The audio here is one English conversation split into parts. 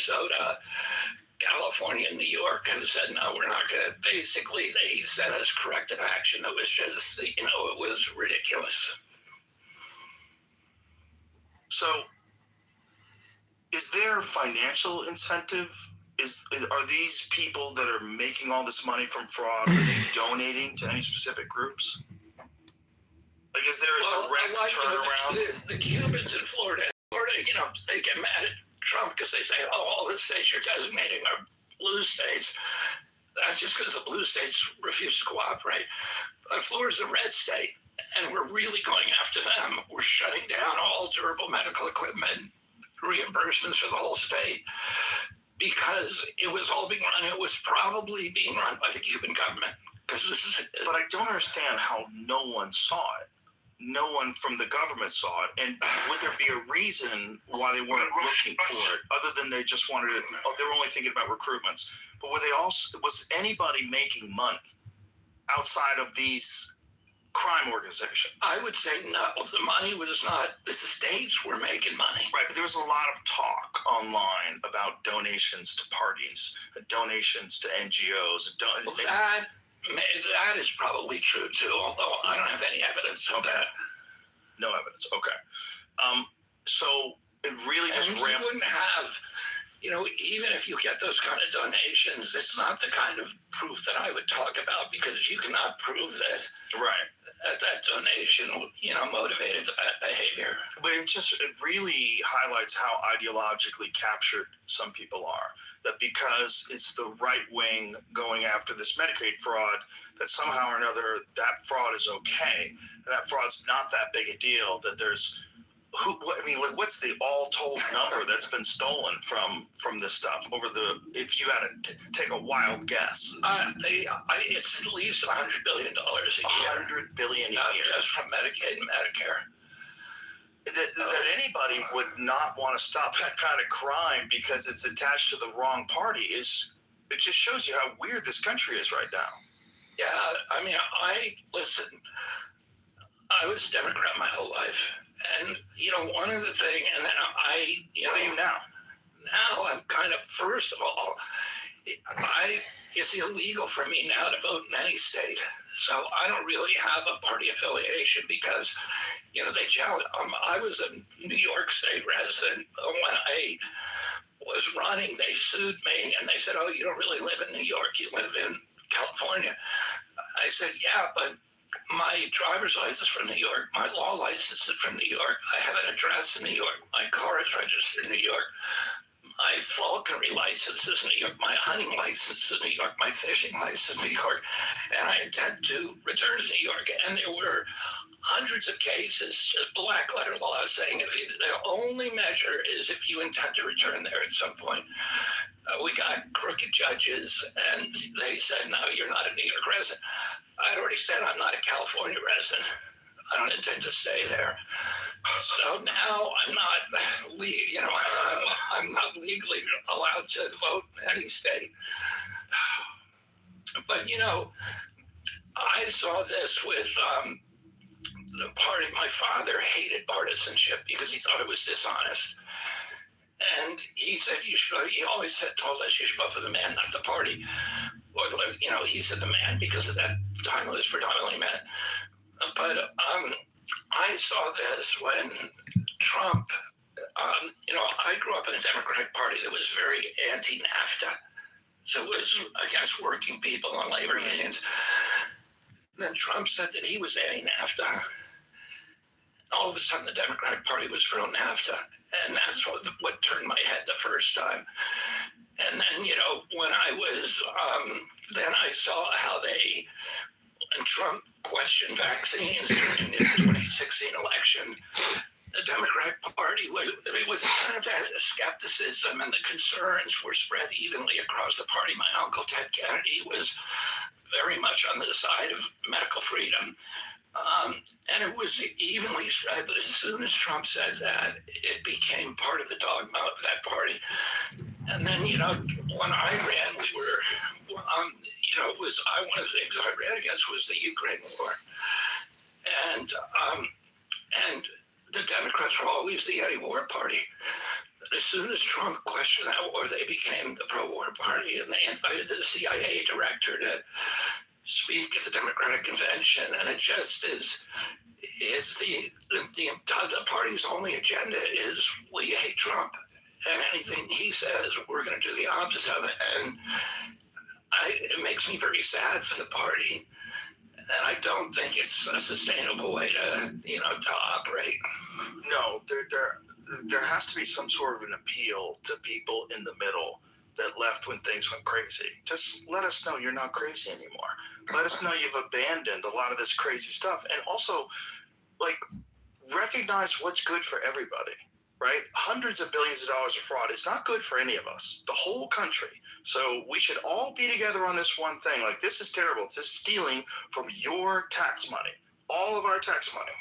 Minnesota, California, and New York have said, no, we're not going to. Basically, they sent us corrective action that was just, it was ridiculous. So, is there financial incentive? Are these people that are making all this money from fraud, are they donating to any specific groups? Like, is there a direct turnaround? The Cubans in Florida, they get mad at Trump because they say, all the states you're designating are blue states. That's just because the blue states refuse to cooperate. But Florida's a red state, and we're really going after them. We're shutting down all durable medical equipment, reimbursements for the whole state, because it was all being run. It was probably being run by the Cuban government. But I don't understand how no one saw it. No one from the government saw it, and would there be a reason why they weren't looking for it, other than they just wanted it? They were only thinking about recruitments. But was anybody making money outside of these crime organizations? I would say no. The money was not. The states were making money, right? But there was a lot of talk online about donations to parties, donations to NGOs. That is probably true too, although I don't have any evidence of that. No evidence. Okay. So it really just You wouldn't have, even if you get those kind of donations, it's not the kind of proof that I would talk about, because you cannot prove that. Right. That donation, motivated the bad behavior. But it really highlights how ideologically captured some people are. That because it's the right wing going after this Medicaid fraud, that somehow or another that fraud is okay, and that fraud's not that big a deal. That what's the all told number that's been stolen from this stuff if you had to take a wild guess? It's at least $100 billion a year. $100 billion a year, just from Medicaid and Medicare. That anybody would not want to stop that kind of crime because it's attached to the wrong party it just shows you how weird this country is right now. Yeah, listen, I was a Democrat my whole life. And, one of the things, and then what are you now? Now I'm kind of, first of all, it's illegal for me now to vote in any state. So I don't really have a party affiliation because, they challenge. I was a New York State resident. When I was running, they sued me and they said, oh, you don't really live in New York. You live in California. I said, yeah, but my driver's license is from New York. My law license is from New York. I have an address in New York. My car is registered in New York. My falconry license is in New York. My hunting license is in New York. My fishing license is in New York. And I intend to return to New York. And there were hundreds of cases, just black letter law, saying the only measure is if you intend to return there at some point. We got crooked judges, and they said, no, you're not a New York resident. I'd already said I'm not a California resident. I don't intend to stay there. So now I'm not, I'm not legally allowed to vote in any state. But, I saw this with the party. My father hated partisanship because he thought it was dishonest. And he said, he always told us you should vote for the man, not the party. Or, he said the man because at that time it was predominantly men. But I saw this when Trump, I grew up in a Democratic Party that was very anti-NAFTA. So it was against working people and labor unions. Then Trump said that he was anti-NAFTA. All of a sudden, the Democratic Party was pro NAFTA. And that's what turned my head the first time. And then, when I was, then I saw how and Trump questioned vaccines during the 2016 election. The Democratic Party was kind of a skepticism, and the concerns were spread evenly across the party. My uncle Ted Kennedy was very much on the side of medical freedom. And it was evenly spread, but as soon as Trump said that, it became part of the dogma of that party. And then, when I ran, we were, it was, one of the things I ran against was the Ukraine war. And the Democrats were always the anti-war party. as soon as Trump questioned that war, they became the pro-war party, and they invited the CIA director to speak at the Democratic Convention, and it just is. It's the party's only agenda is we hate Trump, and anything he says, we're going to do the opposite of it. And it makes me very sad for the party, and I don't think it's a sustainable way to operate. No, there has to be some sort of an appeal to people in the middle that left when things went crazy. Just let us know you're not crazy anymore. Let us know you've abandoned a lot of this crazy stuff. And also, like, recognize what's good for everybody, right? Hundreds of billions of dollars of fraud is not good for any of us, the whole country. So we should all be together on this one thing. Like, this is terrible. It's just stealing from your tax money, all of our tax money.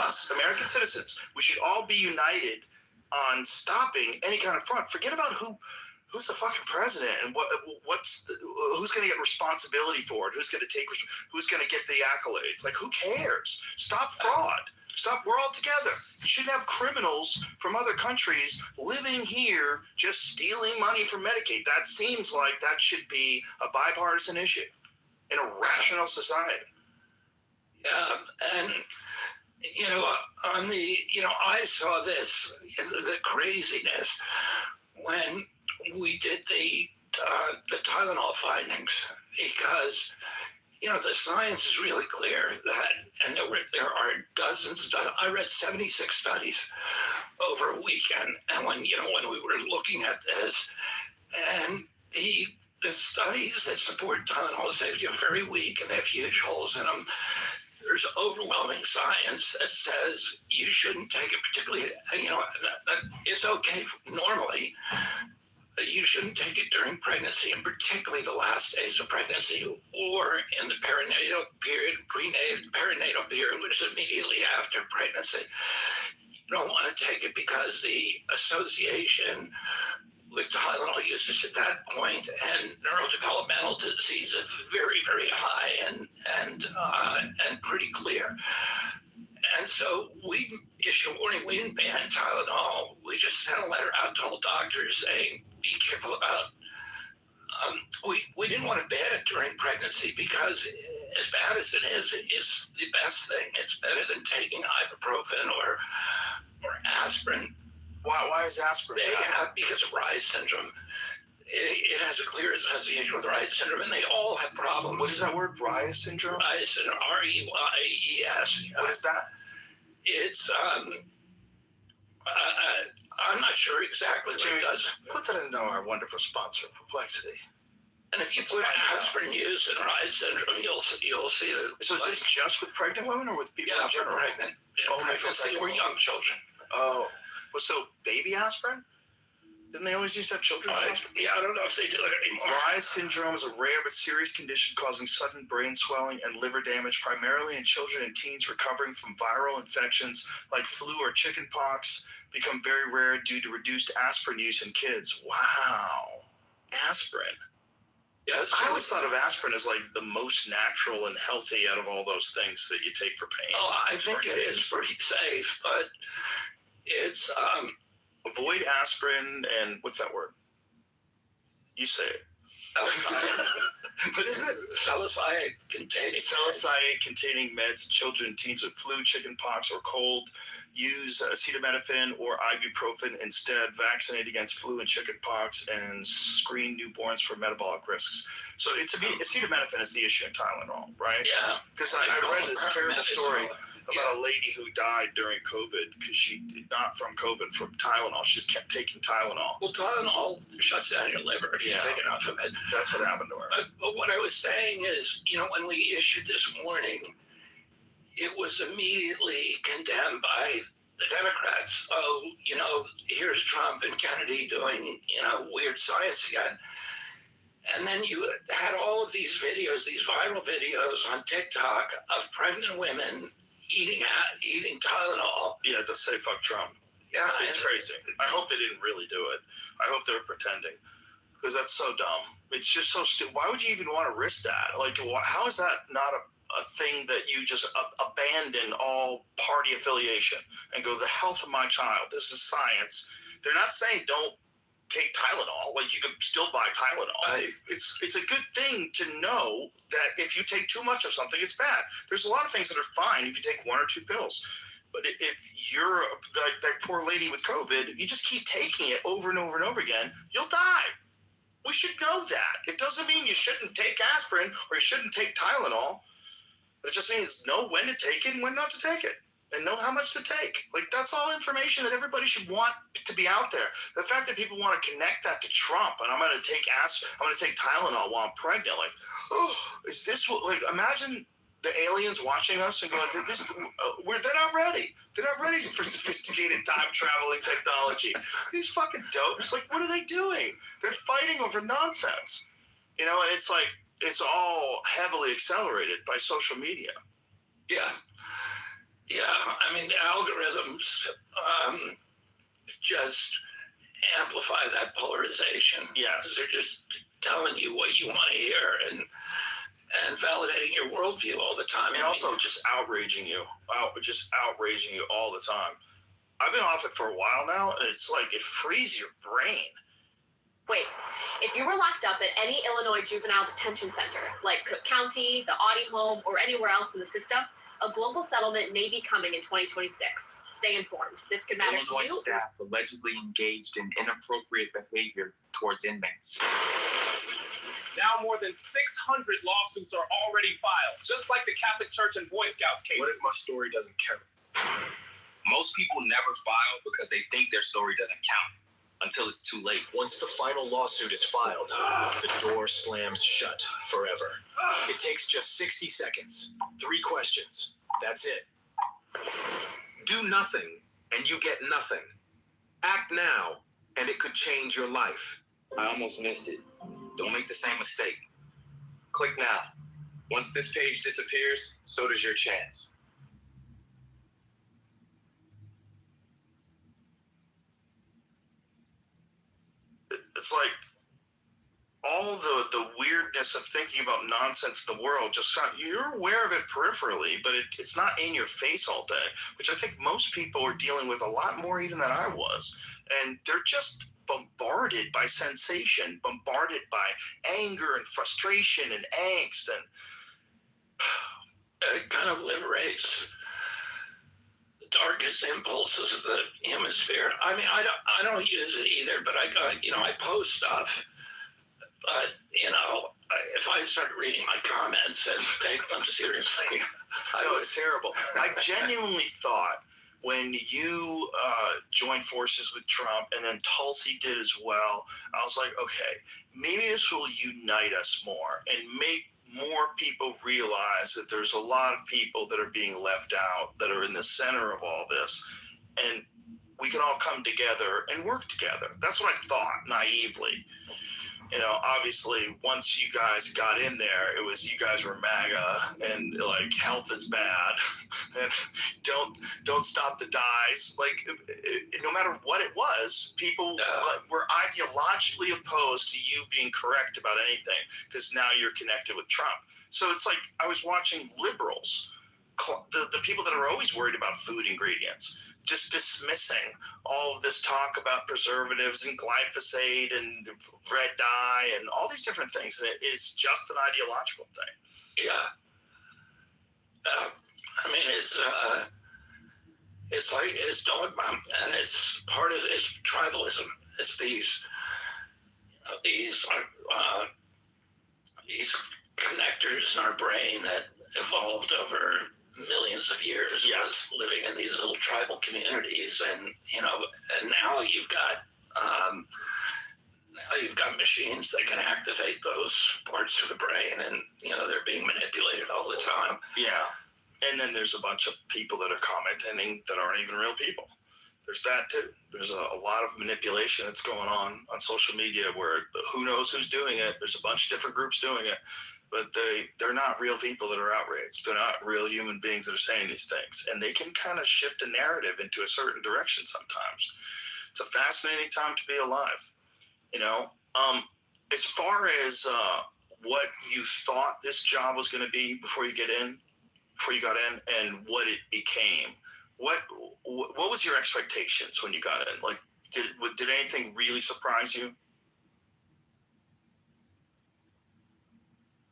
Us, American citizens, we should all be united on stopping any kind of fraud. Forget about who's the fucking president and who's going to get responsibility for it, who's going to get the accolades. Like, who cares? Stop fraud. We're all together. You shouldn't have criminals from other countries living here just stealing money from Medicaid. That seems like that should be a bipartisan issue in a rational society. And I saw this, the craziness when we did the Tylenol findings, because the science is really clear that, and there are dozens. I read 76 studies over a weekend, and when we were looking at this, and the studies that support Tylenol safety are very weak, and they have huge holes in them. There's overwhelming science that says you shouldn't take it, particularly, it's okay normally. You shouldn't take it during pregnancy, and particularly the last days of pregnancy or in the perinatal period, perinatal period, which is immediately after pregnancy. You don't want to take it because the association with Tylenol usage at that point and neurodevelopmental disease is very, very high and pretty clear. And so we issued a warning. We didn't ban Tylenol. We just sent a letter out to all doctors saying, be careful about. We didn't want to ban it during pregnancy because, as bad as it is, it's the best thing. It's better than taking ibuprofen or aspirin. Why is aspirin? Because of Reye's syndrome. It has a clear association with Reye's syndrome, and they all have problems. What is that word, Reye's syndrome? Reye's syndrome, R-E-Y-E-S. What is that? It's, I'm not sure exactly what it does. Put that in our wonderful sponsor, Perplexity. And if you put aspirin use and Reye's syndrome, you'll see that. So is this just with pregnant women or with people in general? Pregnant, pregnancy or young children. Oh, well, so baby aspirin? Didn't they always used to have children's aspirin? Yeah, I don't know if they do it anymore. Reye's syndrome is a rare but serious condition causing sudden brain swelling and liver damage, primarily in children and teens recovering from viral infections like flu or chicken pox. Become very rare due to reduced aspirin use in kids. Wow. Aspirin. Yeah, I always thought of aspirin as like the most natural and healthy out of all those things that you take for pain. Oh, I think it is pretty safe, but it's avoid aspirin and what's that word? You say it. What is it? Salicylate containing meds, children and teens with flu, chicken pox, or cold. Use acetaminophen or ibuprofen instead. Vaccinate against flu and chicken pox and screen newborns for metabolic risks. So acetaminophen is the issue in Tylenol, right? Yeah. Because I read this terrible story about a lady who died during COVID because she did not from COVID, from Tylenol. She just kept taking Tylenol. Well, Tylenol shuts down your liver if you take enough of it. That's what happened to her. But what I was saying is, when we issued this warning, it was immediately condemned by the Democrats. Oh, here's Trump and Kennedy doing, weird science again. And then you had all of these videos, these viral videos on TikTok of pregnant women eating Tylenol. Yeah, to say fuck Trump. Yeah. It's crazy. I hope they didn't really do it. I hope they were pretending. Because that's so dumb. It's just so stupid. Why would you even want to risk that? Like, how is that not a thing that you just abandon all party affiliation and go, the health of my child, this is science. They're not saying don't take Tylenol. Like, you can still buy Tylenol. It's a good thing to know that if you take too much of something, it's bad. There's a lot of things that are fine if you take 1 or 2 pills. But if you're like that poor lady with COVID, you just keep taking it over and over and over again, you'll die. We should know that. It doesn't mean you shouldn't take aspirin or you shouldn't take Tylenol. But it just means know when to take it and when not to take it. And know how much to take. Like, that's all information that everybody should want to be out there. The fact that people want to connect that to Trump, and I'm going to take Tylenol while I'm pregnant. Like, oh, is this what? Like, imagine the aliens watching us and going, they're not ready. They're not ready for sophisticated time traveling technology. These fucking dopes. Like, what are they doing? They're fighting over nonsense. You know, and it's like, it's all heavily accelerated by social media. Yeah. Yeah, I mean, the algorithms just amplify that polarization. Yes. They're just telling you what you want to hear and validating your worldview all the time. And also just outraging you all the time. I've been off it for a while now, and it's like it frees your brain. Wait, if you were locked up at any Illinois juvenile detention center, like Cook County, the Audie home, or anywhere else in the system, a global settlement may be coming in 2026. Stay informed. This could matter Illinois to you. staff allegedly engaged in inappropriate behavior towards inmates. Now more than 600 lawsuits are already filed, just like the Catholic Church and Boy Scouts case. What if my story doesn't count? Most people never file because they think their story doesn't count until it's too late. Once the final lawsuit is filed, the door slams shut forever. It takes just 60 seconds, 3 questions. That's it. Do nothing and you get nothing. Act now and it could change your life. I almost missed it. Don't make the same mistake. Click now. Once this page disappears, so does your chance. It's like all the weirdness of thinking about nonsense in the world, you're aware of it peripherally, but it's not in your face all day, which I think most people are dealing with a lot more even than I was. And they're just bombarded by sensation, bombarded by anger and frustration and angst, and it kind of liberates the darkest impulses of the human spirit. I mean, I don't use it either, but I post stuff. But, if I started reading my comments and take them seriously, it's terrible. I genuinely thought when you joined forces with Trump and then Tulsi did as well, I was like, okay, maybe this will unite us more and make more people realize that there's a lot of people that are being left out, that are in the center of all this, and we can all come together and work together. That's what I thought naively. Obviously, once you guys got in there, it was you guys were MAGA and like health is bad and don't stop the dies. Like, no matter what it was, people were ideologically opposed to you being correct about anything because now you're connected with Trump. So it's like I was watching liberals, the people that are always worried about food ingredients, just dismissing all of this talk about preservatives and glyphosate and red dye and all these different things. And it is just an ideological thing. Yeah. It's dogma, and it's tribalism. It's these connectors in our brain that evolved over millions of years. Yes, living in these little tribal communities, and now you've got machines that can activate those parts of the brain, and they're being manipulated all the time. Yeah, and then there's a bunch of people that are commenting that aren't even real people. There's that too. There's a lot of manipulation that's going on social media where who knows who's doing it. There's a bunch of different groups doing it. But they're not real people that are outraged. They're not real human beings that are saying these things. And they can kind of shift a narrative into a certain direction sometimes. It's a fascinating time to be alive. As far as what you thought this job was going to be before you got in, and what it became? What was your expectations when you got in? Like, did anything really surprise you?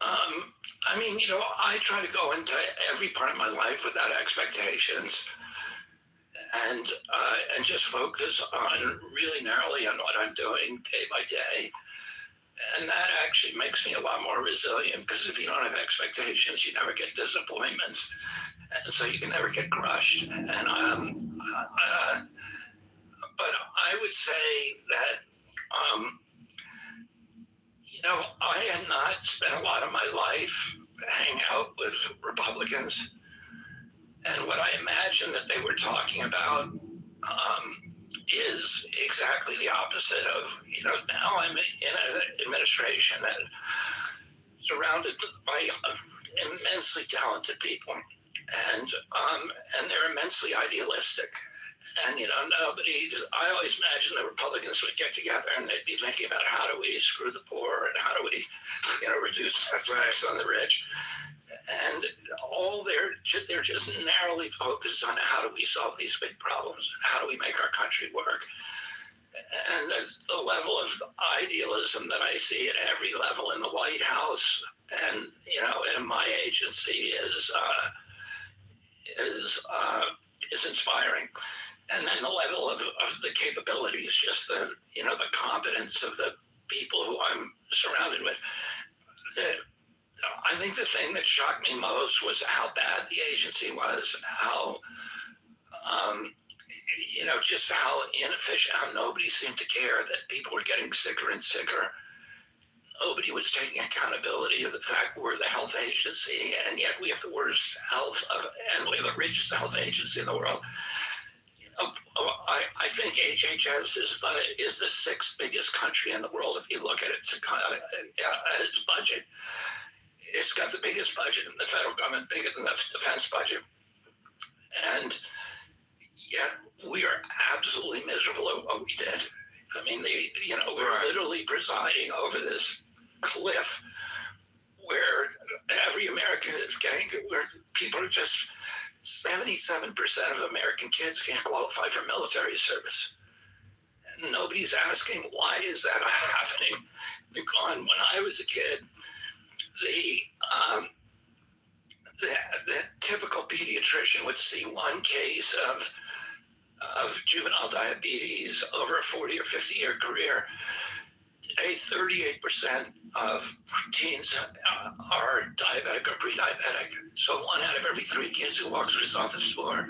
I mean, you know, I try to go into every part of my life without expectations, and just focus on really narrowly on what I'm doing day by day. And that actually makes me a lot more resilient, because if you don't have expectations, you never get disappointments, and so you can never get crushed. And but I would say that you know, I had not spent a lot of my life hanging out with Republicans, and what I imagined that they were talking about is exactly the opposite of, you know, now I'm in an administration that surrounded by immensely talented people, and they're immensely idealistic. And, you know, I always imagined the Republicans would get together and they'd be thinking about how do we screw the poor and how do we, you know, reduce tax on the rich. And they're just narrowly focused on how do we solve these big problems and how do we make our country work. And the level of idealism that I see at every level in the White House and, you know, in my agency is inspiring. And then the level of the capabilities, just the, you know, the competence of the people who I'm surrounded with. I think the thing that shocked me most was how bad the agency was, how, you know, just how inefficient, how nobody seemed to care that people were getting sicker and sicker. Nobody was taking accountability of the fact we're the health agency, and yet we have the worst health and we have the richest health agency in the world. I think HHS is the sixth biggest country in the world if you look at its budget. It's got the biggest budget in the federal government, bigger than the defense budget. And yet we are absolutely miserable at what we did. I mean, we're literally presiding over this cliff where every American is getting, where people are just, 77% of American kids can't qualify for military service. And nobody's asking, why is that happening? Because when I was a kid, the typical pediatrician would see one case of juvenile diabetes over a 40 or 50-year career. Today, 38% of teens are diabetic or pre-diabetic. So 1 out of every 3 kids who walks through his office door.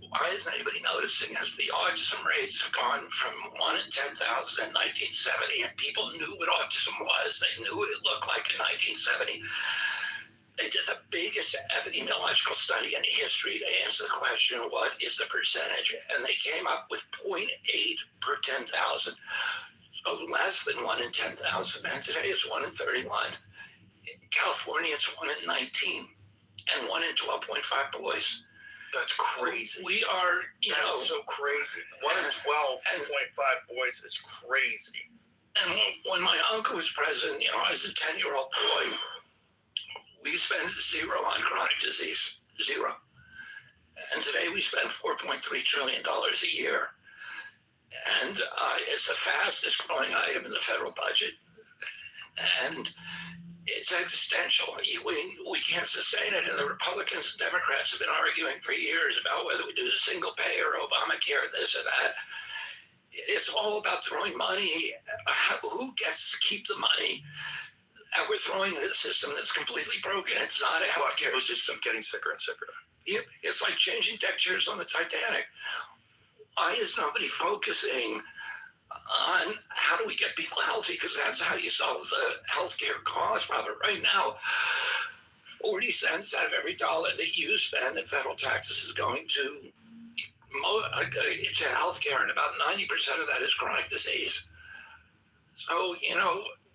Why isn't anybody noticing as the autism rates have gone from 1 in 10,000 in 1970, and people knew what autism was. They knew what it looked like in 1970. They did the biggest epidemiological study in history to answer the question, what is the percentage? And they came up with 0.8 per 10,000. So less than 1 in 10,000. And today it's 1 in 31. In California, it's 1 in 19 and 1 in 12.5 boys. That's crazy. We are, That's so crazy. 1 in 12.5 boys is crazy. And when my uncle was president, I was a 10-year-old boy. We spent 0 on chronic disease, 0. And today we spend $4.3 trillion a year. And it's the fastest growing item in the federal budget. And it's existential. We can't sustain it. And the Republicans and Democrats have been arguing for years about whether we do the single payer or Obamacare, this or that. It's all about throwing money. Who gets to keep the money? And we're throwing in a system that's completely broken. It's not a healthcare system. Getting sicker and sicker. It's like changing deck chairs on the Titanic. Why is nobody focusing on how do we get people healthy? Because that's how you solve the healthcare cost problem. Right now, 40 cents out of every dollar that you spend in federal taxes is going to healthcare, and about 90% of that is chronic disease. So,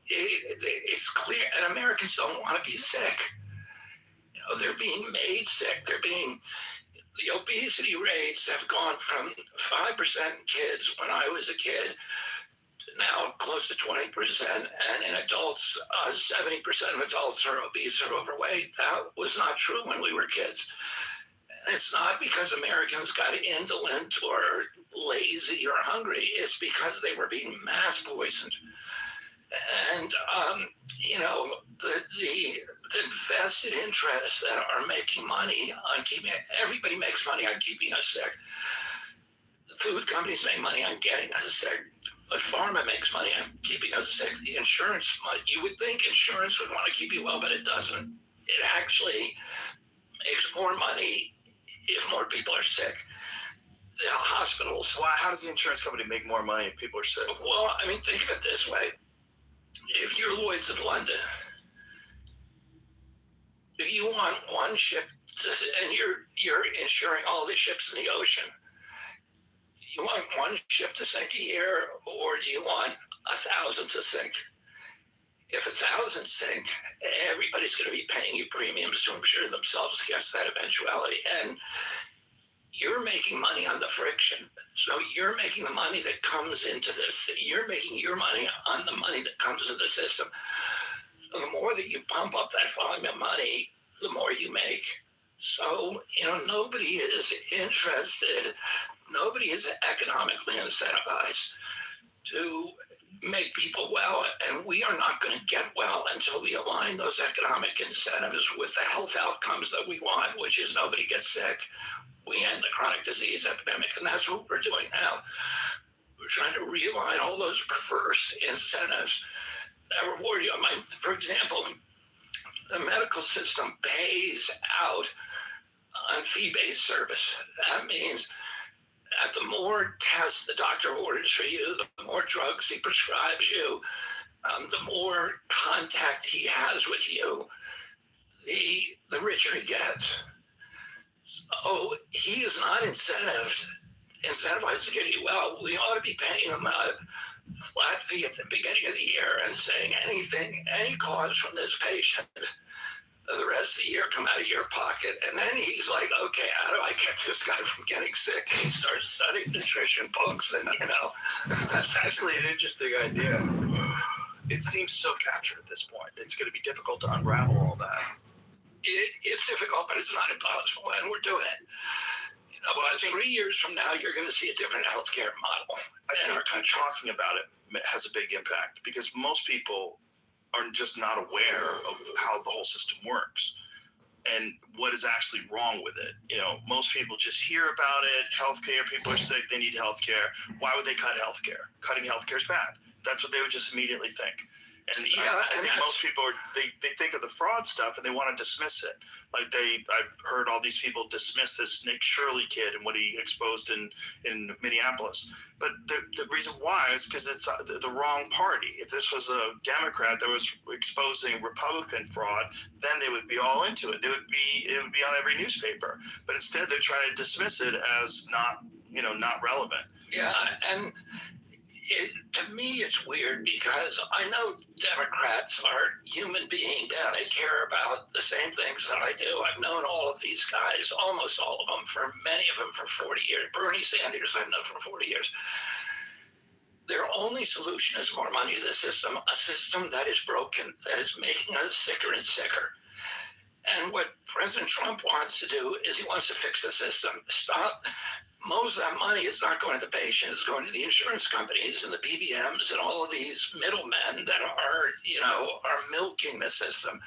it's clear, and Americans don't want to be sick. They're being made sick. The obesity rates have gone from 5% in kids when I was a kid now close to 20%, and in adults, 70% of adults are obese or overweight. That was not true when we were kids. And it's not because Americans got indolent or lazy or hungry. It's because they were being mass poisoned. And, the vested interests that are making money on keeping, everybody makes money on keeping us sick. The food companies make money on getting us sick. But pharma makes money on keeping us sick. The insurance, you would think insurance would want to keep you well, but it doesn't. It actually makes more money if more people are sick. The hospitals. Well, how does the insurance company make more money if people are sick? Well, I mean, think of it this way. If you're Lloyd's of London, if you want one ship, and you're insuring all the ships in the ocean, you want one ship to sink a year, or do you want 1,000 to sink? If 1,000 sink, everybody's going to be paying you premiums to insure themselves against that eventuality. And you're making money on the friction. So you're making the money that comes into this. You're making your money on the money that comes into the system. So the more that you pump up that volume of money, the more you make. So, nobody is interested, nobody is economically incentivized to make people well, and we are not going to get well until we align those economic incentives with the health outcomes that we want, which is nobody gets sick. We end the chronic disease epidemic, and that's what we're doing now. We're trying to realign all those perverse incentives that reward you. For example, the medical system pays out on fee-based service. That means that the more tests the doctor orders for you, the more drugs he prescribes you, the more contact he has with you, the richer he gets. So he is not incentivized to get you well. We ought to be paying him a flat fee at the beginning of the year and saying any cause from this patient, the rest of the year come out of your pocket. And then he's like, okay, how do I get this guy from getting sick? And he starts studying nutrition books, and That's actually an interesting idea. It seems so captured at this point. It's going to be difficult to unravel all that. It's difficult, but it's not impossible, and we're doing it. Well, I think 3 years from now, you're going to see a different healthcare model. I think talking about it has a big impact, because most people are just not aware of how the whole system works and what is actually wrong with it. Most people just hear about it. Healthcare, people are sick, they need healthcare. Why would they cut healthcare? Cutting healthcare is bad. That's what they would just immediately think. And I think most people they think of the fraud stuff and they want to dismiss it. Like I've heard all these people dismiss this Nick Shirley kid and what he exposed in Minneapolis. But the reason why is because it's the wrong party. If this was a Democrat that was exposing Republican fraud, then they would be all into it. It would be on every newspaper. But instead, they're trying to dismiss it as not relevant. Yeah, and to me, it's weird because I know Democrats are human beings and they care about the same things that I do. I've known all of these guys, almost all of them, many of them for 40 years. Bernie Sanders, I've known for 40 years. Their only solution is more money to the system, a system that is broken, that is making us sicker and sicker. And what President Trump wants to do is he wants to fix the system. Most of that money is not going to the patient, it's going to the insurance companies and the PBMs and all of these middlemen that are milking the system.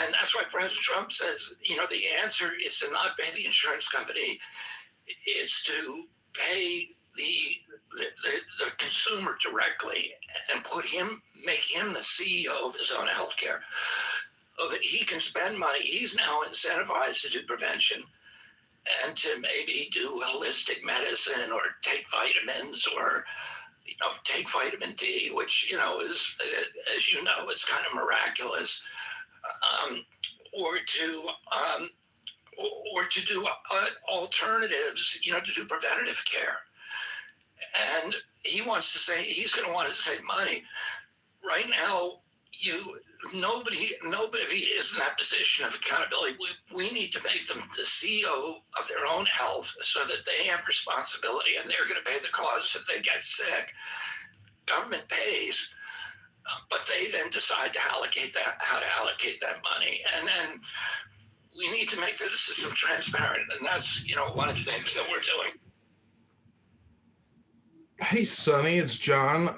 And that's why President Trump says, the answer is to not pay the insurance company, it's to pay the consumer directly and make him the CEO of his own healthcare so that he can spend money. He's now incentivized to do prevention and to maybe do holistic medicine or take vitamins or, take vitamin D, which, is, as you know, is kind of miraculous, or to do alternatives, to do preventative care. And he wants to say, he's going to want to save money. Right now, nobody is in that position of accountability. We need to make them the CEO of their own health so that they have responsibility and they're going to pay the cost if they get sick. government pays, but they then decide to allocate that, how to allocate that money. And then we need to make the system transparent. And that's, one of the things that we're doing. Hey, Sonny, it's John.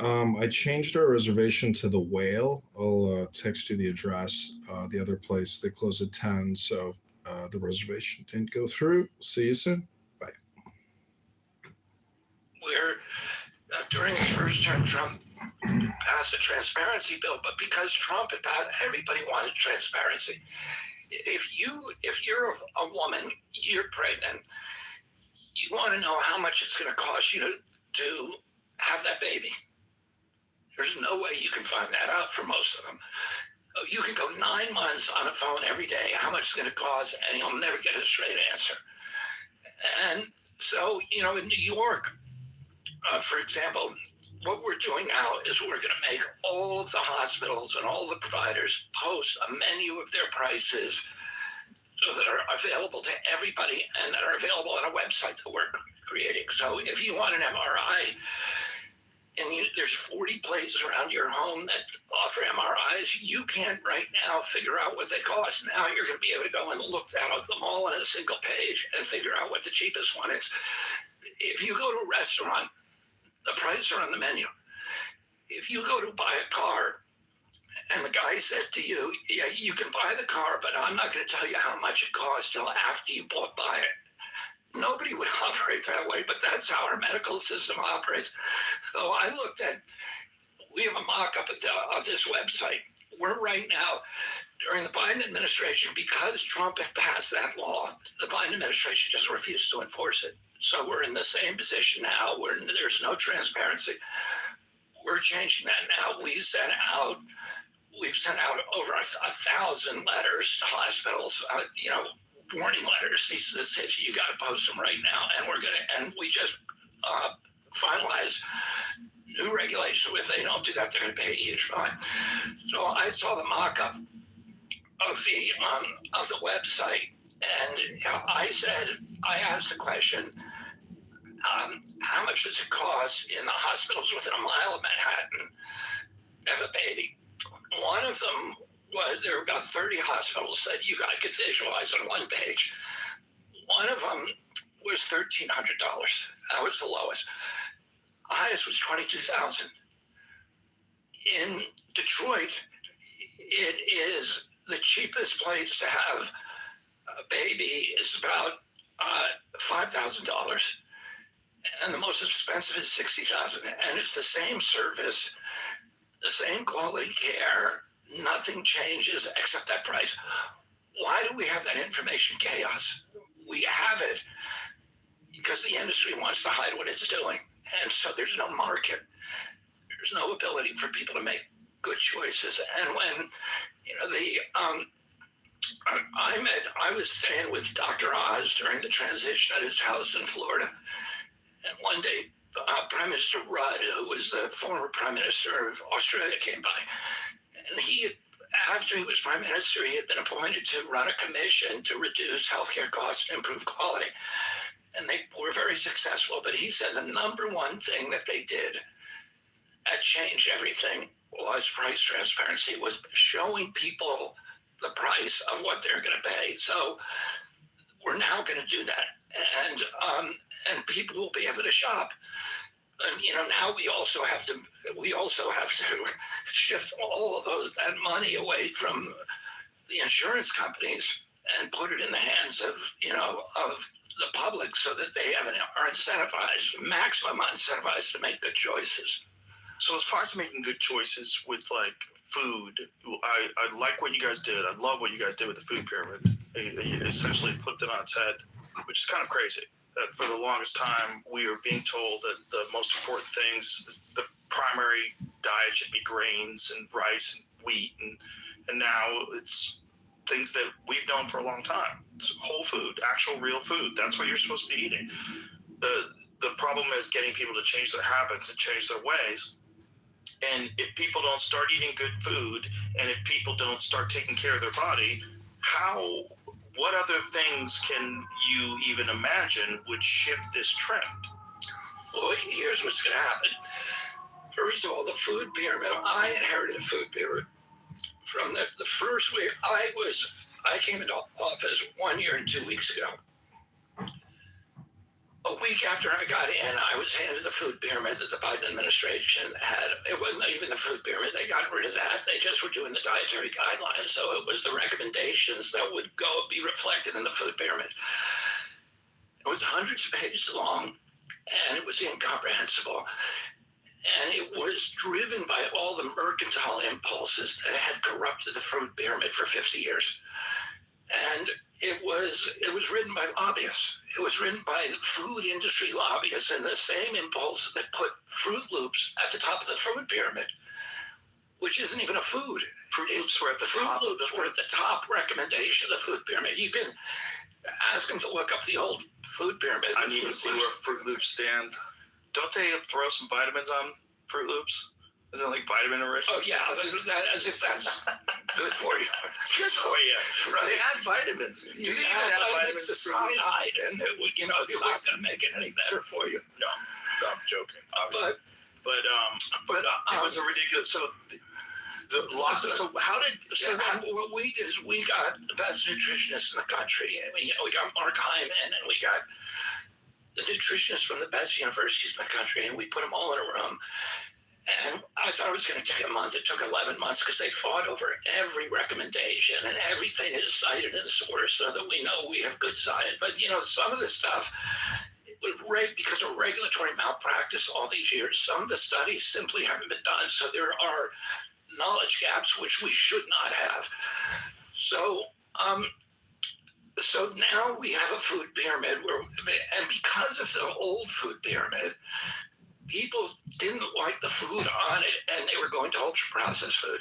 I changed our reservation to the Whale. I'll text you the address. The other place, they close at 10, so the reservation didn't go through. See you soon. Bye. We're, during his first term, Trump passed a transparency bill, but because Trump had passed, everybody wanted transparency. If you're a woman, you're pregnant, you want to know how much it's going to cost you to have that baby. There's no way you can find that out for most of them. You can go 9 months on a phone every day, how much it's going to cost, and you'll never get a straight answer. And so, in New York, for example, what we're doing now is we're going to make all of the hospitals and all the providers post a menu of their prices so that are available to everybody and that are available on a website that we're creating. So if you want an MRI, and there's 40 places around your home that offer MRIs, you can't right now figure out what they cost. Now you're going to be able to go and look at them all on a single page and figure out what the cheapest one is. If you go to a restaurant, the prices are on the menu. If you go to buy a car and the guy said to you, yeah, you can buy the car, but I'm not going to tell you how much it costs till after you buy it. Nobody would operate that way, but that's how our medical system operates. So I looked at, we have a mock-up of this website. We're right now, during the Biden administration, because Trump had passed that law, the Biden administration just refused to enforce it. So we're in the same position now where there's no transparency. We're changing that now. We've sent out over 1,000 letters to hospitals, warning letters. That says you got to post them right now, and we just finalized new regulations. If they don't do that, they're going to pay a huge fine. So I saw the mock-up of the website, and I asked the question, how much does it cost in the hospitals within a mile of Manhattan to have a baby? One of them was, there were about 30 hospitals that you guys could visualize on one page. One of them was $1,300. That was the lowest. The highest was $22,000. In Detroit, it is the cheapest place to have a baby is about $5,000, and the most expensive is $60,000. And it's the same service, the same quality care. Nothing changes except that price. Why do we have that information chaos? We have it because the industry wants to hide what it's doing, and so there's no market. There's no ability for people to make good choices. And when I was staying with Dr. Oz during the transition at his house in Florida, and one day Prime Minister Rudd, who was the former Prime Minister of Australia, came by, and after he was Prime Minister, he had been appointed to run a commission to reduce healthcare costs and improve quality, and they were very successful. But he said the number one thing that they did that changed everything was price transparency, was showing people the price of what they're going to pay. So we're now going to do that, and people will be able to shop. And now we also have to shift all of that money away from the insurance companies and put it in the hands of the public, so that they are incentivized, maximum incentivized to make good choices. So as far as making good choices with like food, I like what you guys did. I love what you guys did with the food pyramid. You essentially flipped it on its head, which is kind of crazy. That for the longest time, we were being told that the most important things, the primary diet should be grains and rice and wheat, and now it's things that we've known for a long time. It's whole food, actual real food. That's what you're supposed to be eating. The problem is getting people to change their habits and change their ways. And if people don't start eating good food, and if people don't start taking care of their body, what other things can you even imagine would shift this trend? Well, here's what's going to happen. First of all, the food pyramid, I inherited a food pyramid from the first week. I came into office 1 year and 2 weeks ago. A week after I got in, I was handed the food pyramid that the Biden administration had. It wasn't even the food pyramid. They got rid of that. They just were doing the dietary guidelines. So it was the recommendations that would be reflected in the food pyramid. It was hundreds of pages long, and it was incomprehensible. And it was driven by all the mercantile impulses that had corrupted the food pyramid for 50 years. And it was written by lobbyists. It was written by the food industry lobbyists, and the same impulse that put Fruit Loops at the top of the food pyramid, which isn't even a food. Fruit Loops were at the top. Fruit Loops were at the top recommendation of the food pyramid. You can ask them to look up the old food pyramid. I need to see where Fruit Loops stand. Don't they throw some vitamins on Fruit Loops? Isn't it like vitamin rich? Oh yeah, as if that's good for you. It's good for you. Right. They add vitamins. Do You they add add vitamins vitamins to cyanide, and it's not going to make it any better for you. No, I'm joking. Obviously. But it was a ridiculous. So how did? What we did is we got the best nutritionists in the country. I mean, we got Mark Hyman, and we got the nutritionists from the best universities in the country, and we put them all in a room. And I thought it was going to take a month. It took 11 months because they fought over every recommendation, and everything is cited in the source so that we know we have good science. But, some of this stuff was rigged because of regulatory malpractice all these years. Some of the studies simply haven't been done. So there are knowledge gaps which we should not have. So now we have a food pyramid and because of the old food pyramid, people didn't like the food on it, and they were going to ultra-processed food,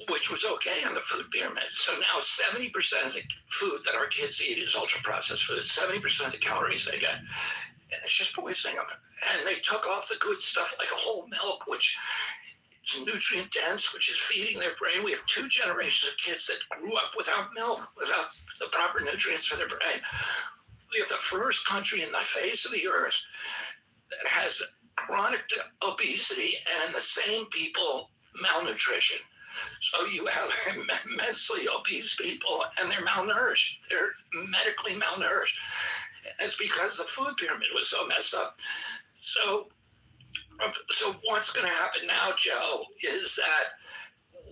which was okay on the food pyramid. So now 70% of the food that our kids eat is ultra-processed food, 70% of the calories they get. And it's just poisoning them. And they took off the good stuff like a whole milk, which is nutrient-dense, which is feeding their brain. We have 2 generations of kids that grew up without milk, without the proper nutrients for their brain. We have the first country in the face of the earth that has chronic obesity and the same people malnutrition. So you have immensely obese people and they're malnourished. They're medically malnourished. It's because the food pyramid was so messed up. So what's going to happen now, Joe, is that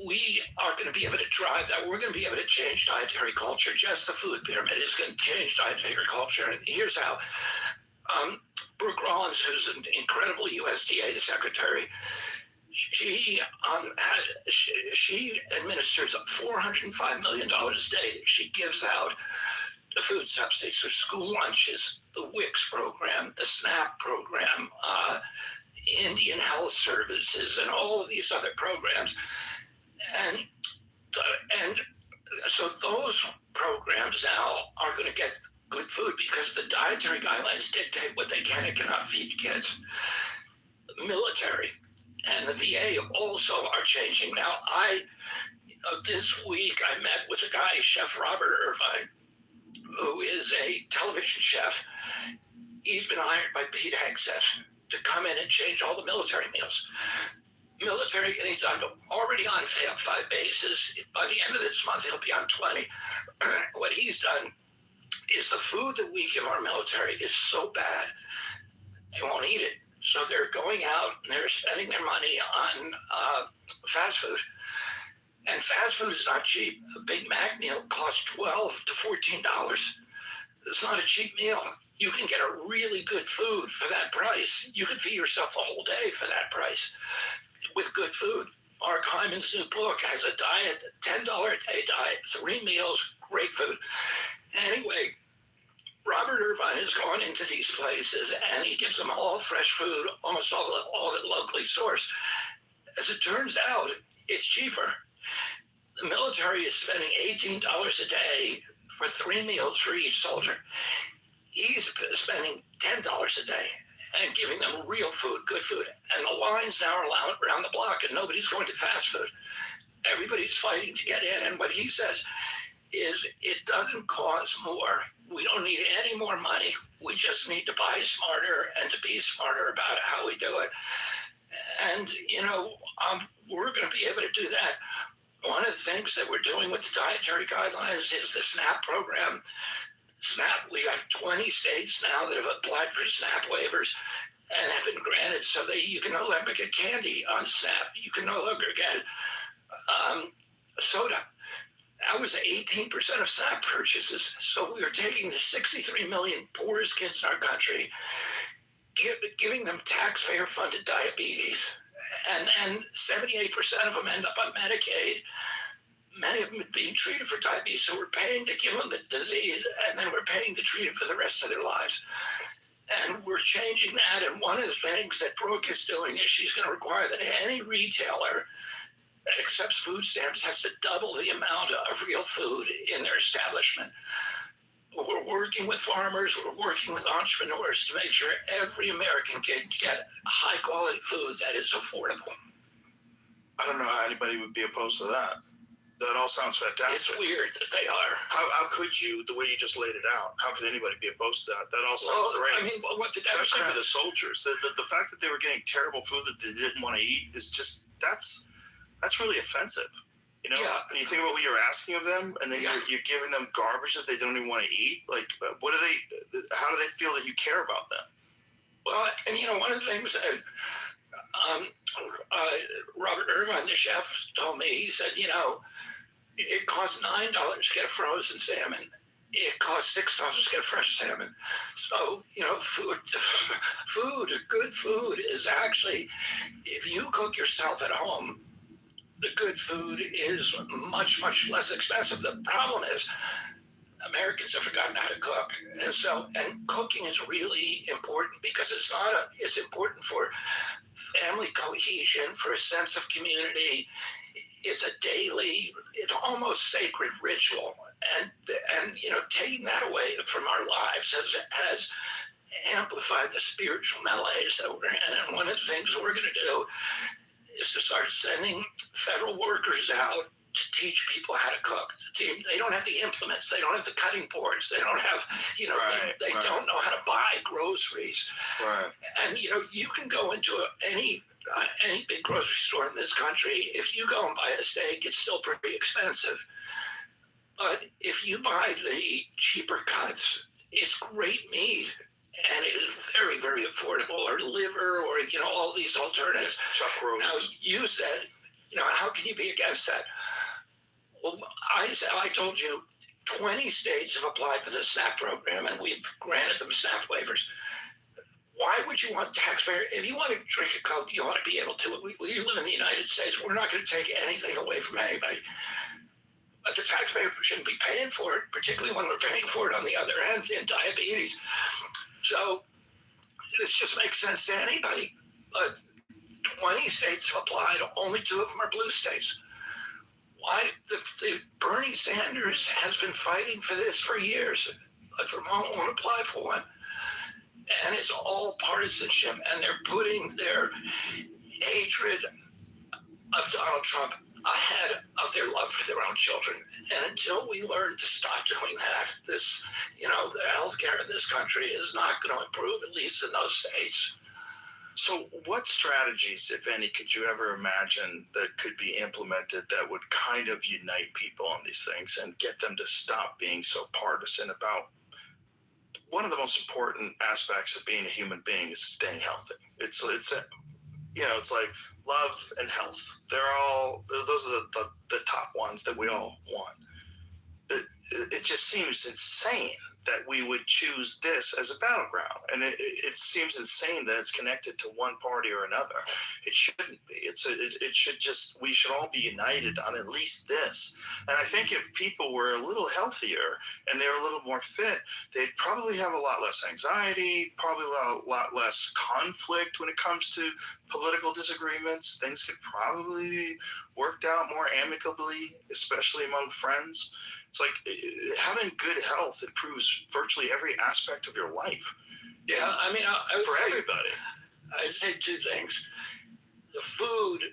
we are going to be able to drive that. We're going to be able to change dietary culture. Just the food pyramid is going to change dietary culture. And here's how. Brooke Rollins, who's an incredible USDA secretary, she administers $405 million a day that she gives out to food subsidies, so school lunches, the WICS program, the SNAP program, Indian Health Services, and all of these other programs. And so those programs now are going to get good food because the dietary guidelines dictate what they can and cannot feed kids. The military and the VA also are changing. Now, this week I met with a guy, Chef Robert Irvine, who is a television chef. He's been hired by Pete Hegseth to come in and change all the military meals. Military, and he's already on 5 bases. By the end of this month, he'll be on 20. What he's done is the food that we give our military is so bad, they won't eat it. So they're going out and they're spending their money on fast food. And fast food is not cheap. A Big Mac meal costs $12 to $14. It's not a cheap meal. You can get a really good food for that price. You could feed yourself the whole day for that price with good food. Mark Hyman's new book has a diet, $10 a day diet, 3 meals, great food. Anyway, Robert Irvine has gone into these places and he gives them all fresh food, almost all of it locally sourced. As it turns out, it's cheaper. The military is spending $18 a day for 3 meals for each soldier. He's spending $10 a day and giving them real food, good food. And the lines now are around the block and nobody's going to fast food. Everybody's fighting to get in. And what he says is it doesn't cost more. We don't need any more money. We just need to buy smarter and to be smarter about how we do it. And, we're going to be able to do that. One of the things that we're doing with the dietary guidelines is the SNAP program. SNAP, we have 20 states now that have applied for SNAP waivers and have been granted so that you can no longer get candy on SNAP. You can no longer get soda. That was 18% of SNAP purchases. So we are taking the 63 million poorest kids in our country, giving them taxpayer-funded diabetes, and 78% of them end up on Medicaid. Many of them are being treated for diabetes, so we're paying to give them the disease, and then we're paying to treat it for the rest of their lives. And we're changing that, and one of the things that Brooke is doing is she's going to require that any retailer that accepts food stamps has to double the amount of real food in their establishment. We're working with farmers, we're working with entrepreneurs to make sure every American can get high quality food that is affordable. I don't know how anybody would be opposed to that. That all sounds fantastic. It's weird that they are. How could you, the way you just laid it out, how could anybody be opposed to that? That all sounds great. I mean, what the Especially for the Democrats, soldiers. The fact that they were getting terrible food that they didn't want to eat is just, that's really offensive. Yeah. And you think about what you're asking of them, and then you're giving them garbage that they don't even want to eat. Like, how do they feel that you care about them? well, and one of the things that Robert Irvine, the chef, told me, he said, it costs $9 to get a frozen salmon. It costs $6 to get fresh salmon. So, good food is actually, if you cook yourself at home, the good food is much, much less expensive. The problem is Americans have forgotten how to cook. And cooking is really important because it's important for family cohesion, for a sense of community. It's a daily, it's almost sacred ritual. And taking that away from our lives has amplified the spiritual malaise that we're in. And one of the things we're going to do is to start sending federal workers out to teach people how to cook. They don't have the implements. They don't have the cutting boards. They don't have, they don't know how to buy groceries. Right. And, you can go into any big grocery store in this country. If you go and buy a steak, it's still pretty expensive. But if you buy the cheaper cuts, it's great meat. And it is very, very affordable, or liver, or, all these alternatives. Chuck roast. Now, you said, how can you be against that? Well, I told you 20 states have applied for the SNAP program, and we've granted them SNAP waivers. Why would you want taxpayer? If you want to drink a Coke, you ought to be able to. We live in the United States. We're not going to take anything away from anybody. But the taxpayer shouldn't be paying for it, particularly when we're paying for it on the other end in diabetes. So this just makes sense to anybody. But 20 states have applied. Only 2 of them are blue states. Why? The Bernie Sanders has been fighting for this for years, but Vermont won't apply for one. And it's all partisanship, and they're putting their hatred of Donald Trump ahead of their love for their own children. And until we learn to stop doing that, the healthcare in this country is not going to improve, at least in those states. So what strategies, if any, could you ever imagine that could be implemented that would kind of unite people on these things and get them to stop being so partisan about one of the most important aspects of being a human being is staying healthy. It's like love and health. Those are the top ones that we all want. It just seems insane that we would choose this as a battleground. And it seems insane that it's connected to one party or another. It shouldn't be. We should all be united on at least this. And I think if people were a little healthier and they were a little more fit, they'd probably have a lot less anxiety, probably a lot less conflict when it comes to political disagreements. Things could probably be worked out more amicably, especially among friends. It's like having good health improves virtually every aspect of your life. Yeah, I mean, I would for say, everybody. I'd say 2 things. The food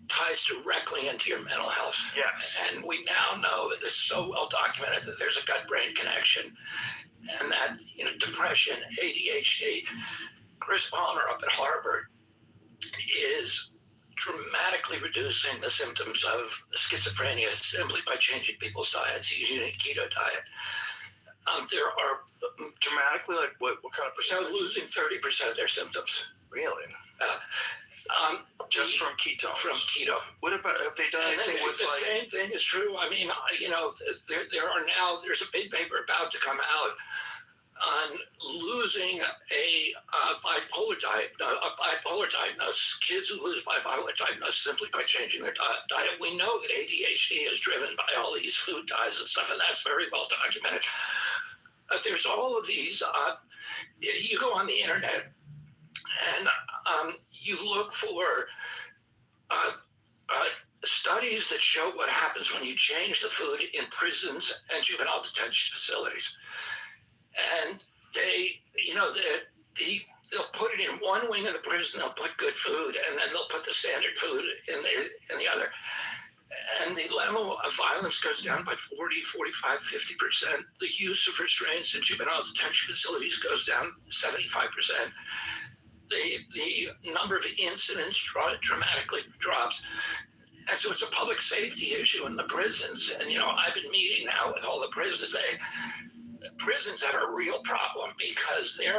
ties directly into your mental health. Yes. And we now know that it's so well documented that there's a gut-brain connection, and that, depression, ADHD. Chris Palmer up at Harvard is reducing the symptoms of schizophrenia simply by changing people's diets, using a keto diet. There are Dramatically, like what kind of percentage? losing 30% of their symptoms. Really? Just from ketones? From keto. What about, have they done And then anything with the like... same thing is true. I mean, there's a big paper about to come out on losing a bipolar diagnosis, kids who lose bipolar diagnosis simply by changing their diet. We know that ADHD is driven by all these food dyes and stuff, and that's very well documented. There's all of these, you go on the internet and you look for studies that show what happens when you change the food in prisons and juvenile detention facilities. And they'll put it in one wing of the prison, they'll put good food, and then they'll put the standard food in the other. And the level of violence goes down by 40, 45, 50%. The use of restraints in juvenile detention facilities goes down 75%. The number of incidents dramatically drops. And so it's a public safety issue in the prisons. And, I've been meeting now with all the prisons. Prisons have a real problem because the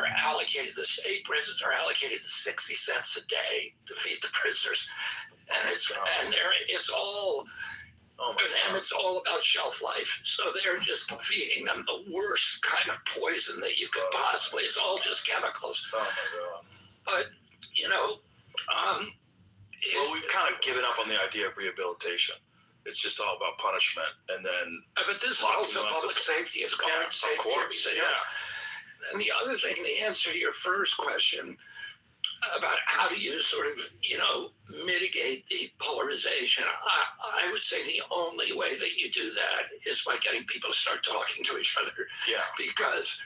state prisons are allocated 60 cents a day to feed the prisoners. And it's all, for them, it's all about shelf life. So they're just feeding them the worst kind of poison that you could possibly, it's all just chemicals. Oh my God. But, well, we've kind of given up on the idea of rehabilitation. It's just all about punishment, and then. But this is also public safety. It's guard safety. Of course, yeah. And the other thing, the answer to your first question about how do you sort of, mitigate the polarization, I would say the only way that you do that is by getting people to start talking to each other. Yeah. Because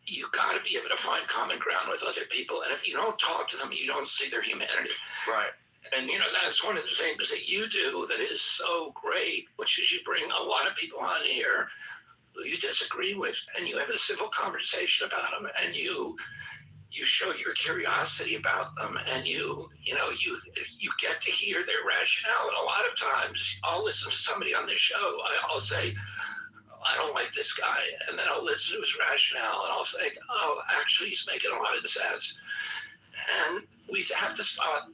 you got to be able to find common ground with other people. And if you don't talk to them, you don't see their humanity. Right. And, that's one of the things that you do that is so great, which is you bring a lot of people on here who you disagree with, and you have a civil conversation about them, and you show your curiosity about them, and you get to hear their rationale. And a lot of times I'll listen to somebody on this show, I'll say, I don't like this guy, and then I'll listen to his rationale, and I'll think, oh, actually he's making a lot of sense. And we have to stop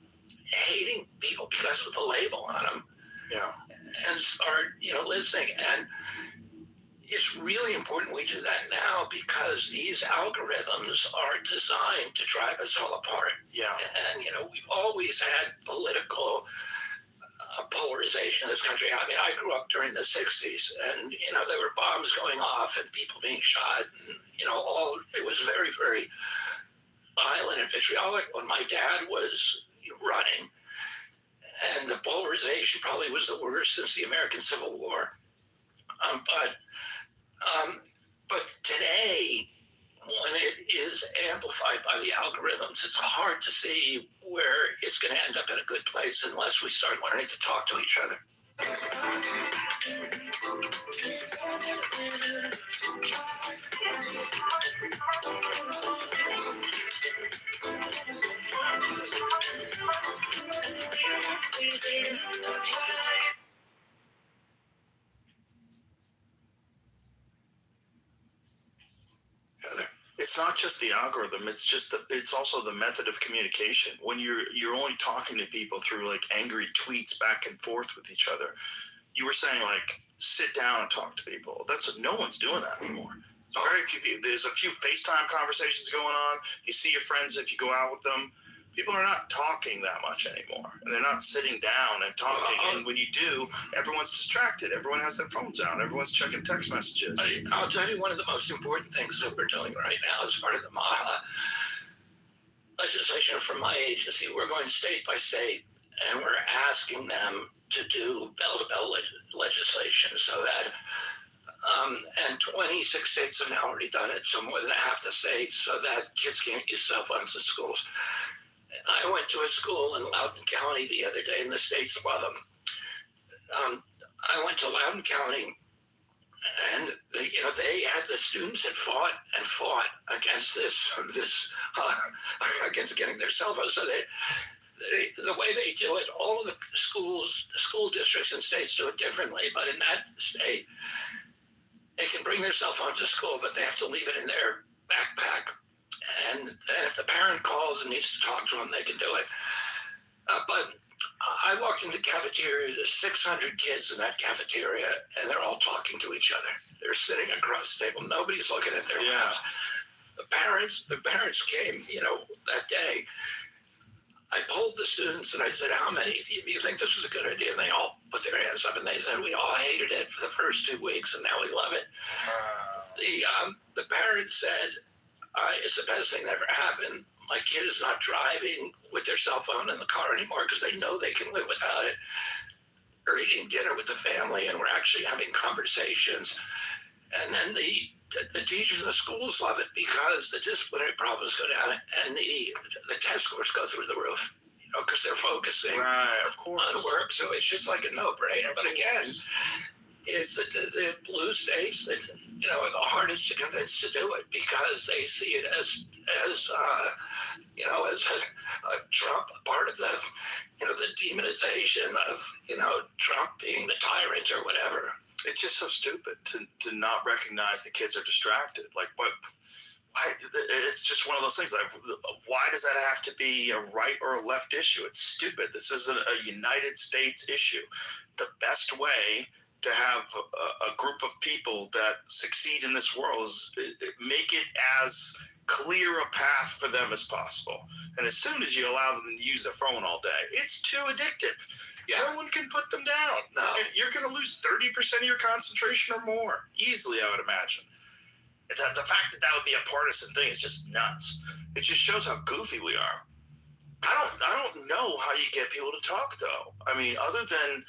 hating people because of the label on them. Yeah. And start, listening. And it's really important we do that now because these algorithms are designed to drive us all apart. Yeah. And, we've always had political polarization in this country. I mean, I grew up during the 60s and, there were bombs going off and people being shot and, it was very, very violent and vitriolic when my dad was running. And the polarization probably was the worst since the American Civil War. But today, when it is amplified by the algorithms, it's hard to see where it's going to end up in a good place unless we start learning to talk to each other. It's not just the algorithm. It's also the method of communication. When you're only talking to people through like angry tweets back and forth with each other. You were saying like sit down and talk to people. No one's doing that anymore. Very few people. There's a few FaceTime conversations going on. You see your friends if you go out with them. People are not talking that much anymore, and they're not sitting down and talking. And when you do, everyone's distracted. Everyone has their phones out. Everyone's checking text messages. I'll tell you one of the most important things that we're doing right now as part of the MAHA legislation from my agency. We're going state by state, and we're asking them to do bell-to-bell legislation so that and 26 states have now already done it, so more than half the states, so that kids can't use cell phones in schools. I went to a school in Loudoun County the other day, and the states love them. I went to Loudoun County, and they had the students had fought against this against getting their cell phones. So the way they do it, all of the school districts and states do it differently. But in that state, they can bring their cell phone to school, but they have to leave it in their backpack. And if the parent calls and needs to talk to them, they can do it. But I walked into the cafeteria, there's 600 kids in that cafeteria, and they're all talking to each other. They're sitting across the table. Nobody's looking at their laps. The parents came, that day. I polled the students and I said, how many do you think this was a good idea? And they all put their hands up and they said, we all hated it for the first 2 weeks and now we love it. The parents said, it's the best thing that ever happened. My kid is not driving with their cell phone in the car anymore because they know they can live without it, or eating dinner with the family, and we're actually having conversations. And then the teachers in the schools love it because the disciplinary problems go down and the test scores go through the roof, because they're focusing on work. So it's just like a no-brainer. But again, it's the blue states that are the hardest to convince to do it because they see it as Trump, part of the demonization of Trump being the tyrant or whatever. It's just so stupid to not recognize the kids are distracted. Like, what? It's just one of those things. Like, why does that have to be a right or a left issue? It's stupid. This is a United States issue. The best way to have a group of people that succeed in this world is make it as clear a path for them as possible. And as soon as you allow them to use their phone all day, it's too addictive. Yeah. No one can put them down. No. You're going to lose 30% of your concentration or more, easily, I would imagine. The fact that would be a partisan thing is just nuts. It just shows how goofy we are. I don't know how you get people to talk, though. I mean, other than,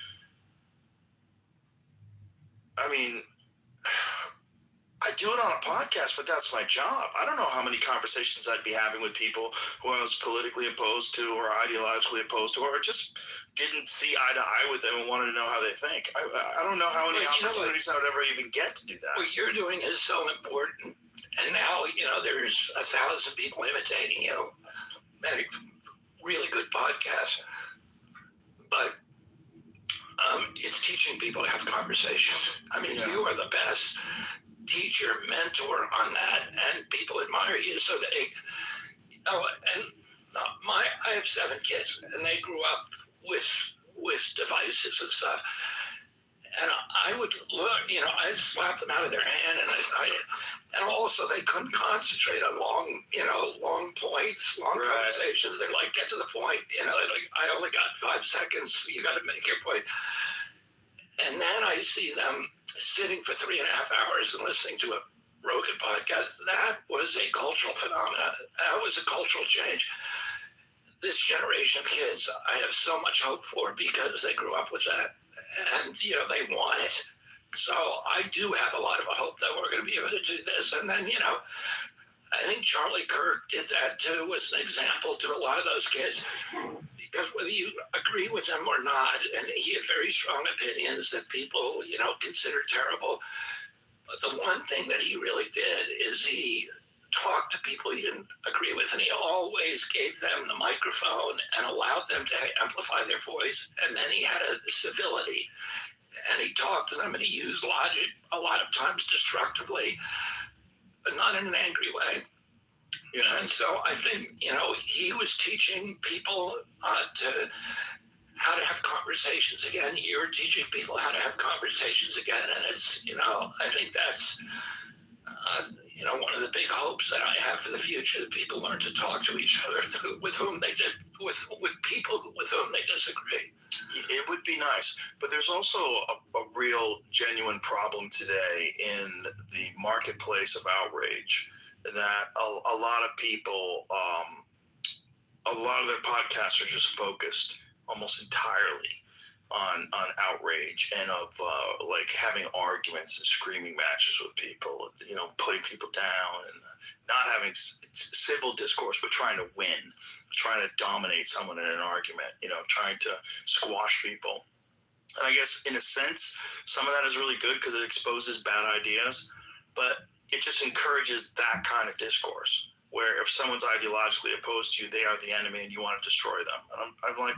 I do it on a podcast, but that's my job. I don't know how many conversations I'd be having with people who I was politically opposed to or ideologically opposed to, or just didn't see eye to eye with them and wanted to know how they think. I don't know how many opportunities I would ever even get to do that. What you're doing is so important. And now, there's 1,000 people imitating you. Many really good podcasts. But it's teaching people to have conversations. You are the best teacher, mentor on that, and people admire you. So I have 7 kids, and they grew up with devices and stuff. And I would look, I'd slap them out of their hand, and also they couldn't concentrate on long points, conversations. They're like, get to the point, like, I only got 5 seconds. You got to make your point. And then I see them sitting for 3.5 hours and listening to a Rogan podcast. That was a cultural phenomenon. That was a cultural change. This generation of kids, I have so much hope for because they grew up with that. And, they want it. So I do have a lot of hope that we're going to be able to do this. And then, I think Charlie Kirk did that too, as an example to a lot of those kids. Because whether you agree with him or not, and he had very strong opinions that people, consider terrible. But the one thing that he really did is he talked to people he didn't agree with, and he always gave them the microphone and allowed them to amplify their voice. And then he had a civility, and he talked to them, and he used logic a lot of times destructively, but not in an angry way. And so I think, he was teaching people how to have conversations again. You're teaching people how to have conversations again. And it's, I think that's, one of the big hopes that I have for the future, that people learn to talk to each other with people with whom they disagree. It would be nice, but there's also a real genuine problem today in the marketplace of outrage that a lot of people, a lot of their podcasts are just focused almost entirely on outrage and of like having arguments and screaming matches with people, putting people down and not having civil discourse, but trying to win, trying to dominate someone in an argument, trying to squash people. And I guess in a sense, some of that is really good because it exposes bad ideas, but it just encourages that kind of discourse where if someone's ideologically opposed to you, they are the enemy and you want to destroy them. And I'm like,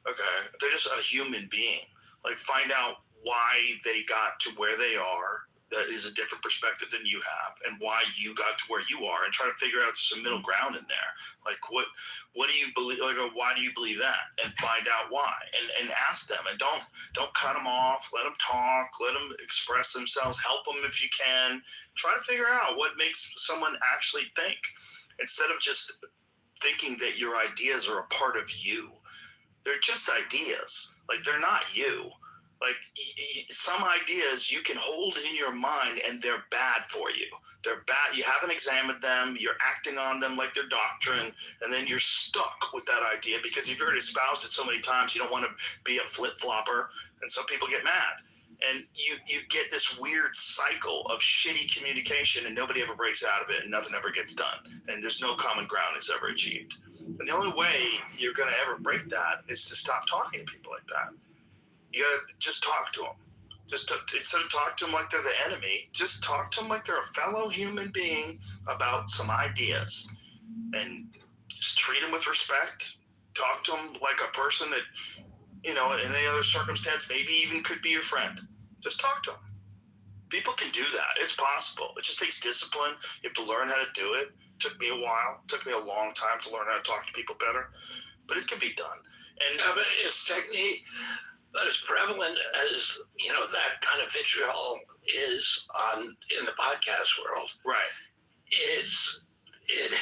okay, they're just a human being. Like, find out why they got to where they are. That is a different perspective than you have, and why you got to where you are, and try to figure out if there's some middle ground in there. Like, what do you believe? Like, why do you believe that? And find out why, and ask them, and don't cut them off. Let them talk. Let them express themselves. Help them if you can. Try to figure out what makes someone actually think, instead of just thinking that your ideas are a part of you. They're just ideas. Like, they're not you. Like, some ideas you can hold in your mind and they're bad for you. They're bad. You haven't examined them. You're acting on them like they're doctrine. And then you're stuck with that idea because you've already espoused it so many times. You don't want to be a flip-flopper. And some people get mad. And you get this weird cycle of shitty communication, and nobody ever breaks out of it, and nothing ever gets done. And there's no common ground is ever achieved. And the only way you're going to ever break that is to stop talking to people like that. You gotta just talk to them. Instead of talk to them like they're the enemy, just talk to them like they're a fellow human being about some ideas, and just treat them with respect. Talk to them like a person that, in any other circumstance, maybe even could be your friend. Just talk to them. People can do that. It's possible. It just takes discipline. You have to learn how to do it. Took me a while. Took me a long time to learn how to talk to people better, but it can be done. And but it's technique. But as prevalent as that kind of vitriol is in the podcast world, right? It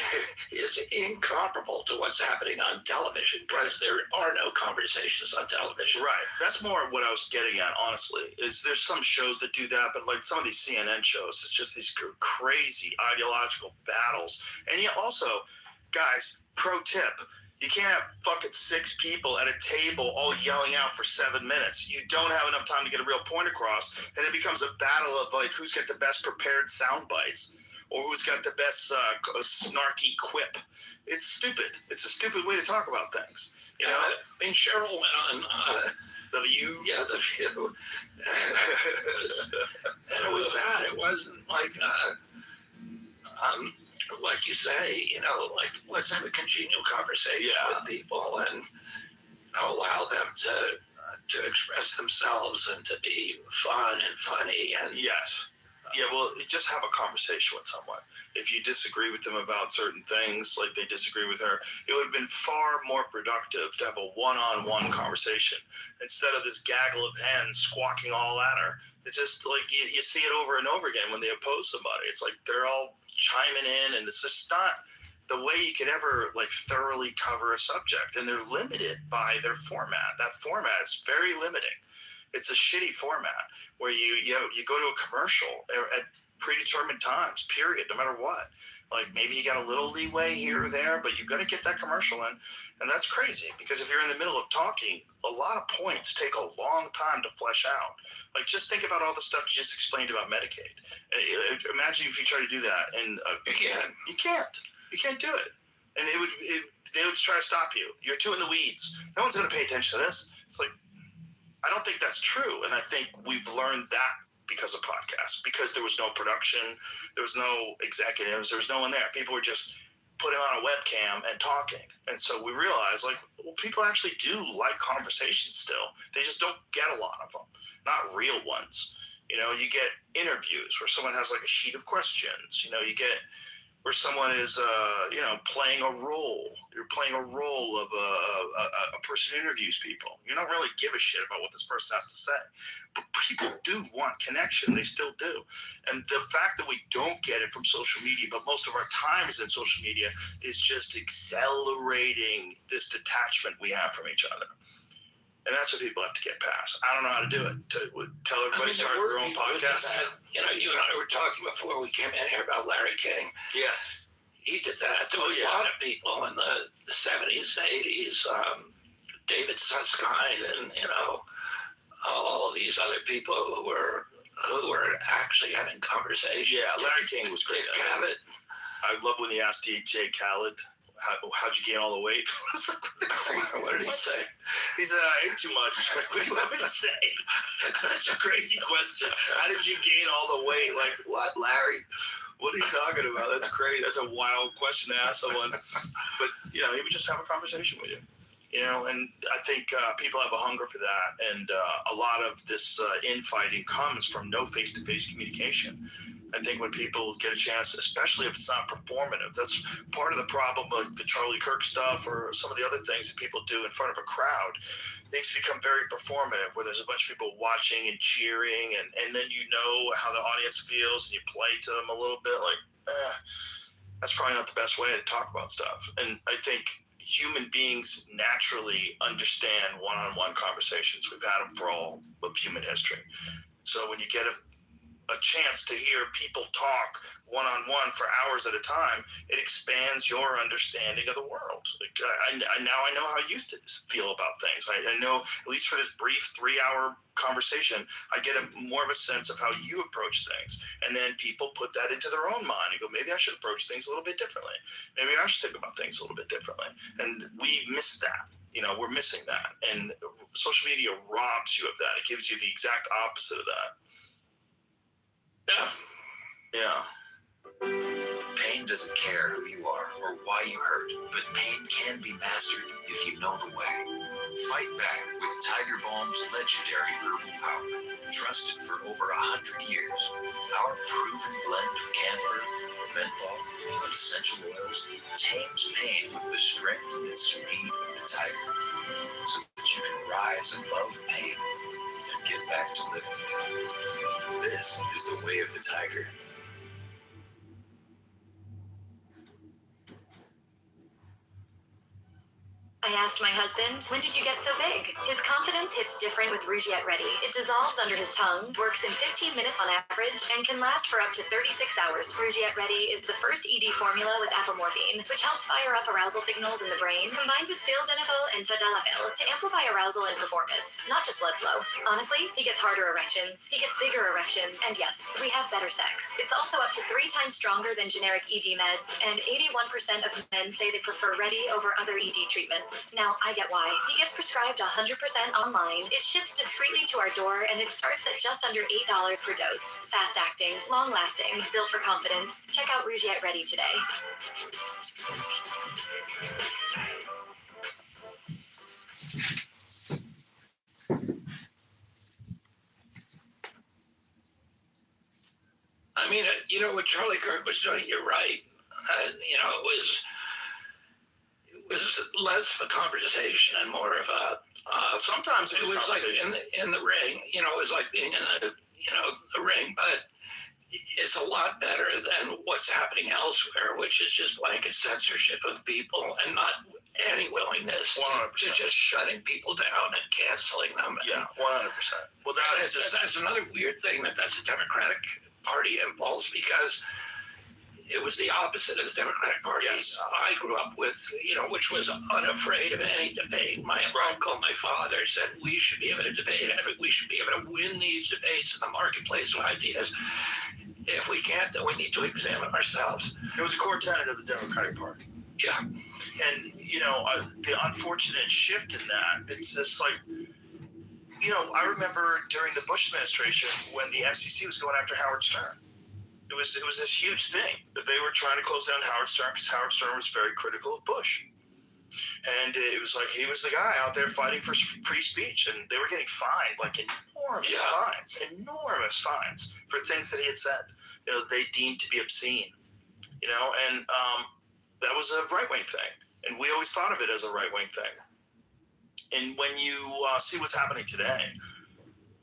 is incomparable to what's happening on television, because there are no conversations on television. Right. That's more what I was getting at. Honestly, is there's some shows that do that, but like some of these CNN shows, it's just these crazy ideological battles. And yet also, guys, pro tip. You can't have fucking 6 people at a table all yelling out for 7 minutes. You don't have enough time to get a real point across, and it becomes a battle of like who's got the best prepared sound bites or who's got the best snarky quip. It's stupid. It's a stupid way to talk about things. I mean, Cheryl went on The View. Yeah, The View. And it was that. It wasn't like you say, like, let's have a congenial conversation with people and allow them to express themselves and to be fun and funny. And yes. Yeah, well, just have a conversation with someone. If you disagree with them about certain things, like they disagree with her, it would have been far more productive to have a one-on-one conversation instead of this gaggle of hens squawking all at her. It's just like you see it over and over again when they oppose somebody. It's like they're all chiming in, and it's just not the way you could ever like thoroughly cover a subject, and they're limited by their format. That format is very limiting. It's a shitty format where you go to a commercial at predetermined times, period, no matter what. Like, maybe you got a little leeway here or there, but you've got to get that commercial in. And that's crazy, because if you're in the middle of talking, a lot of points take a long time to flesh out. Like, just think about all the stuff you just explained about Medicaid. Imagine if you try to do that, and you can't do it. And they would try to stop you. You're too in the weeds. No one's going to pay attention to this. It's like, I don't think that's true. And I think we've learned that because of podcasts, because there was no production, there was no executives, there was no one there. People were just putting on a webcam and talking. And so we realized, like, well, people actually do like conversations still. They just don't get a lot of them, not real ones. You get interviews where someone has like a sheet of questions. You get where someone is, playing a role. You're playing a role of a person who interviews people. You don't really give a shit about what this person has to say. But people do want connection. They still do. And the fact that we don't get it from social media, but most of our time is in social media, is just accelerating this detachment we have from each other. And that's what people have to get past. I don't know how to do it. Tell everybody to start their own podcast. You and I were talking before we came in here about Larry King. Yes. He did that. There were a lot of people in the 70s and 80s. David Susskind and, all of these other people who were actually having conversations. Yeah, Larry King was great. Cavett. I love when he asked DJ Khaled, how'd you gain all the weight? What did he say? He said, I ate too much. What do you want me to say? That's such a crazy question. How did you gain all the weight? Like, what, Larry? What are you talking about? That's crazy. That's a wild question to ask someone. But, he would just have a conversation with you. And I think people have a hunger for that. And a lot of this infighting comes from no face-to-face communication. I think when people get a chance, especially if it's not performative, that's part of the problem, like the Charlie Kirk stuff or some of the other things that people do in front of a crowd. Things become very performative, where there's a bunch of people watching and cheering, and then how the audience feels, and you play to them a little bit like, that's probably not the best way to talk about stuff. And I think human beings naturally understand one-on-one conversations. We've had them for all of human history. So when you get a chance to hear people talk one-on-one for hours at a time, it expands your understanding of the world. Like, now I know how you feel about things. I know, at least for this brief 3-hour conversation, I get more of a sense of how you approach things. And then people put that into their own mind and go, maybe I should approach things a little bit differently. Maybe I should think about things a little bit differently. And we miss that. We're missing that. And social media robs you of that. It gives you the exact opposite of that. Yeah. Pain doesn't care who you are or why you hurt, but pain can be mastered if you know the way. Fight back with Tiger Balm's legendary herbal power. Trusted for over 100 years, our proven blend of camphor, menthol, and essential oils tames pain with the strength and speed of the tiger, so that you can rise above pain and get back to living. This is the way of the tiger. I asked my husband, when did you get so big? His confidence hits different with Rougiette Ready. It dissolves under his tongue, works in 15 minutes on average, and can last for up to 36 hours. Rougiette Ready is the first ED formula with apomorphine, which helps fire up arousal signals in the brain, combined with sildenafil and tadalafil to amplify arousal and performance, not just blood flow. Honestly, he gets harder erections, he gets bigger erections, and yes, we have better sex. It's also up to 3 times stronger than generic ED meds, and 81% of men say they prefer Ready over other ED treatments. Now, I get why. He gets prescribed 100% online. It ships discreetly to our door, and it starts at just under $8 per dose. Fast-acting, long-lasting, built for confidence. Check out Rougiette Ready today. I mean, what Charlie Kirk was doing, you're right. It was less of a conversation and more of a. Sometimes it was like in the ring. It was like being in the ring, but it's a lot better than what's happening elsewhere, which is just blanket censorship of people and not any willingness to just shutting people down and canceling them. Yeah, 100%. Well, that's another weird thing that's a Democratic Party impulse, because it was the opposite of the Democratic Party I grew up with, which was unafraid of any debate. My uncle, my father said we should be able to debate, we should be able to win these debates in the marketplace of ideas. If we can't, then we need to examine ourselves. It was a core tenet of the Democratic Party. Yeah. And, the unfortunate shift in that, it's just like, I remember during the Bush administration when the FCC was going after Howard Stern. It was this huge thing that they were trying to close down Howard Stern because Howard Stern was very critical of Bush. And it was like he was the guy out there fighting for free speech, and they were getting fined like enormous fines for things that he had said, they deemed to be obscene, and that was a right-wing thing. And we always thought of it as a right-wing thing. And when you see what's happening today,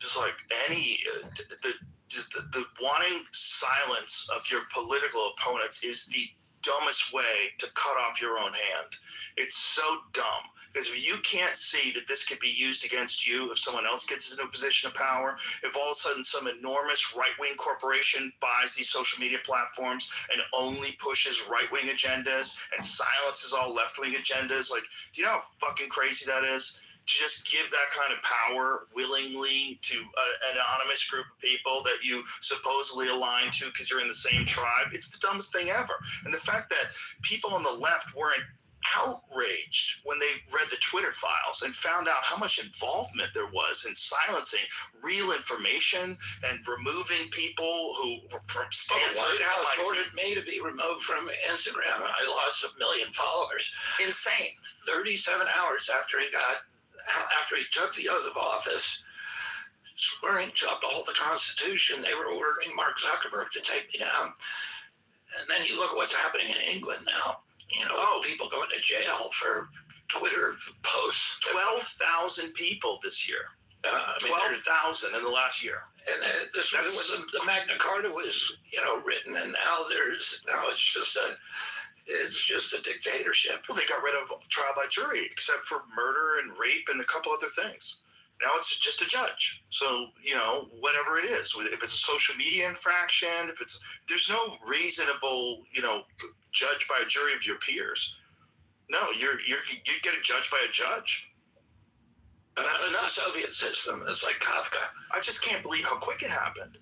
just like the wanting silence of your political opponents is the dumbest way to cut off your own hand. It's so dumb, because if you can't see that this could be used against you if someone else gets into a position of power, if all of a sudden some enormous right-wing corporation buys these social media platforms and only pushes right-wing agendas and silences all left-wing agendas, like, do you know how fucking crazy that is? To just give that kind of power willingly to an anonymous group of people that you supposedly align to because you're in the same tribe, it's the dumbest thing ever. And the fact that people on the left weren't outraged when they read the Twitter files and found out how much involvement there was in silencing real information and removing people who were from Stanford. The White House MIT. ordered me to be removed from Instagram. I lost 1 million followers. Insane. 37 hours after he took the oath of office, swearing to uphold the Constitution, they were ordering Mark Zuckerberg to take me down. And then you look at what's happening in England now. People going to jail for Twitter posts. 12,000 people this year. 12,000 in the last year. And this was when the Magna Carta was, written, and now it's just a dictatorship. Well, they got rid of trial by jury, except for murder and rape and a couple other things. Now it's just a judge. So, whatever it is, if it's a social media infraction, there's no reasonable, judge by a jury of your peers. No, you get a judge by a judge. And that's the Soviet system. It's like Kafka. I just can't believe how quick it happened.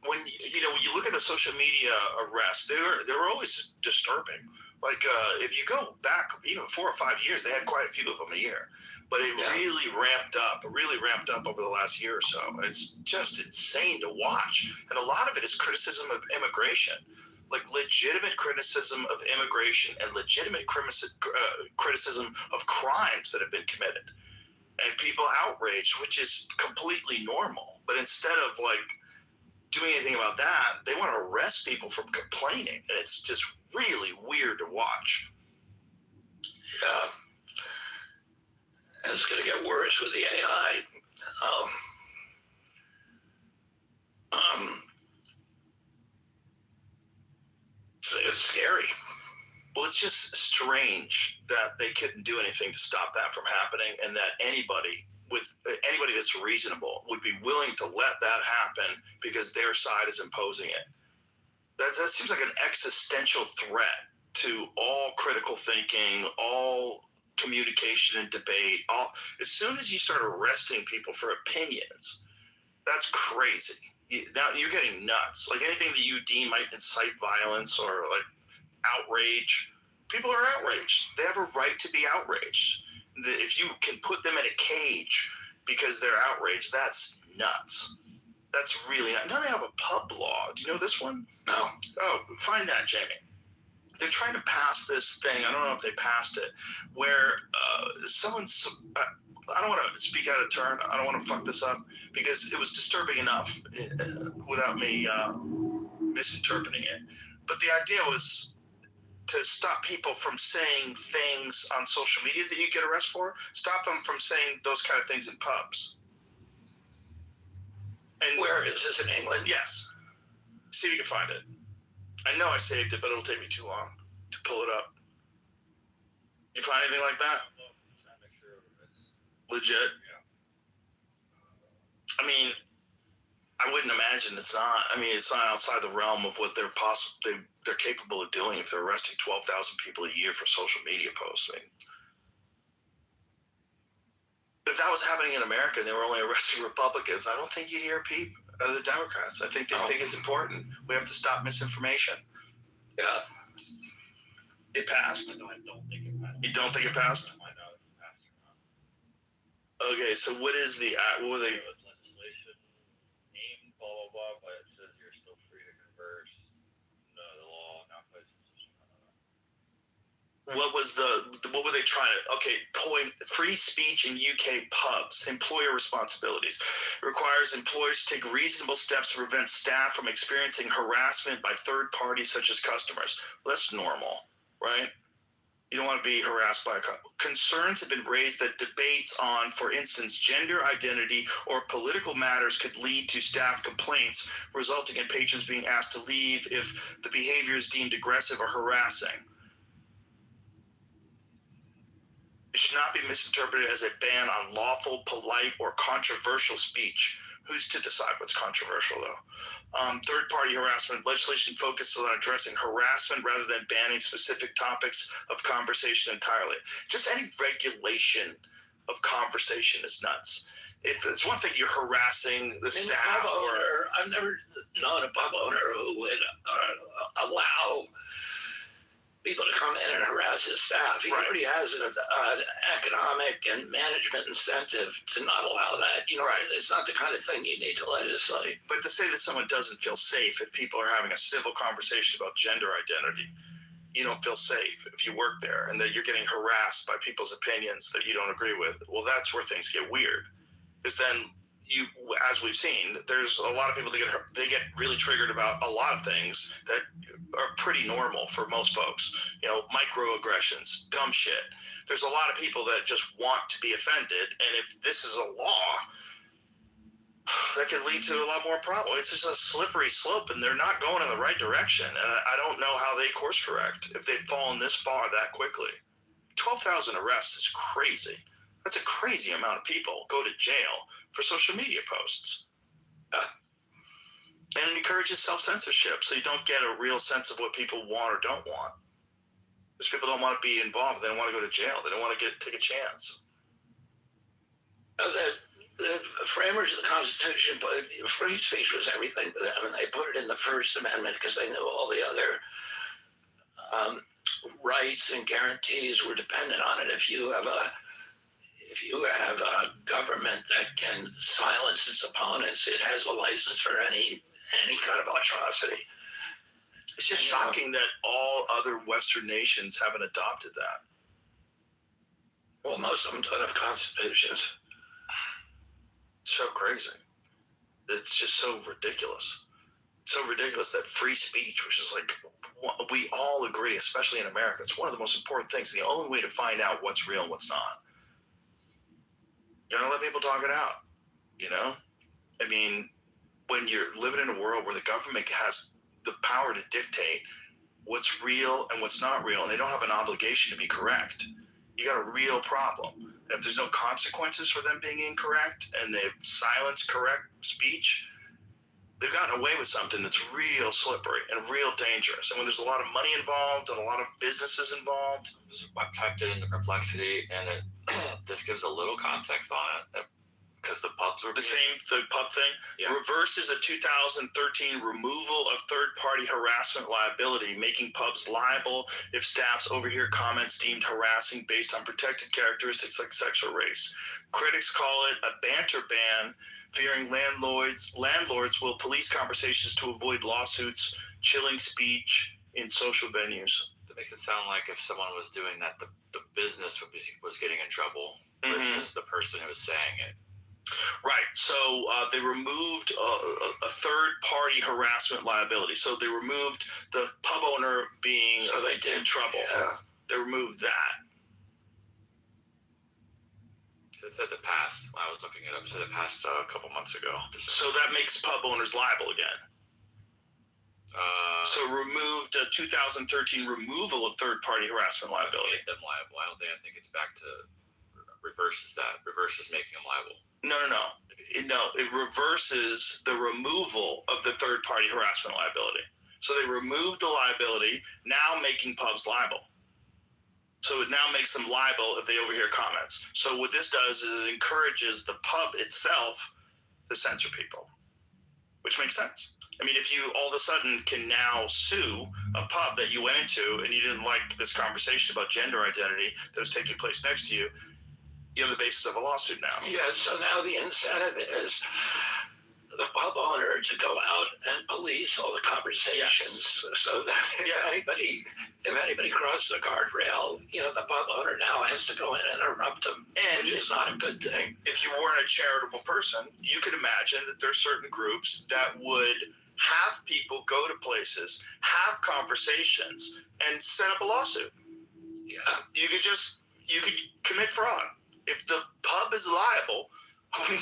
When you look at the social media arrests, they were always disturbing. Like if you go back even 4 or 5 years, they had quite a few of them a year. But it really ramped up. It really ramped up over the last year or so. It's just insane to watch. And a lot of it is criticism of immigration, like legitimate criticism of immigration and legitimate criticism of crimes that have been committed. And people outraged, which is completely normal. But instead of doing anything about that, they want to arrest people from complaining. And it's just really weird to watch. Yeah. And it's going to get worse with the AI. It's scary. Well, it's just strange that they couldn't do anything to stop that from happening, and that anybody that's reasonable would be willing to let that happen because their side is imposing it. That seems like an existential threat to all critical thinking, all communication and debate. As soon as you start arresting people for opinions, that's crazy. Now you're getting nuts. Like anything that you deem might incite violence or outrage, people are outraged. They have a right to be outraged. If you can put them in a cage because they're outraged, that's nuts. That's really nuts. Now they have a pub law. Do you know this one? No. Oh, find that, Jamie. They're trying to pass this thing. I don't know if they passed it, where someone's. I don't want to speak out of turn. I don't want to fuck this up because it was disturbing enough without me misinterpreting it. But the idea was to stop people from saying things on social media that you get arrested for. Stop them from saying those kind of things in pubs. And where is this, in England? Yes. See if you can find it. I know I saved it, but it'll take me too long to pull it up. You find anything like that? Legit? Yeah. I mean, I wouldn't imagine it's not. I mean, it's not outside the realm of what they're capable of doing if they're arresting 12,000 people a year for social media posts. I mean, if that was happening in America and they were only arresting Republicans, I don't think you'd hear a peep out of the Democrats. I think they think it's important. We have to stop misinformation. Yeah. It passed? No, I don't think it passed. You don't think it passed? I know if it passed or not. Okay, so what is what were they? Legislation named blah blah blah, but it says you're still free to converse. No, the law now plays a position. What were they trying to? Okay, free speech in UK pubs, employer responsibilities. It requires employers to take reasonable steps to prevent staff from experiencing harassment by third parties such as customers. Well, that's normal, right? You don't want to be harassed by concerns have been raised that debates on, for instance, gender identity or political matters could lead to staff complaints, resulting in patrons being asked to leave if the behavior is deemed aggressive or harassing. It should not be misinterpreted as a ban on lawful, polite, or controversial speech. Who's to decide what's controversial, though? Third-party harassment legislation focuses on addressing harassment rather than banning specific topics of conversation entirely. Just any regulation of conversation is nuts. If it's one thing you're harassing the staff or... I've never known a pub owner who would allow people to come in and harass his staff. He already has an economic and management incentive to not allow that. It's not the kind of thing you need to legislate. But to say that someone doesn't feel safe if people are having a civil conversation about gender identity, you don't feel safe if you work there, and that you're getting harassed by people's opinions that you don't agree with. Well, that's where things get weird, because then as we've seen, there's a lot of people that get really triggered about a lot of things that are pretty normal for most folks. Microaggressions, dumb shit. There's a lot of people that just want to be offended, and if this is a law, that could lead to a lot more problems. It's just a slippery slope, and they're not going in the right direction. And I don't know how they course correct if they've fallen this far that quickly. 12,000 arrests is crazy. That's a crazy amount of people go to jail for social media posts. And it encourages self-censorship, so you don't get a real sense of what people want or don't want. Because people don't want to be involved. They don't want to go to jail. They don't want to take a chance. The framers of the Constitution put free speech was everything to them, and they put it in the First Amendment because they knew all the other rights and guarantees were dependent on it. If you have a government that can silence its opponents, it has a license for any kind of atrocity. It's just shocking that all other Western nations haven't adopted that. Well, most of them don't have constitutions. So crazy. It's just so ridiculous. It's so ridiculous that free speech, which is like, we all agree, especially in America, it's one of the most important things. The only way to find out what's real and what's not. You gotta let people talk it out, I mean, when you're living in a world where the government has the power to dictate what's real and what's not real, and they don't have an obligation to be correct, you got a real problem. And if there's no consequences for them being incorrect, and they've silenced correct speech, they've gotten away with something that's real slippery and real dangerous. And when there's a lot of money involved and a lot of businesses involved. I typed it into Perplexity, and it this gives a little context on it, because the pubs were the pub thing. Yeah. Reverses a 2013 removal of third-party harassment liability, making pubs liable if staffs overhear comments deemed harassing based on protected characteristics like sex or race. Critics call it a banter ban, fearing landlords will police conversations to avoid lawsuits, chilling speech in social venues. That makes it sound like if someone was doing that, the business was getting in trouble versus the person who was saying it. Right. So they removed a third-party harassment liability. So they removed the pub owner being in trouble. Yeah. They removed that. It says it passed. When I was looking it up, it said it passed a couple months ago. So that makes pub owners liable again. So removed a 2013 removal of third-party harassment liability. Made them liable. I think it's back to reverses that. Reverses making them liable. No. It reverses the removal of the third-party harassment liability. So they removed the liability, now making pubs liable. So it now makes them liable if they overhear comments. So what this does is it encourages the pub itself to censor people, which makes sense. I mean, if you all of a sudden can now sue a pub that you went into and you didn't like this conversation about gender identity that was taking place next to you, you have the basis of a lawsuit now. Yeah, so now the incentive is the pub owner to go out and police all the conversations, so that if anybody crosses the guardrail, the pub owner now has to go in and interrupt them, which is not a good thing. If you weren't a charitable person, you could imagine that there's certain groups that would have people go to places, have conversations, and set up a lawsuit. Yeah. You could commit fraud. If the pub is liable,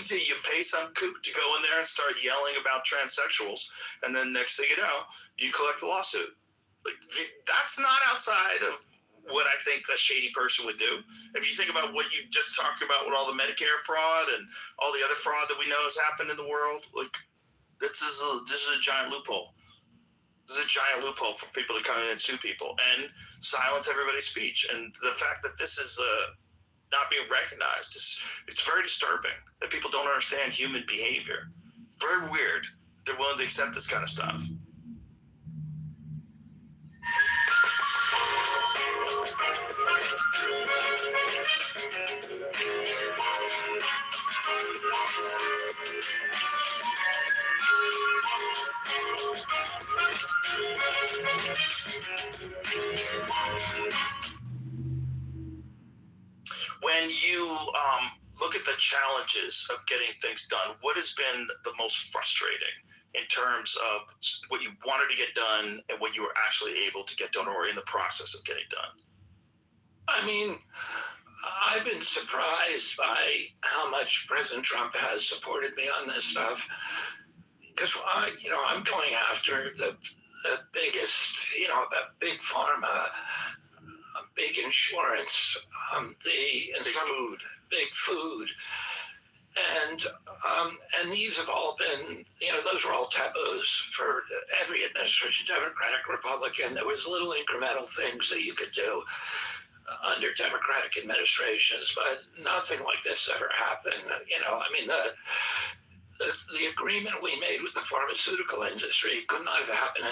you pay some kook to go in there and start yelling about transsexuals, and then next thing you know, you collect the lawsuit. That's not outside of what I think a shady person would do. If you think about what you've just talked about with all the Medicare fraud and all the other fraud that we know has happened in the world, this is a giant loophole. This is a giant loophole for people to come in and sue people and silence everybody's speech. And the fact that this is not being recognized it's very disturbing that people don't understand human behavior. Very weird. They're willing to accept this kind of stuff. When you look at the challenges of getting things done, what has been the most frustrating in terms of what you wanted to get done and what you were actually able to get done or in the process of getting done? I mean, I've been surprised by how much President Trump has supported me on this stuff. Because I'm going after the biggest, the big pharma, big insurance, big food, and these have all been, those were all taboos for every administration, Democratic, Republican. There was little incremental things that you could do under Democratic administrations, but nothing like this ever happened. The agreement we made with the pharmaceutical industry could not have happened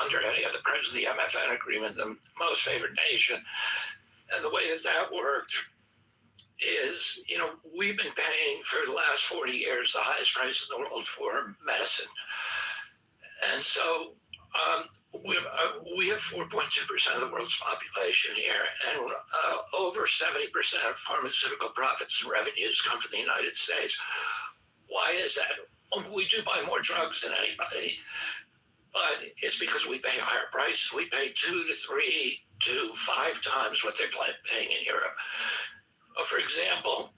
under any other president. The MFN agreement, the most favored nation, and the way that worked is, we've been paying for the last 40 years the highest price in the world for medicine, and so we have 4.2% of the world's population here, and over 70% of pharmaceutical profits and revenues come from the United States. Why is that? We do buy more drugs than anybody, but it's because we pay higher prices. We pay 2 to 3 to 5 times what they're paying in Europe. For example,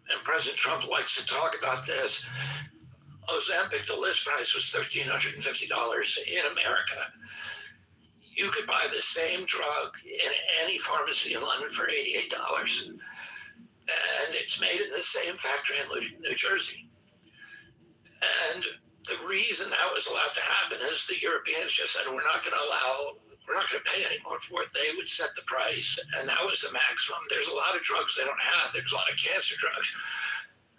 and President Trump likes to talk about this, Ozempic, the list price was $1,350 in America. You could buy the same drug in any pharmacy in London for $88. And it's made in the same factory in New Jersey. And the reason that was allowed to happen is the Europeans just said, we're not going to pay anymore for it. They would set the price, and that was the maximum. There's a lot of drugs they don't have. There's a lot of cancer drugs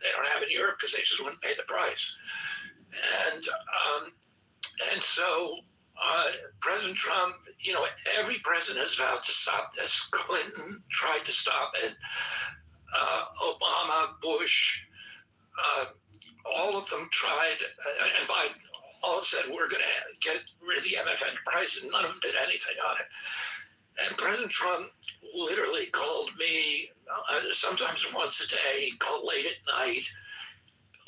they don't have in Europe because they just wouldn't pay the price. And so President Trump, every president has vowed to stop this. Clinton tried to stop it. Obama, Bush, all of them tried, and Biden all said, we're going to get rid of the MFN price, and none of them did anything on it. And President Trump literally called me sometimes once a day, called late at night,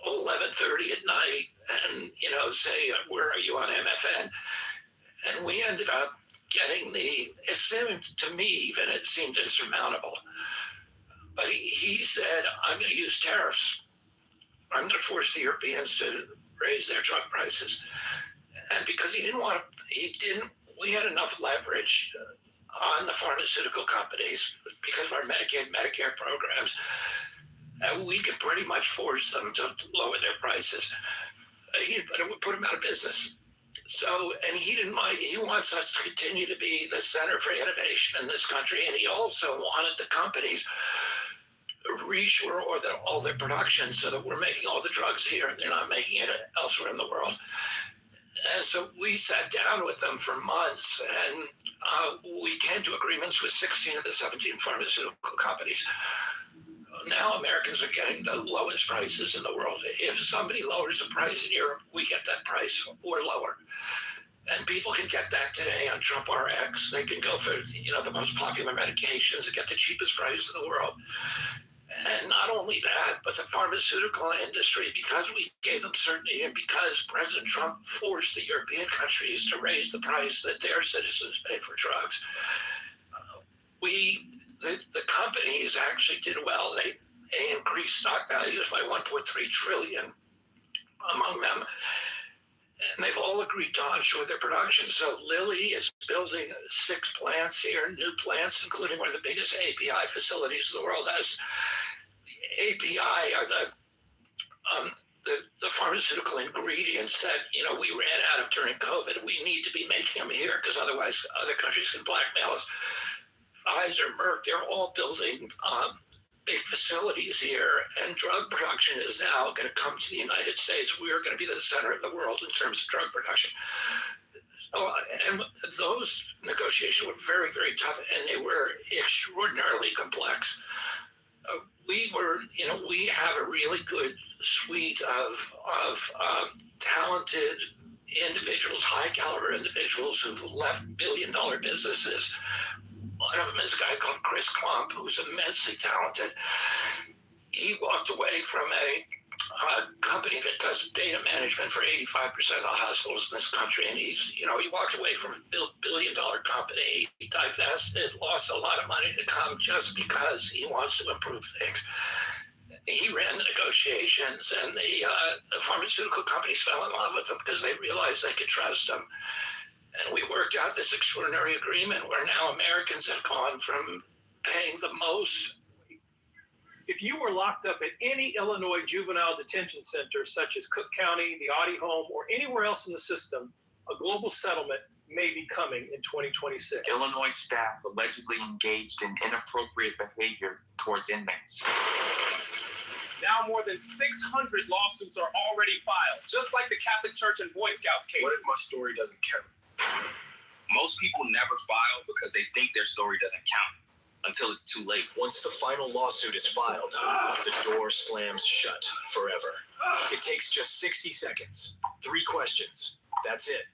11:30 at night, and, say, where are you on MFN? And we ended up getting it seemed to me even, it seemed insurmountable. But he said, I'm going to use tariffs. I'm going to force the Europeans to raise their drug prices. And because we had enough leverage on the pharmaceutical companies because of our Medicaid, Medicare programs, we could pretty much force them to lower their prices. But it would put them out of business. So, and he didn't mind. He wants us to continue to be the center for innovation in this country. And he also wanted the companies reshore all their production so that we're making all the drugs here and they're not making it elsewhere in the world. And so we sat down with them for months, and we came to agreements with 16 of the 17 pharmaceutical companies. Now Americans are getting the lowest prices in the world. If somebody lowers the price in Europe, we get that price or lower. And people can get that today on Trump RX. They can go for the most popular medications and get the cheapest price in the world. And not only that, but the pharmaceutical industry, because we gave them certainty and because President Trump forced the European countries to raise the price that their citizens pay for drugs, the companies actually did well. They increased stock values by $1.3 trillion among them. And they've all agreed to onshore their production. So Lilly is building 6 plants here, new plants, including one of the biggest API facilities in the world. As the API are the pharmaceutical ingredients that we ran out of during COVID. We need to be making them here because otherwise other countries can blackmail us. Pfizer, Merck, they're all building big facilities here, and drug production is now going to come to the United States. We are going to be the center of the world in terms of drug production. Oh, and those negotiations were very, very tough, and they were extraordinarily complex. We have a really good suite of talented individuals, high caliber individuals who've left billion-dollar businesses. One of them is a guy called Chris Klump, who's immensely talented. He walked away from a company that does data management for 85% of the hospitals in this country, and he walked away from a billion-dollar company. He divested, lost a lot of money to come just because he wants to improve things. He ran the negotiations, and the pharmaceutical companies fell in love with him because they realized they could trust him. And we worked out this extraordinary agreement where now Americans have gone from paying the most. If you were locked up at any Illinois juvenile detention center, such as Cook County, the Audie Home, or anywhere else in the system, a global settlement may be coming in 2026. Illinois staff allegedly engaged in inappropriate behavior towards inmates. Now more than 600 lawsuits are already filed, just like the Catholic Church and Boy Scouts case. What if my story doesn't count? Most people never file because they think their story doesn't count until it's too late. Once the final lawsuit is filed, the door slams shut forever. It takes just 60 seconds, 3 questions. That's it.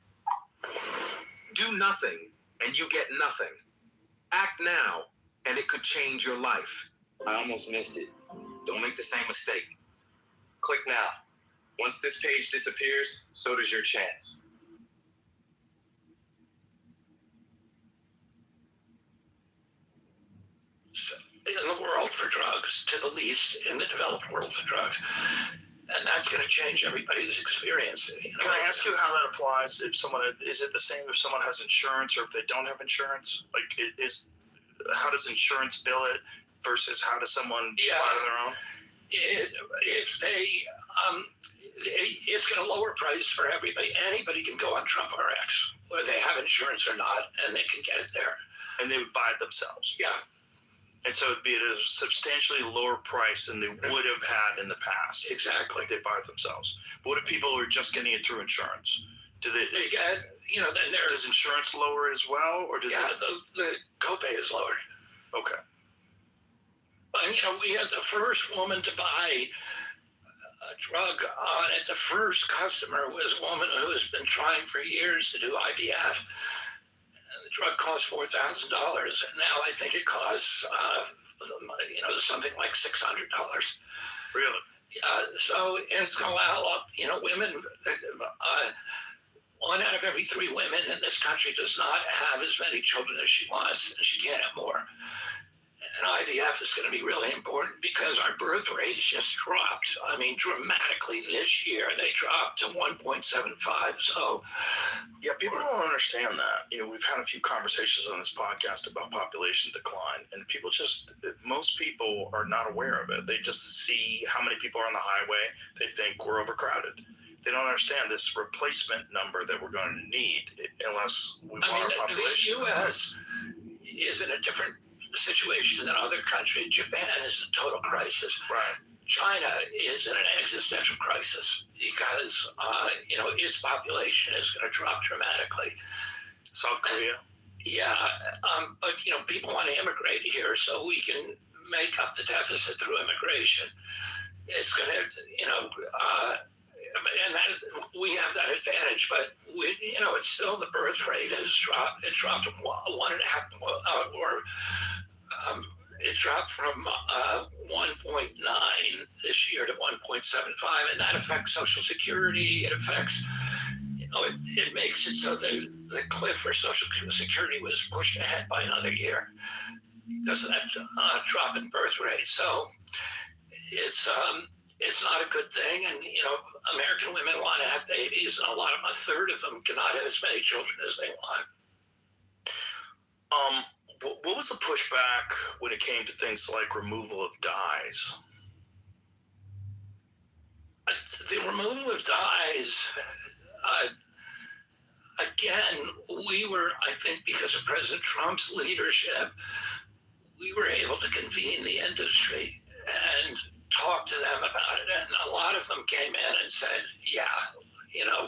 Do nothing, and you get nothing. Act now, and it could change your life. I almost missed it. Don't make the same mistake. Click now. Once this page disappears, so does your chance. In the world for drugs, to the least in the developed world for drugs. And that's going to change everybody's experience. Can I ask you how that applies? Is it the same if someone has insurance or if they don't have insurance? How does insurance bill it versus how does someone file their own? It's going to lower price for everybody. Anybody can go on Trump RX, whether they have insurance or not, and they can get it there. And they would buy it themselves. Yeah. And so it'd be at a substantially lower price than they would have had in the past. Exactly. If they buy it themselves. But what if people are just getting it through insurance? Do they get, then does insurance lower it as well? Or the copay is lowered. Okay. And, we had the first woman to buy a drug on it. The first customer was a woman who has been trying for years to do IVF. And the drug cost $4,000. And now I think it costs, something like $600. Really? So it's going to allow, women, 1 out of every 3 women in this country does not have as many children as she wants, and she can't have more. And IVF is going to be really important because our birth rate just dropped. I mean, dramatically this year. They dropped to 1.75. So, yeah, people don't understand that. We've had a few conversations on this podcast about population decline, and most people are not aware of it. They just see how many people are on the highway. They think we're overcrowded. They don't understand this replacement number that we're going to need unless we want our population. The U.S. is in a different situation than other countries. Japan is in total crisis. Right. China is in an existential crisis because, its population is going to drop dramatically. South Korea? But, people want to immigrate here so we can make up the deficit through immigration. It's going to, we have that advantage, but it's still the birth rate has dropped. It dropped from 1.5, it dropped from 1.9 this year to 1.75, and that affects Social Security. It affects, it makes it so the cliff for Social Security was pushed ahead by another year because of that drop in birth rate. So it's not a good thing, and American women want to have babies, and a third of them cannot have as many children as they want. What was the pushback when it came to things like removal of dyes? The removal of dyes, again, I think because of President Trump's leadership, we were able to convene the industry and talk to them about it. And a lot of them came in and said,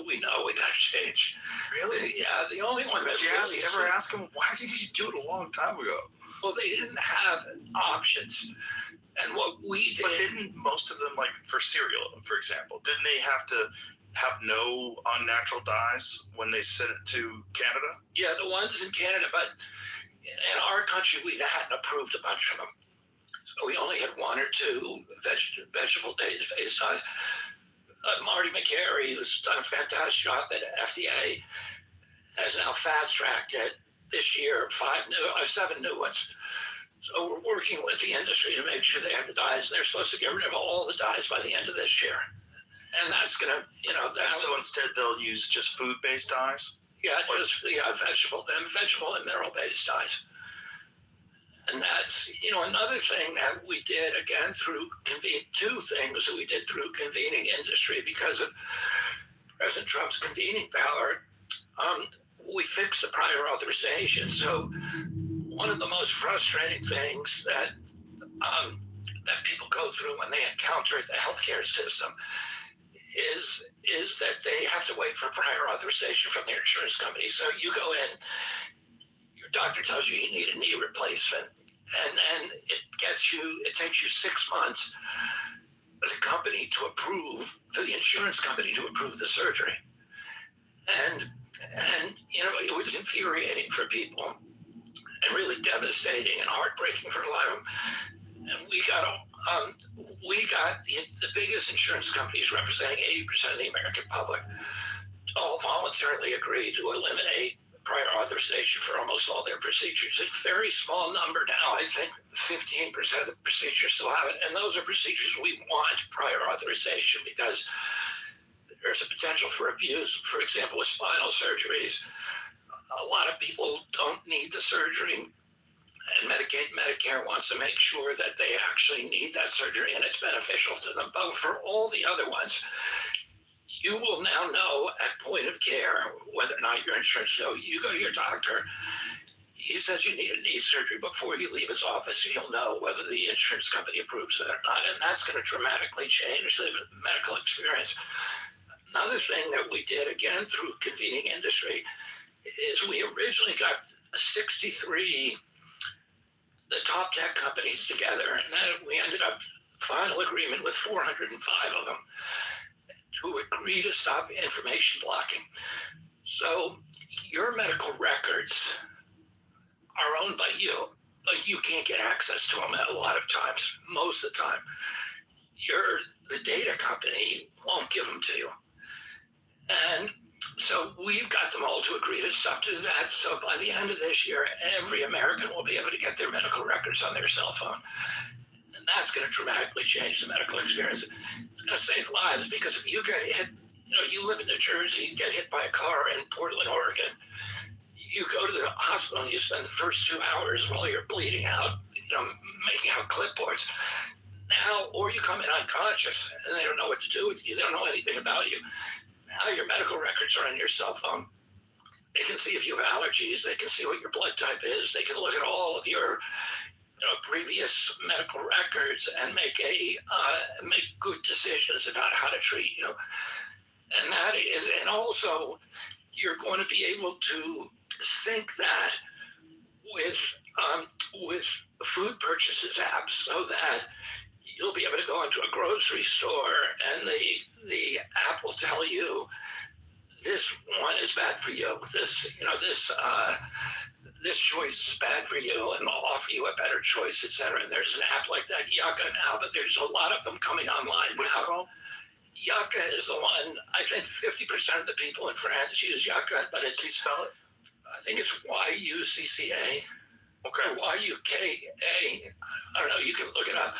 we know we got to change. Really? Yeah, the only one that Did you really ever ask him, why did you do it a long time ago? Well, they didn't have options. And what we did. But didn't most of them, like for cereal, for example, didn't they have to have no unnatural dyes when they sent it to Canada? Yeah, the ones in Canada, but in our country, we hadn't approved a bunch of them. So we only had one or two vegetable-based dyes. Marty McCary, who's done a fantastic job at FDA, has now fast-tracked it this year, 7 new ones. So we're working with the industry to make sure they have the dyes. They're supposed to get rid of all the dyes by the end of this year. And that's going to, So instead they'll use just food-based dyes? Yeah, just vegetable and mineral-based dyes. And that's, another thing that we did, again, two things that we did through convening industry because of President Trump's convening power. We fixed the prior authorization. So one of the most frustrating things that people go through when they encounter the healthcare system is that they have to wait for prior authorization from their insurance company. So you go in, your doctor tells you need a knee replacement, and then it takes you 6 months for the insurance company to approve the surgery. And it was infuriating for people and really devastating and heartbreaking for a lot of them. And we got the biggest insurance companies representing 80% of the American public all voluntarily agreed to eliminate prior authorization for almost all their procedures. It's a very small number now. I think 15% of the procedures still have it. And those are procedures we want prior authorization because there's a potential for abuse. For example, with spinal surgeries, a lot of people don't need the surgery. And Medicare wants to make sure that they actually need that surgery and it's beneficial to them. But for all the other ones, you will now know at point of care whether or not your insurance. So you go to your doctor, he says you need a knee surgery. Before you leave his office, you'll know whether the insurance company approves it or not. And that's going to dramatically change the medical experience. Another thing that we did, again, through convening industry, is we originally got 63 the top tech companies together, and then we ended up final agreement with 405 of them to agree to stop information blocking. So your medical records are owned by you, but you can't get access to them a lot of times. Most of the time, the data company won't give them to you. And so we've got them all to agree to stop doing that. So by the end of this year, every American will be able to get their medical records on their cell phone. And that's going to dramatically change the medical experience. It's going to save lives because if you get hit, you live in New Jersey, you get hit by a car in Portland, Oregon, you go to the hospital and you spend the first 2 hours while you're bleeding out, making out clipboards. Now, or you come in unconscious and they don't know what to do with you. They don't know anything about you. Now your medical records are on your cell phone. They can see if you have allergies. They can see what your blood type is. They can look at all of your previous medical records and make good decisions about how to treat you. And also you're going to be able to sync that with food purchases apps so that you'll be able to go into a grocery store and the app will tell you this one is bad for you. This choice is bad for you and I'll offer you a better choice, etc. And there's an app like that, Yucca now, but there's a lot of them coming online. What's it called? Yucca is the one. I think 50% of the people in France use Yucca, but it's. Can you spell it? I think it's YUCCA. Okay. Or YUKA. I don't know. You can look it up.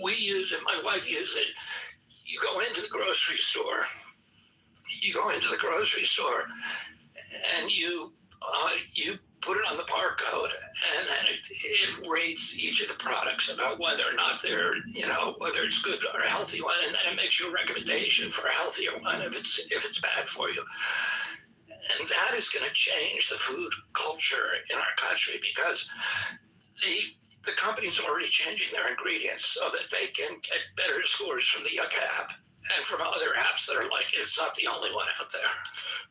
We use it. My wife uses it. You go into the grocery store. And you put it on the barcode, and then it rates each of the products about whether or not they're, whether it's good or a healthy one, and then it makes you a recommendation for a healthier one if it's bad for you. And that is going to change the food culture in our country because the companies are already changing their ingredients so that they can get better scores from the Yucca app. and from other apps that are like it. It's not the only one out there.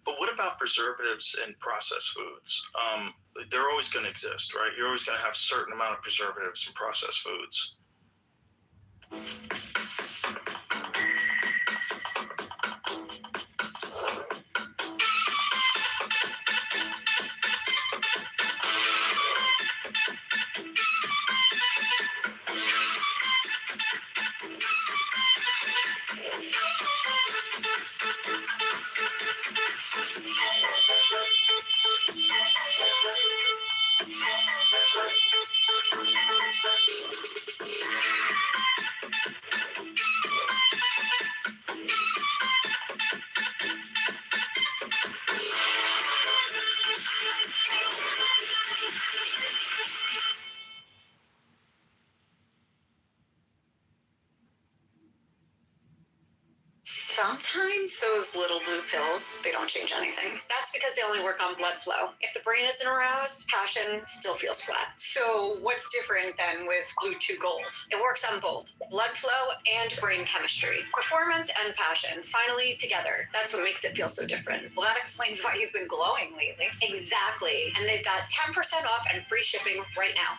But what about preservatives in processed foods? They're always going to exist, right? You're always going to have a certain amount of preservatives in processed foods. Sometimes those little blue pills, they don't change anything. That's because they only work on blood flow. If the brain isn't aroused, passion still feels flat. So what's different then with Blue Chew Gold? It works on both blood flow and brain chemistry. Performance and passion, finally together. That's what makes it feel so different. Well, that explains why you've been glowing lately. Exactly. And they've got 10% off and free shipping right now.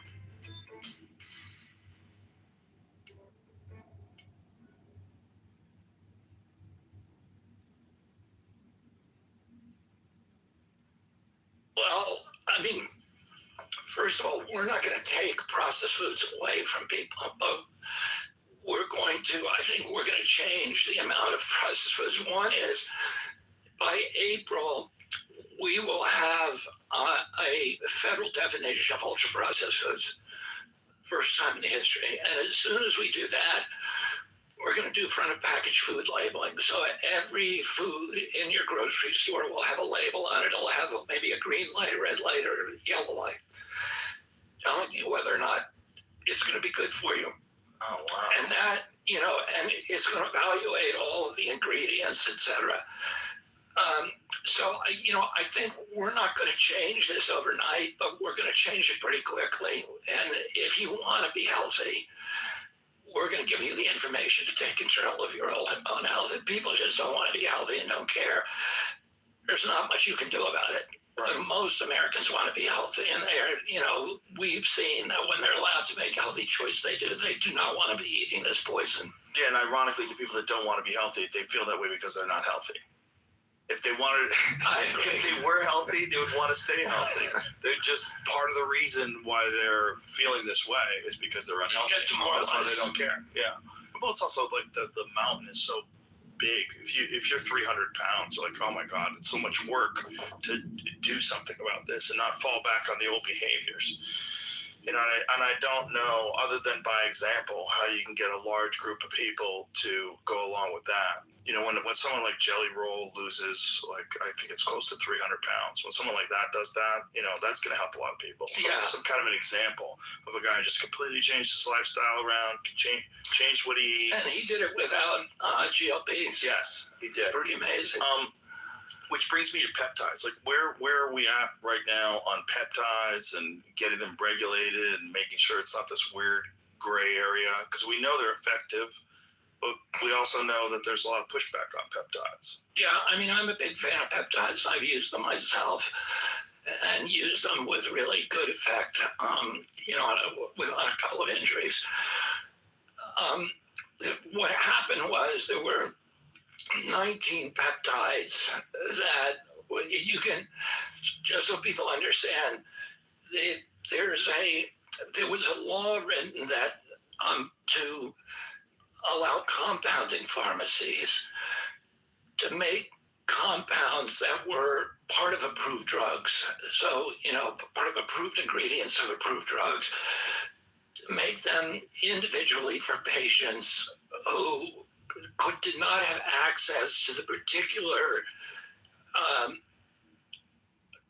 Well, I mean, first of all, we're not going to take processed foods away from people, but I think we're going to change the amount of processed foods. One is by April, we will have a federal definition of ultra processed foods. First time in history. And as soon as we do that, we're going to do front of package food labeling. So every food in your grocery store will have a label on it. It'll have maybe a green light, a red light, or a yellow light, telling you whether or not it's going to be good for you. Oh, wow. And that, and it's going to evaluate all of the ingredients, etc. So, I think we're not going to change this overnight, but we're going to change it pretty quickly. And if you want to be healthy, we're going to give you the information to take control of your own health. If people just don't want to be healthy and don't care, there's not much you can do about it. But most Americans want to be healthy, and we've seen that when they're allowed to make a healthy choice, they do. They do not want to be eating this poison. Yeah, and ironically, the people that don't want to be healthy, they feel that way because they're not healthy. If they wanted, if they were healthy, they would want to stay healthy. They're just part of the reason why they're feeling this way is because they're unhealthy. That's why they don't care. Yeah, but it's also like the mountain is so big. If you're 300 pounds, like, oh my God, it's so much work to do something about this and not fall back on the old behaviors. And I don't know, other than by example, how you can get a large group of people to go along with that. When someone like Jelly Roll loses, like, I think it's close to 300 pounds, when someone like that does that, that's going to help a lot of people. So Yeah. Some kind of an example of a guy who just completely changed his lifestyle around, changed what he eats. And he did it without GLPs. Yes, he did. Pretty amazing. Which brings me to peptides. Like, where are we at right now on peptides and getting them regulated and making sure it's not this weird gray area? Because we know they're effective, but we also know that there's a lot of pushback on peptides. Yeah, I mean, I'm a big fan of peptides. I've used them myself and used them with really good effect, on a couple of injuries. What happened was there were 19 peptides that you can, just so people understand, there was a law written that to allow compounding pharmacies to make compounds that were part of approved drugs. So, part of approved ingredients of approved drugs, to make them individually for patients who did not have access to the particular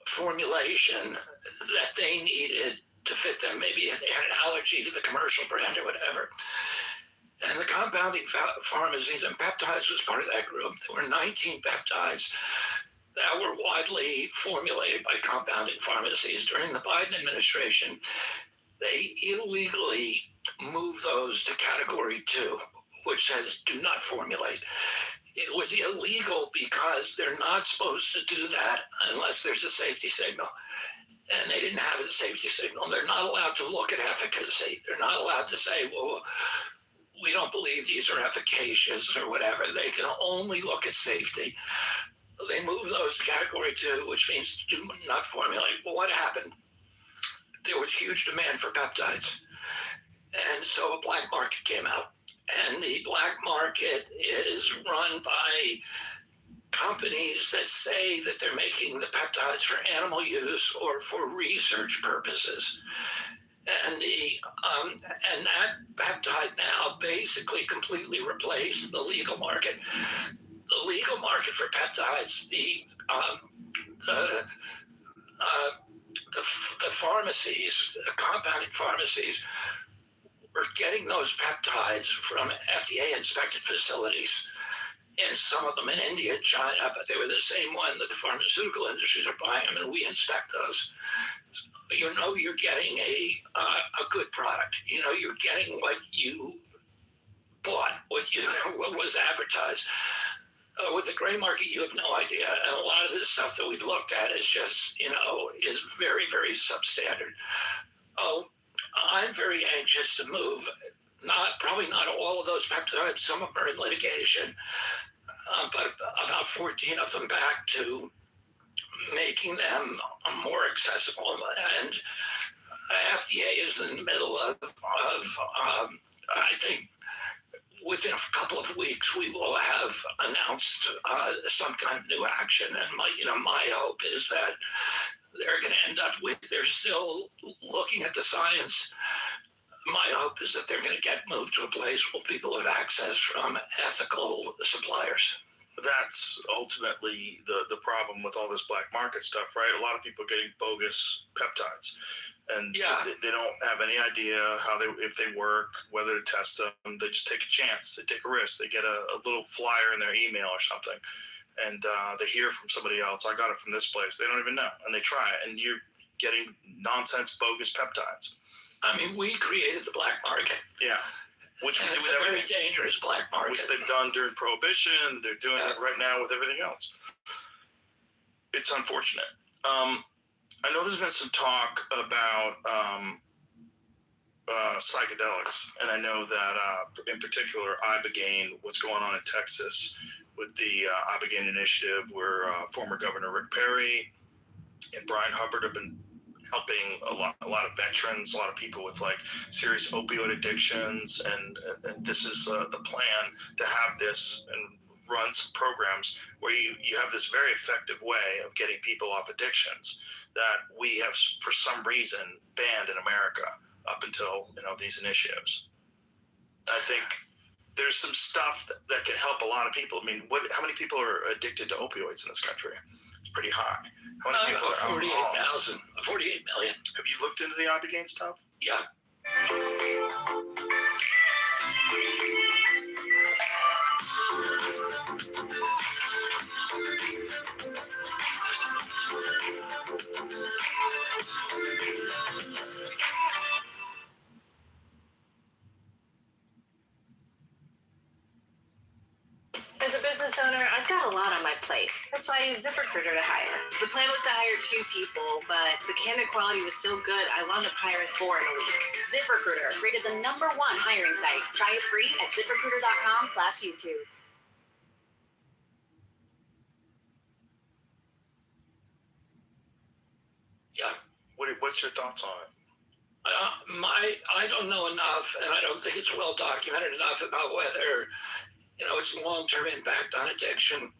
formulation that they needed to fit them. Maybe they had an allergy to the commercial brand or whatever. And the compounding pharmacies, and peptides was part of that group. There were 19 peptides that were widely formulated by compounding pharmacies. During the Biden administration, they illegally moved those to Category 2, which says do not formulate. It was illegal because they're not supposed to do that unless there's a safety signal. And they didn't have a safety signal. They're not allowed to look at efficacy. They're not allowed to say, well, we don't believe these are efficacious or whatever. They can only look at safety. They moved those to category 2, which means do not formulate. Well, what happened? There was huge demand for peptides. And so a black market came out. And the black market is run by companies that say that they're making the peptides for animal use or for research purposes. And and that peptide now basically completely replaced the legal market. The legal market for peptides, the pharmacies, the compounding pharmacies, were getting those peptides from FDA-inspected facilities, and some of them in India and China, but they were the same one that the pharmaceutical industries are buying them, and we inspect those. You know you're getting a good product. You know you're getting what you bought, what was advertised. With the gray market, you have no idea. And a lot of this stuff that we've looked at is just, is very, very substandard. Oh, I'm very anxious to move, probably not all of those peptides, some of them are in litigation, but about 14 of them back to making them more accessible. And FDA is in the middle of I think, within a couple of weeks, we will have announced some kind of new action. And my hope is that they're going to end up with, they're still looking at the science. My hope is that they're going to get moved to a place where people have access from ethical suppliers. That's ultimately the problem with all this black market stuff, right? A lot of people are getting bogus peptides, and they don't have any idea if they work, whether to test them. They just take a chance. They take a risk. They get a little flyer in their email or something, and they hear from somebody else, I got it from this place. They don't even know, and they try it, and you're getting nonsense, bogus peptides. I mean, we created the black market. Yeah. Which we do with everything. Very dangerous black market. Which they've done during Prohibition. They're doing it right now with everything else. It's unfortunate. I know there's been some talk about psychedelics, and I know that in particular, Ibogaine, what's going on in Texas with the Ibogaine initiative, where former Governor Rick Perry and Brian Hubbard have been helping a lot of veterans, a lot of people with like serious opioid addictions, and this is the plan to have this and run some programs where you have this very effective way of getting people off addictions that we have for some reason banned in America up until these initiatives. I think there's some stuff that can help a lot of people. I mean, how many people are addicted to opioids in this country? It's pretty high. How many people are 48,000, 48 million. Have you looked into the Ibogaine stuff? Yeah. As a business owner, I've got a lot on my plate. That's why I used ZipRecruiter to hire. The plan was to hire 2 people, but the candidate quality was so good, I wound up hiring 4 in a week. ZipRecruiter, rated the #1 hiring site. Try it free at ZipRecruiter.com/YouTube. Yeah. What's your thoughts on it? I don't know enough, and I don't think it's well documented enough about whether its long-term impact on addiction.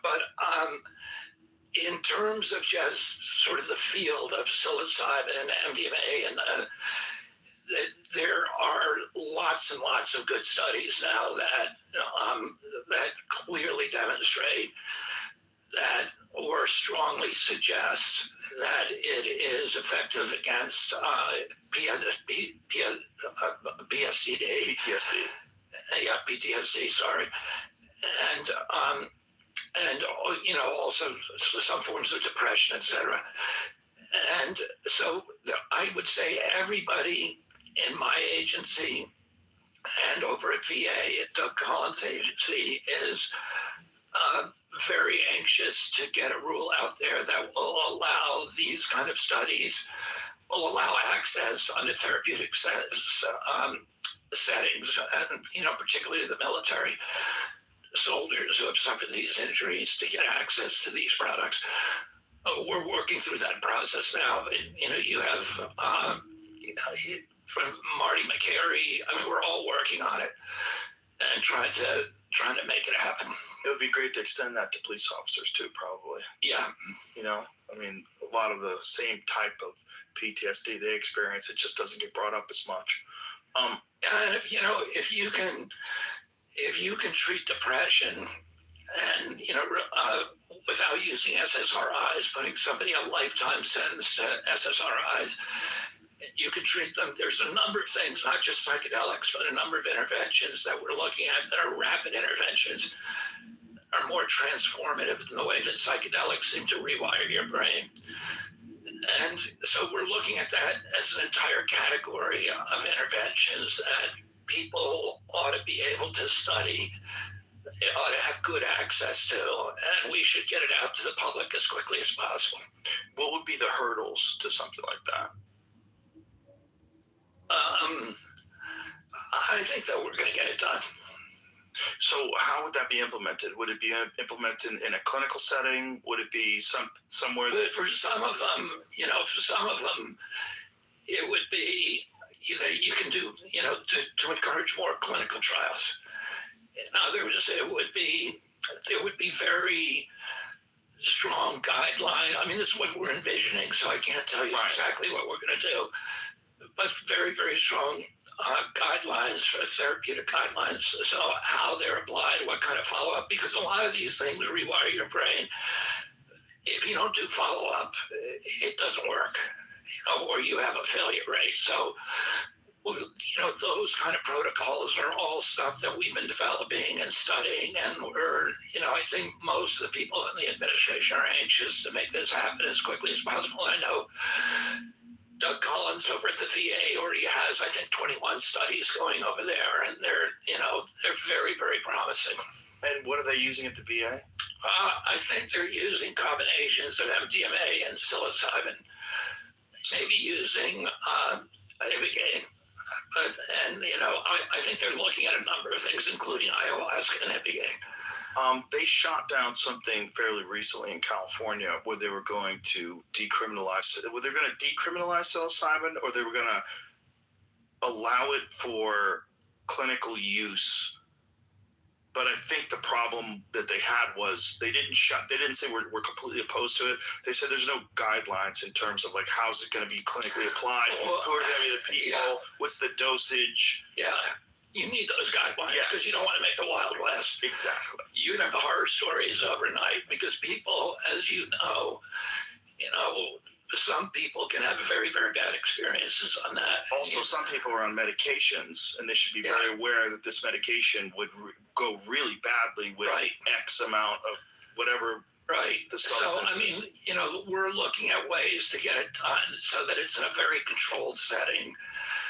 But in terms of just sort of the field of psilocybin, MDMA, and there are lots and lots of good studies now that clearly demonstrate that, or strongly suggest that it is effective against PTSD. Yeah, PTSD. Sorry, and also some forms of depression, etc. And so I would say everybody in my agency and over at VA, at Doug Collins' agency, is very anxious to get a rule out there that will allow these kind of studies, will allow access under therapeutic settings, and particularly the military soldiers who have suffered these injuries to get access to these products. We're working through that process now. You have from Marty McCary. I mean, we're all working on it and trying to make it happen. It would be great to extend that to police officers too, probably. Yeah. I mean, a lot of the same type of PTSD they experience, it just doesn't get brought up as much. And if you can treat depression and without using SSRIs, putting somebody on lifetime sentence to SSRIs, you can treat them. There's a number of things, not just psychedelics, but a number of interventions that we're looking at that are rapid interventions, are more transformative than the way that psychedelics seem to rewire your brain. And so we're looking at that as an entire category of interventions that people ought to be able to study, they ought to have good access to, and we should get it out to the public as quickly as possible. What would be the hurdles to something like that? I think that we're going to get it done. So how would that be implemented? Would it be implemented in a clinical setting? Would it be somewhere that... For some of them, it would be either you can do, to encourage more clinical trials. In others, there would be very strong guideline. I mean, this is what we're envisioning, so I can't tell you exactly what we're going to do, but very, very strong guidelines, for therapeutic guidelines. So how they're applied, what kind of follow-up, because a lot of these things rewire your brain. If you don't do follow-up, it doesn't work, or you have a failure rate. So, those kind of protocols are all stuff that we've been developing and studying, and we're, I think most of the people in the administration are anxious to make this happen as quickly as possible. And I know Doug Collins over at the VA already has, I think, 21 studies going over there, and they're very, very promising. And what are they using at the VA? I think they're using combinations of MDMA and psilocybin, maybe using Ibogaine. I think they're looking at a number of things, including ayahuasca and Ibogaine. They shot down something fairly recently in California where they were going to decriminalize it. Were they going to decriminalize psilocybin, or they were going to allow it for clinical use? But I think the problem that they had was they didn't say we're completely opposed to it. They said there's no guidelines in terms of like how's it going to be clinically applied, who are going to be the people, what's the dosage. Yeah, you need those guidelines because you don't want to make the Wild West. Exactly. You'd have horror stories overnight because people, as some people can have very, very bad experiences on that. Also, some people are on medications, and they should be very aware that this medication would go really badly with X amount of whatever the substance is. So, we're looking at ways to get it done so that it's in a very controlled setting.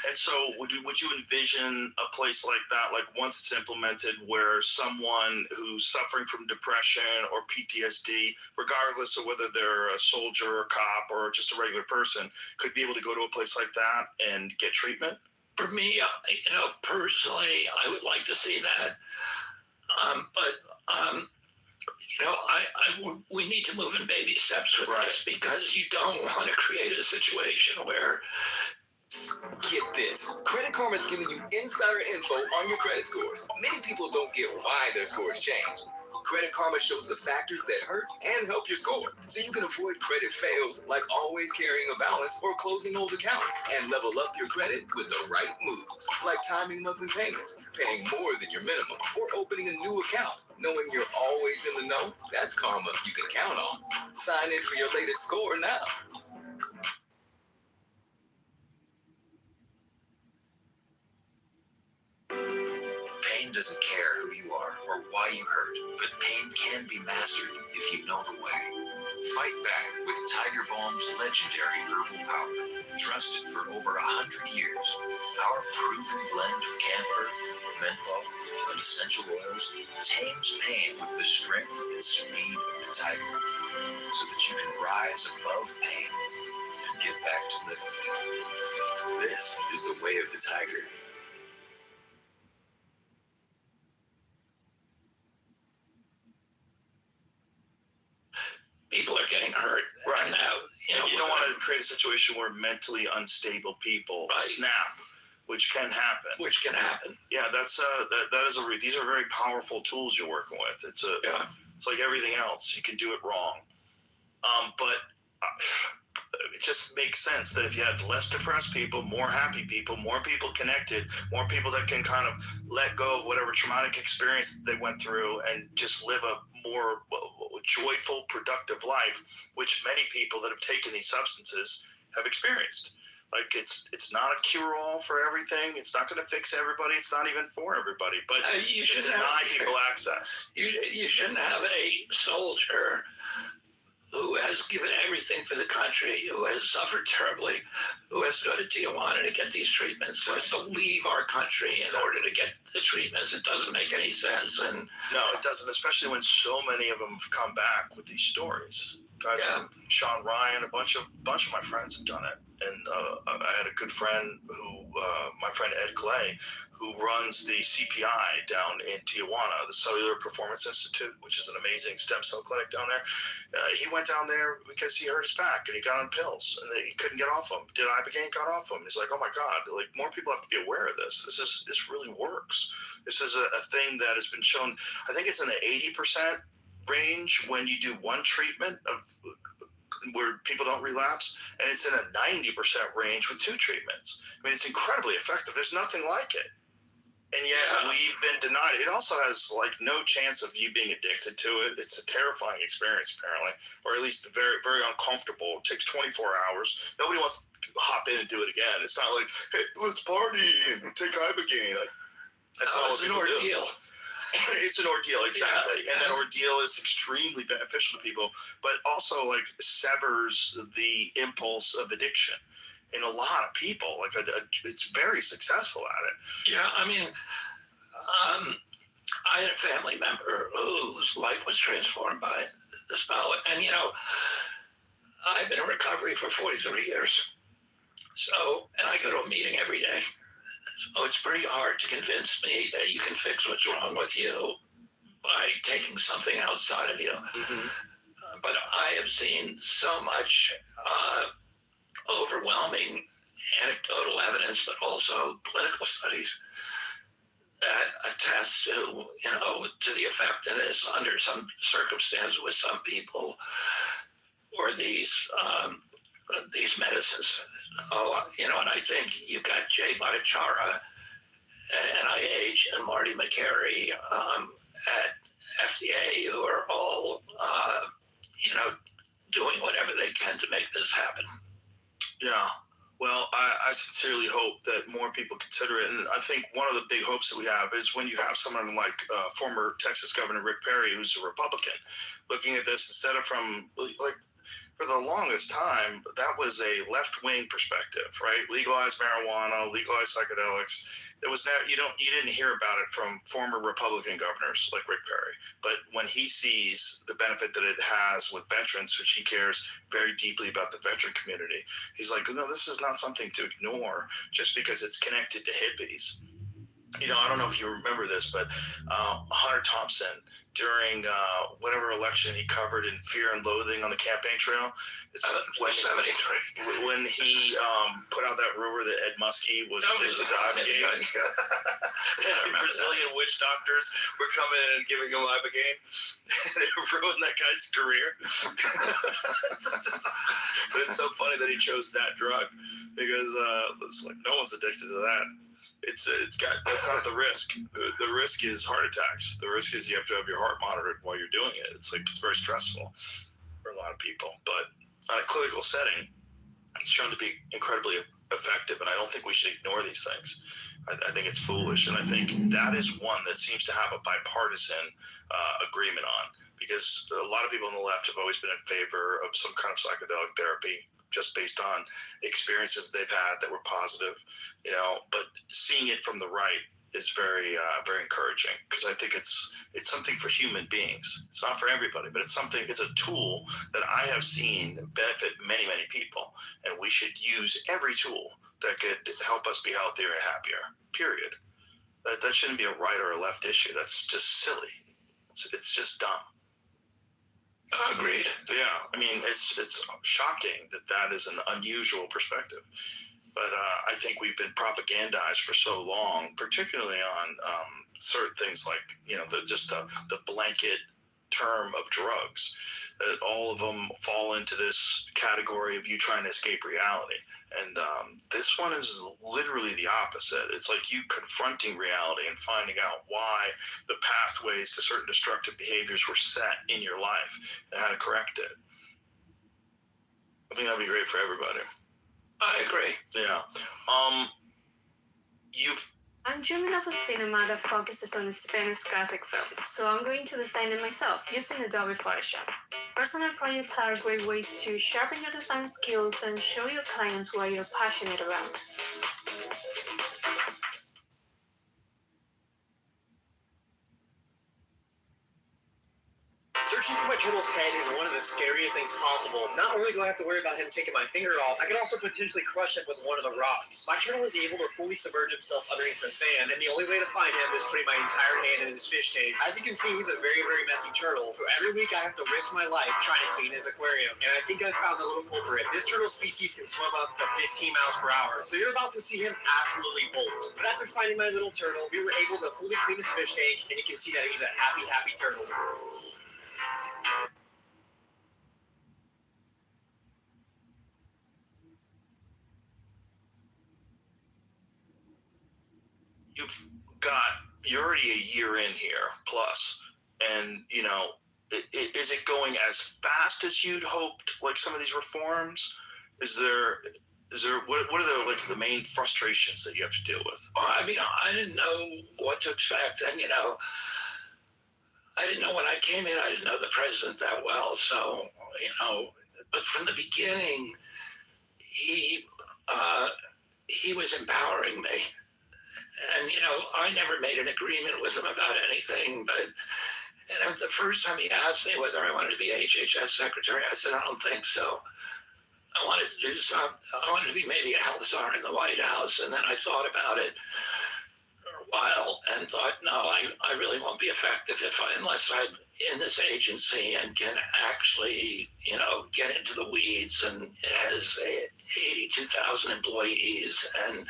And so would you envision a place like that, like once it's implemented, where someone who's suffering from depression or PTSD, regardless of whether they're a soldier or a cop or just a regular person, could be able to go to a place like that and get treatment? For me, personally, I would like to see that. We need to move in baby steps with this because you don't want to create a situation where... Get this. Credit Karma is giving you insider info on your credit scores. Many people don't get why their scores change. Credit Karma shows the factors that hurt and help your score, so you can avoid credit fails like always carrying a balance or closing old accounts, and level up your credit with the right moves, like timing monthly payments, paying more than your minimum, or opening a new account. Knowing you're always in the know, that's karma you can count on. Sign in for your latest score now. Pain doesn't care who you are or why you hurt, but pain can be mastered if you know the way. Fight back with Tiger Balm's legendary herbal power, trusted for over 100 years. Our proven blend of camphor, menthol, and essential oils tames pain with the strength and speed of the tiger, so that you can rise above pain and get back to living. This is the way of the tiger. People are getting hurt. Right. Now, you don't want to create a situation where mentally unstable people snap, which can happen. Yeah, that's that is these are very powerful tools you're working with. It's like everything else. You can do it wrong, but it just makes sense that if you had less depressed people, more happy people, more people connected, more people that can kind of let go of whatever traumatic experience they went through and just live a more joyful, productive life, which many people that have taken these substances have experienced. Like it's not a cure-all for everything. It's not going to fix everybody. It's not even for everybody. But you to should deny people access. You shouldn't have a soldier who has given everything for the country, who has suffered terribly, who has to go to Tijuana to get these treatments, who has to leave our country in order to get the treatments. It doesn't make any sense. And no, it doesn't, especially when so many of them have come back with these stories. Guys like Sean Ryan, a bunch of my friends have done it. And I had a good friend who, my friend Ed Clay, who runs the CPI down in Tijuana, the Cellular Performance Institute, which is an amazing stem cell clinic down there. He went down there because he hurt his back and he got on pills and he couldn't get off them. Did Ibogaine got off them? He's like, oh my God, like more people have to be aware of this. This really works. This is a thing that has been shown. I think it's in the 80% range when you do one treatment of where people don't relapse, and it's in a 90% range with 2 treatments. I mean, it's incredibly effective. There's nothing like it. And yet we've been denied. It also has like no chance of you being addicted to it. It's a terrifying experience, apparently, or at least very, very uncomfortable. It takes 24 hours. Nobody wants to hop in and do it again. It's not like, hey, let's party and take Ibogaine. Like, that's not what it's an people ordeal. do. It's an ordeal, exactly. And that ordeal is extremely beneficial to people, but also like severs the impulse of addiction in a lot of people. Like it's very successful at it. Yeah, I mean, I had a family member whose life was transformed by the spell. And, I've been in recovery for 43 years. So, and I go to a meeting every day. So it's pretty hard to convince me that you can fix what's wrong with you by taking something outside of you. Mm-hmm. But I have seen so much overwhelming anecdotal evidence, but also clinical studies that attest to, to the effectiveness under some circumstances with some people or these medicines. And I think you've got Jay Bhattacharya at NIH and Marty McCary at FDA who are all, doing whatever they can to make this happen. Yeah. Well, I sincerely hope that more people consider it. And I think one of the big hopes that we have is when you have someone like former Texas Governor Rick Perry, who's a Republican, looking at this instead of from like, for the longest time, that was a left-wing perspective, right? Legalize marijuana, legalize psychedelics. It was never, you didn't hear about it from former Republican governors like Rick Perry. But when he sees the benefit that it has with veterans, which he cares very deeply about the veteran community, he's like, no, this is not something to ignore just because it's connected to hippies. I don't know if you remember this, but Hunter Thompson, during whatever election he covered in Fear and Loathing on the campaign trail, when he put out that rumor that Ed Muskie was addicted to Ibogaine, and Brazilian witch doctors were coming in and giving him Ibogaine, and it ruined that guy's career. But it's so funny that he chose that drug because it's like no one's addicted to that. That's not the risk. The risk is heart attacks. The risk is you have to have your heart monitored while you're doing it. It's very stressful for a lot of people. But on a clinical setting, it's shown to be incredibly effective. And I don't think we should ignore these things. I think it's foolish. And I think that is one that seems to have a bipartisan agreement on, because a lot of people on the left have always been in favor of some kind of psychedelic therapy just based on experiences they've had that were positive, but seeing it from the right is very, very encouraging, because I think it's something for human beings. It's not for everybody, but it's a tool that I have seen benefit many, many people, and we should use every tool that could help us be healthier and happier, period. That shouldn't be a right or a left issue. That's just silly. It's just dumb. Agreed. Yeah, I mean, it's shocking that is an unusual perspective. But I think we've been propagandized for so long, particularly on certain things like, the blanket term of drugs, that all of them fall into this category of you trying to escape reality. And this one is literally the opposite. It's like you confronting reality and finding out why the pathways to certain destructive behaviors were set in your life and how to correct it. I think that'd be great for everybody. I agree. Yeah. I'm dreaming of a cinema that focuses on Spanish classic films, so I'm going to design it myself using Adobe Photoshop. Personal projects are great ways to sharpen your design skills and show your clients what you're passionate about. Searching for my turtle's head is one of the scariest things possible. Not only do I have to worry about him taking my finger off, I could also potentially crush him with one of the rocks. My turtle is able to fully submerge himself underneath the sand, and the only way to find him is putting my entire hand in his fish tank. As you can see, he's a very, very messy turtle, so every week I have to risk my life trying to clean his aquarium. And I think I found the little culprit. This turtle species can swim up to 15 miles per hour, so you're about to see him absolutely bolt. But after finding my little turtle, we were able to fully clean his fish tank, and you can see that he's a happy, happy turtle. You're already a year in here plus, and is it going as fast as you'd hoped? Like some of these reforms, is there what are the main frustrations that you have to deal with? Well, I mean, I didn't know what to expect, and I didn't know when I came in. I didn't know the president that well, so but from the beginning, he was empowering me. And, I never made an agreement with him about anything, but the first time he asked me whether I wanted to be HHS secretary, I said, I don't think so. I wanted to do something. I wanted to be maybe a health czar in the White House. And then I thought about it for a while and thought, no, I really won't be effective unless I'm in this agency and can actually, get into the weeds. And it has 82,000 employees and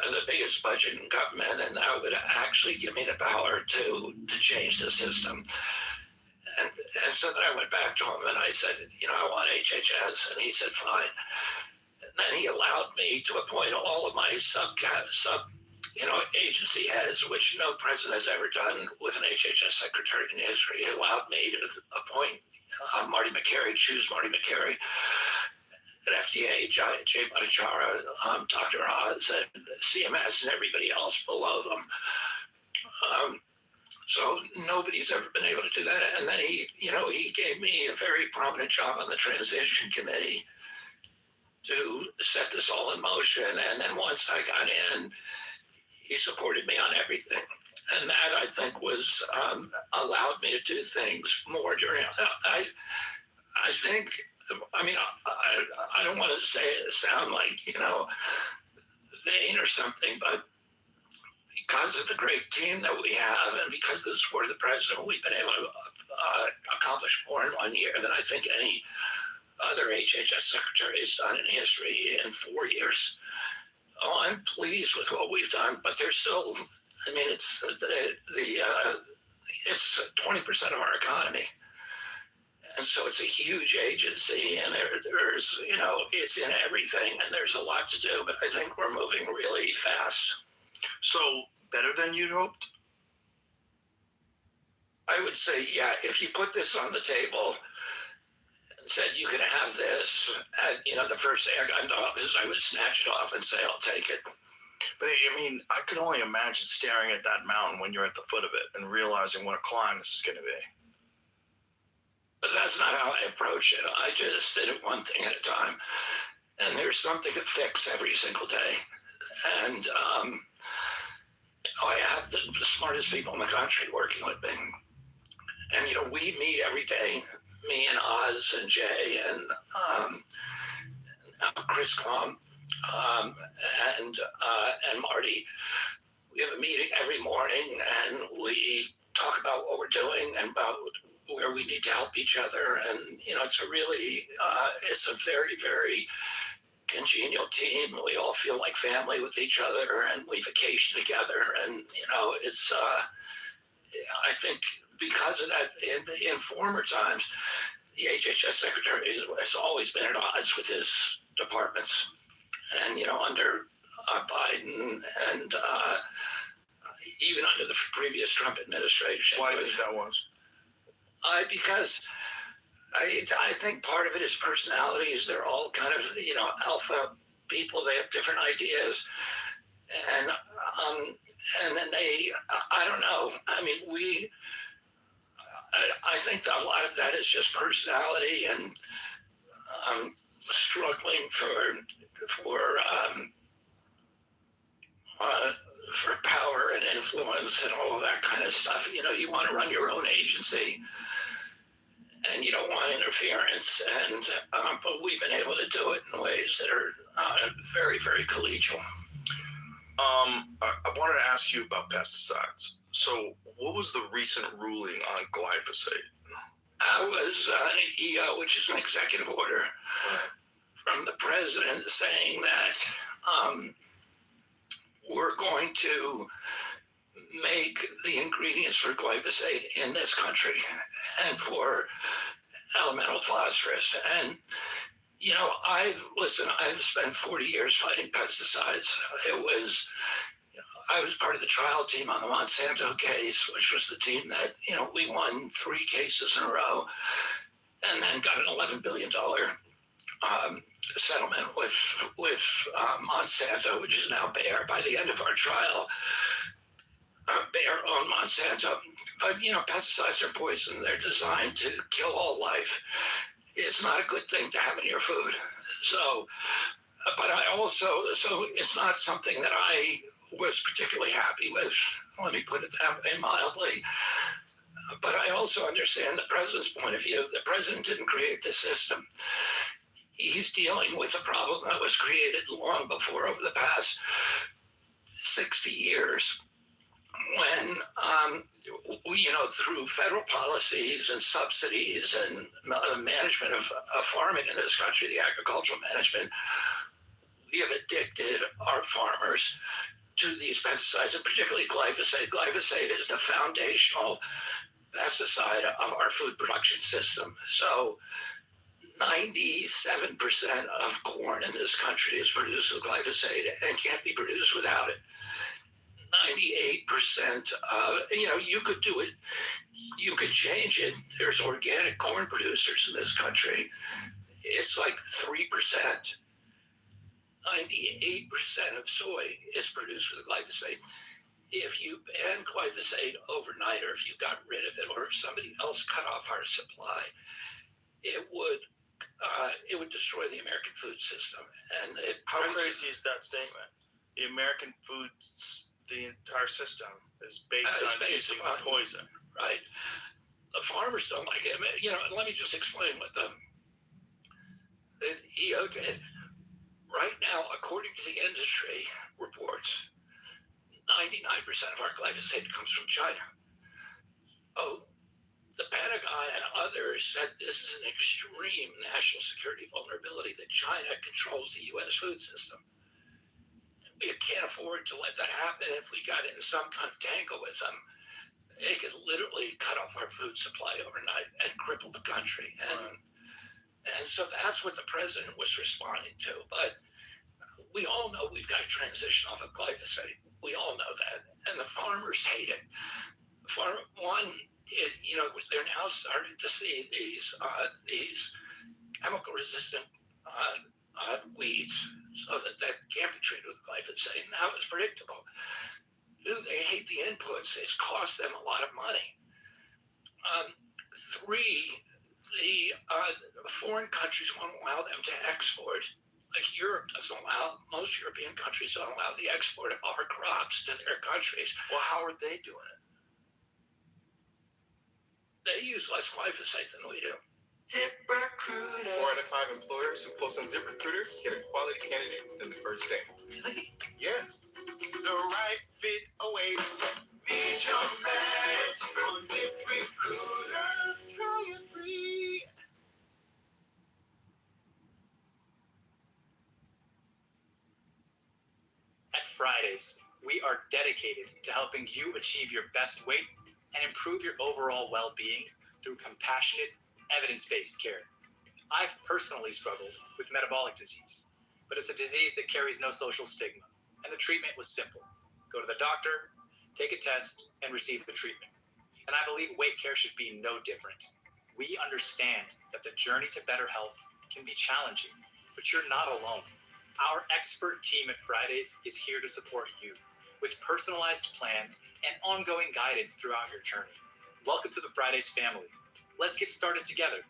the biggest budget in government, and that would actually give me the power to change the system. And so then I went back to him and I said, I want HHS, and he said, fine. And then he allowed me to appoint all of my sub agency heads, which no president has ever done with an HHS secretary in history. He allowed me to appoint Marty McCary, choose Marty McCary. At FDA, Jay Bhattacharya, Dr. Oz, and CMS, and everybody else below them. So nobody's ever been able to do that. And then he gave me a very prominent job on the transition committee to set this all in motion. And then once I got in, he supported me on everything. And that, I think, was allowed me to do things more during. I think. I mean, I don't want to sound like, vain or something, but because of the great team that we have and because of the support of the president, we've been able to accomplish more in 1 year than I think any other HHS secretary has done in history in 4 years. Oh, I'm pleased with what we've done, but there's still, it's it's 20% of our economy. And so it's a huge agency, and there's, it's in everything, and there's a lot to do, but I think we're moving really fast. So better than you'd hoped? I would say, yeah, if you put this on the table and said you can have this, at, the first day I got into office, I would snatch it off and say, I'll take it. But I could only imagine staring at that mountain when you're at the foot of it and realizing what a climb this is going to be. But that's not how I approach it. I just did it one thing at a time. And there's something to fix every single day. And I have the smartest people in the country working with me. And, we meet every day, me and Oz and Jay and Chris Klum and Marty. We have a meeting every morning and we talk about what we're doing and about where we need to help each other. And, it's a really, it's a very, very congenial team. We all feel like family with each other and we vacation together. And, it's, I think because of that, in former times, the HHS secretary has always been at odds with his departments. And, under Biden and even under the previous Trump administration. Why do you think that was? Because I think part of it is personalities. They're all kind of, alpha people. They have different ideas. And then I don't know. I mean, I think that a lot of that is just personality and struggling for power and influence and all of that kind of stuff. You want to run your own agency and you don't want interference. And but we've been able to do it in ways that are very, very collegial. I wanted to ask you about pesticides. So what was the recent ruling on glyphosate? That was an EO, which is an executive order from the president saying that we're going to make the ingredients for glyphosate in this country and for elemental phosphorus. And, I've spent 40 years fighting pesticides. I was part of the trial team on the Monsanto case, which was the team that, we won 3 cases in a row and then got an $11 billion settlement with Monsanto, which is now Bayer. By the end of our trial, Bayer owned Monsanto. But, pesticides are poison. They're designed to kill all life. It's not a good thing to have in your food. So it's not something that I was particularly happy with. Let me put it that way mildly. But I also understand the president's point of view. The president didn't create the system. He's dealing with a problem that was created long before, over the past 60 years, when through federal policies and subsidies and management of farming in this country, the agricultural management, we have addicted our farmers to these pesticides, and particularly glyphosate. Glyphosate is the foundational pesticide of our food production system. So 97% of corn in this country is produced with glyphosate and can't be produced without it. 98% you could do it, you could change it. There's organic corn producers in this country. It's like 3%. 98% of soy is produced with glyphosate. If you ban glyphosate overnight, or if you got rid of it, or if somebody else cut off our supply, it would destroy the American food system. And how crazy is that statement? The American food, the entire system is based on using poison. Right. The farmers don't like it. Let me just explain what the EO did. Right now, according to the industry reports, 99% of our glyphosate comes from China. Oh, the Pentagon and others said this is an extreme national security vulnerability, that China controls the U.S. food system. We can't afford to let that happen. If we got in some kind of tangle with them, they could literally cut off our food supply overnight and cripple the country. And so that's what the president was responding to. But we all know we've got to transition off of glyphosate. We all know that. And the farmers hate it. They're now starting to see these chemical-resistant weeds, so that can't be treated with glyphosate. Now it's predictable. They hate the inputs. It's cost them a lot of money. the foreign countries won't allow them to export. Like Europe doesn't allow, most European countries don't allow the export of our crops to their countries. Well, how are they doing it? They use less glyphosate than we do. ZipRecruiter. 4 out of 5 employers who post on ZipRecruiter get a quality candidate within the first day. Yeah. The right fit awaits. Meet your match on ZipRecruiter. Try it free. At Fridays, we are dedicated to helping you achieve your best weight and improve your overall well-being through compassionate, evidence-based care. I've personally struggled with metabolic disease, but it's a disease that carries no social stigma, and the treatment was simple. Go to the doctor, take a test, and receive the treatment. And I believe weight care should be no different. We understand that the journey to better health can be challenging, but you're not alone. Our expert team at Fridays is here to support you with personalized plans and ongoing guidance throughout your journey. Welcome to the Fridays family. Let's get started together.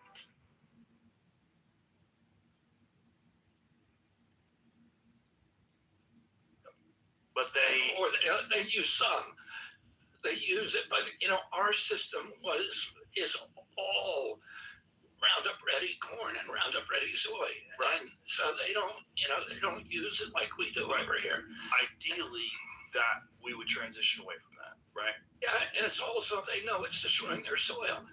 But they use some. They use it, but our system is all Roundup Ready corn and Roundup Ready soy, right? And so they don't use it like we do over here. Ideally, that we would transition away from that, right? Yeah, and it's also they know it's destroying their soil,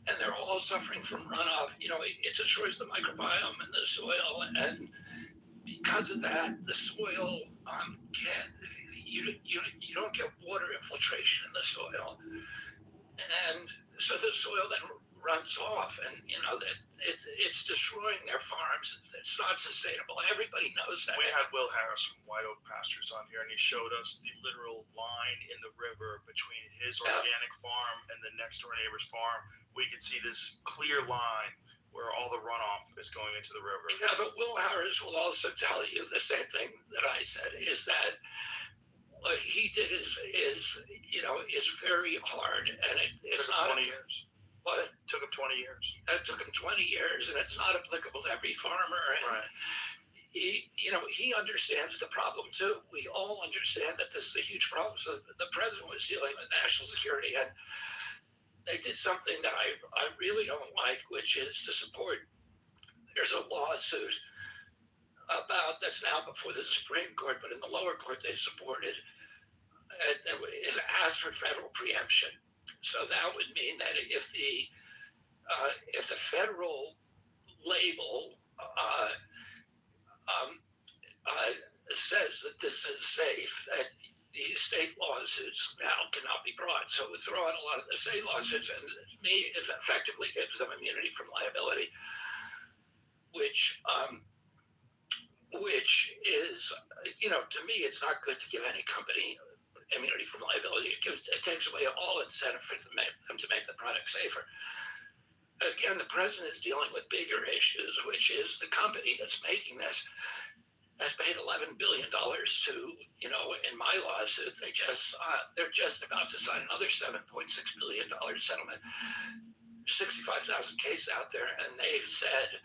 and they're all suffering from runoff. It destroys the microbiome in the soil, and because of that, the soil can't. You don't get water infiltration in the soil, and so the soil then runs off, and it's destroying their farms. It's not sustainable. Everybody knows that. We had Will Harris from White Oak Pastures on here, and he showed us the literal line in the river between his organic farm and the next door neighbor's farm. We could see this clear line where all the runoff is going into the river. Yeah, but Will Harris will also tell you the same thing that I said, is that what he did is very hard, and it's not 20 years. What? Took him 20 years. It took him 20 years, and it's not applicable to every farmer. And right. He understands the problem too. We all understand that this is a huge problem. So the president was dealing with national security, and they did something that I really don't like, which is to support. There's a lawsuit that's now before the Supreme Court, but in the lower court they supported. It is asked for federal preemption. So that would mean that if the federal label says that this is safe, that these state lawsuits now cannot be brought. So we throw out a lot of the state lawsuits, and it effectively gives them immunity from liability, which is, to me, it's not good to give any company immunity from liability. It takes away all incentive for them to make the product safer. Again, the president is dealing with bigger issues, which is the company that's making this has paid $11 billion to, in my lawsuit, they're just about to sign another $7.6 billion settlement. 65,000 cases out there, and they've said,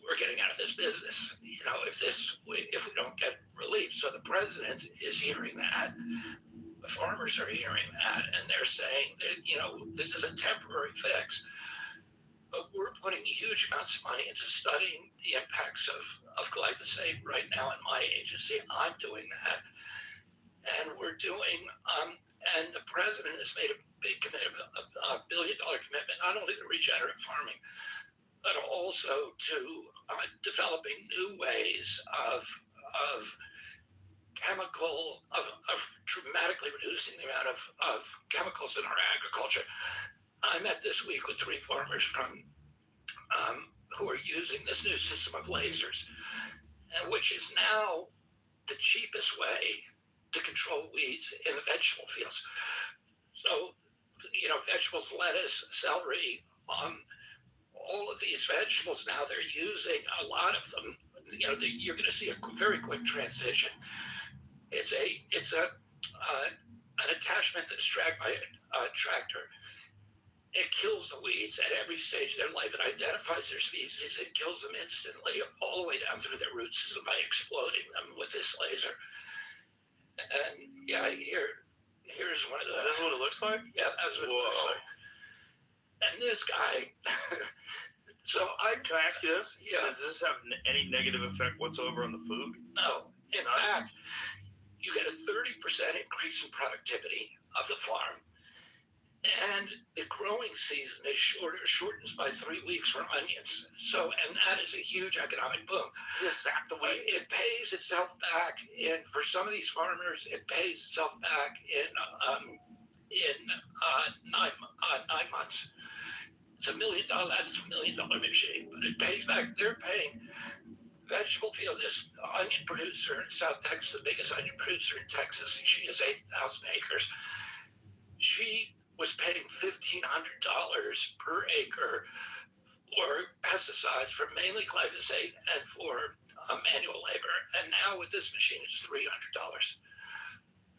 we're getting out of this business, if we don't get relief. So the president is hearing that. The farmers are hearing that, and they're saying that, this is a temporary fix. But we're putting huge amounts of money into studying the impacts of glyphosate right now in my agency. I'm doing that. And we're doing, and the president has made a big commitment, a $1 billion commitment, not only to regenerative farming, but also to developing new ways of dramatically reducing the amount of chemicals in our agriculture. I met this week with 3 farmers who are using this new system of lasers, which is now the cheapest way to control weeds in the vegetable fields. So, vegetables, lettuce, celery, all of these vegetables now, they're using a lot of them. You're going to see a very quick transition. It's an attachment that's dragged by a tractor, It kills the weeds at every stage of their life. It identifies their species. It kills them instantly, all the way down through their root system by exploding them with this laser. And yeah, here's one of the. This is what it looks like? Yeah, that's what it looks like. And this guy. So Can I ask you this? Yeah. Does this have any negative effect whatsoever on the food? No. In fact, you get a 30% increase in productivity of the farm. And the growing season is shortens by 3 weeks for onions. So, and that is a huge economic boom. Just zap the weeds. It pays itself back, and for some of these farmers, it pays itself back in 9 months. It's $1 million. That's $1 million machine, but it pays back. They're paying. Vegetable field. This onion producer in South Texas, the biggest onion producer in Texas. She has 8,000 acres. She was paying $1,500 per acre for pesticides, for mainly glyphosate and for manual labor. And now with this machine, it's $300.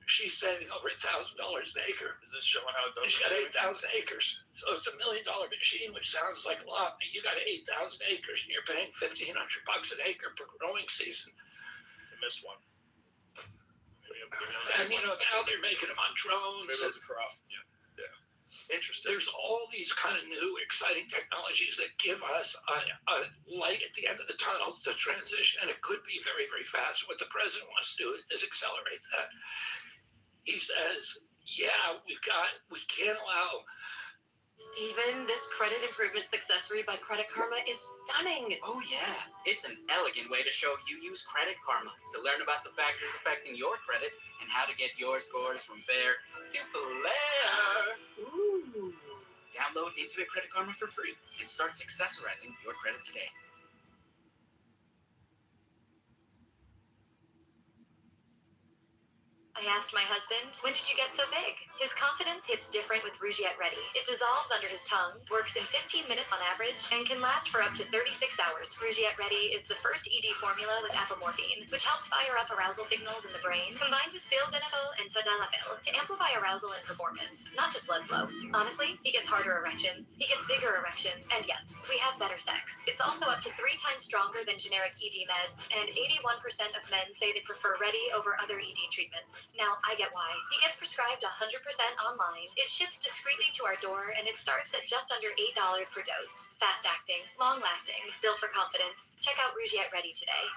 She's saving over $1,000 an acre. Is this showing how it does? She's got 8,000 acres. So it's $1 million machine, which sounds like a lot, but you got 8,000 acres and you're paying $1,500 an acre per growing season. I missed one. And now they're making them on drones. Maybe that's a crop. Yeah. Interesting. There's all these kind of new, exciting technologies that give us a light at the end of the tunnel to transition, and it could be very, very fast. What the president wants to do is accelerate that. He says, yeah, we can't allow. Steven, this credit improvement success read by Credit Karma is stunning. Oh, yeah. It's an elegant way to show you use Credit Karma to learn about the factors affecting your credit and how to get your scores from fair to flare. Ooh. Download Intimate Credit Karma for free and start successorizing your credit today. I asked my husband, when did you get so big? His confidence hits different with Rougiette Ready. It dissolves under his tongue, works in 15 minutes on average, and can last for up to 36 hours. Rougiette Ready is the first ED formula with apomorphine, which helps fire up arousal signals in the brain, combined with sildenafil and tadalafil to amplify arousal and performance, not just blood flow. Honestly, he gets harder erections, he gets bigger erections, and yes, we have better sex. It's also up to 3 times stronger than generic ED meds, and 81% of men say they prefer Ready over other ED treatments. Now, I get why. He gets prescribed 100% online. It ships discreetly to our door, and it starts at just under $8 per dose. Fast-acting, long-lasting, built for confidence. Check out Rougiette Ready today.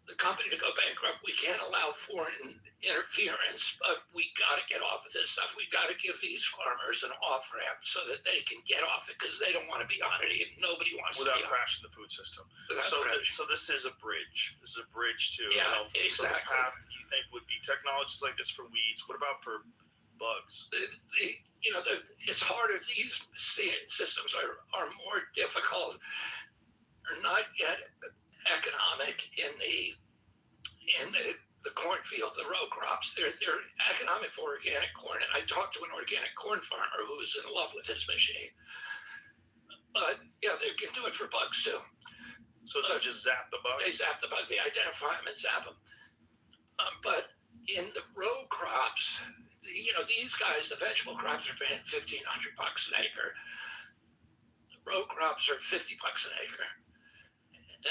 The company to go bankrupt. We can't allow foreign interference, but we got to get off of this stuff. We got to give these farmers an off ramp so that they can get off it, because they don't want to be on it. Nobody wants without to be crashing the food system. So this is a bridge. This is a bridge to exactly. So the path you think would be technologies like this for weeds. What about for bugs? It's harder. These systems are more difficult, are not yet economic in the cornfield, the row crops. They're economic for organic corn. And I talked to an organic corn farmer who was in love with his machine. But yeah, they can do it for bugs too. So it's not just zap the bug? They zap the bug. They identify them and zap them. But in the row crops, these guys, the vegetable crops are paying $1,500 an acre. The row crops are $50 an acre.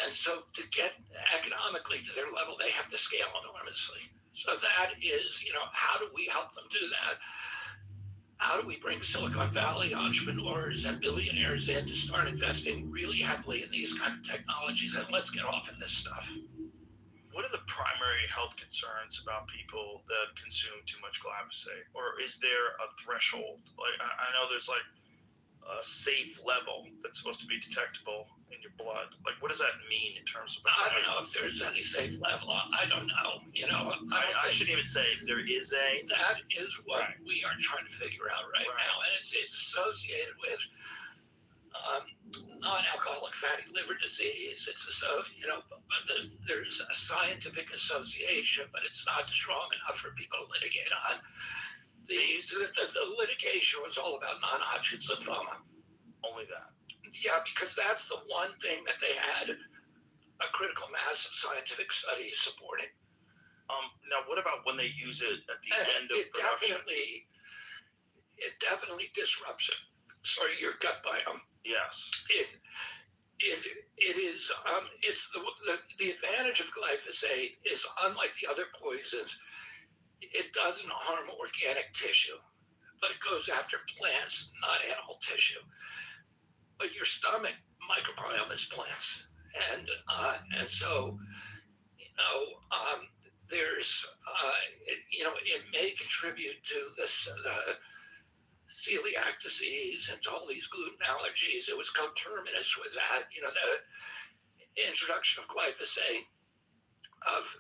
And so to get economically to their level, they have to scale enormously. So that is, how do we help them do that? How do we bring Silicon Valley entrepreneurs and billionaires in to start investing really heavily in these kind of technologies? And let's get off of this stuff. What are the primary health concerns about people that consume too much glyphosate? Or is there a threshold? Like, I know there's like a safe level that's supposed to be detectable in your blood. Like, what does that mean in terms of? I don't know if there's any safe level. I don't know. I shouldn't even say there is a. That is what we are trying to figure out right now, and it's associated with non-alcoholic fatty liver disease. It's but there's a scientific association, but it's not strong enough for people to litigate on. The litigation was all about non-Hodgkin's lymphoma. Only that. Yeah, because that's the one thing that they had a critical mass of scientific studies supporting. Now, what about when they use it at the end of It production? definitely disrupts it. Sorry, your gut biome. Yes. It is it's the advantage of glyphosate is, unlike the other poisons, it doesn't harm organic tissue, but it goes after plants, not animal tissue. But your stomach microbiome is plants, and so there's it may contribute to this celiac disease and to all these gluten allergies. It was coterminous with that. The introduction of glyphosate of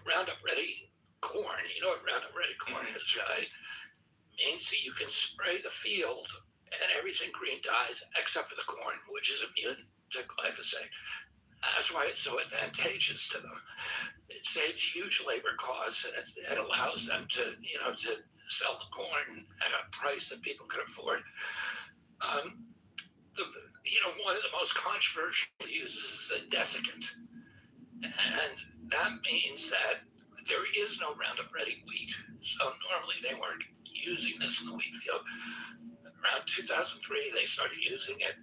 Roundup Ready corn. You know what Roundup Ready corn is, right? Means that you can spray the field and everything green dies except for the corn, which is immune to glyphosate. That's why it's so advantageous to them. It saves huge labor costs, and it allows them to sell the corn at a price that people can afford. One of the most controversial uses is a desiccant, and that means that there is no Roundup Ready wheat. So normally they weren't using this in the wheat field. Around 2003, they started using it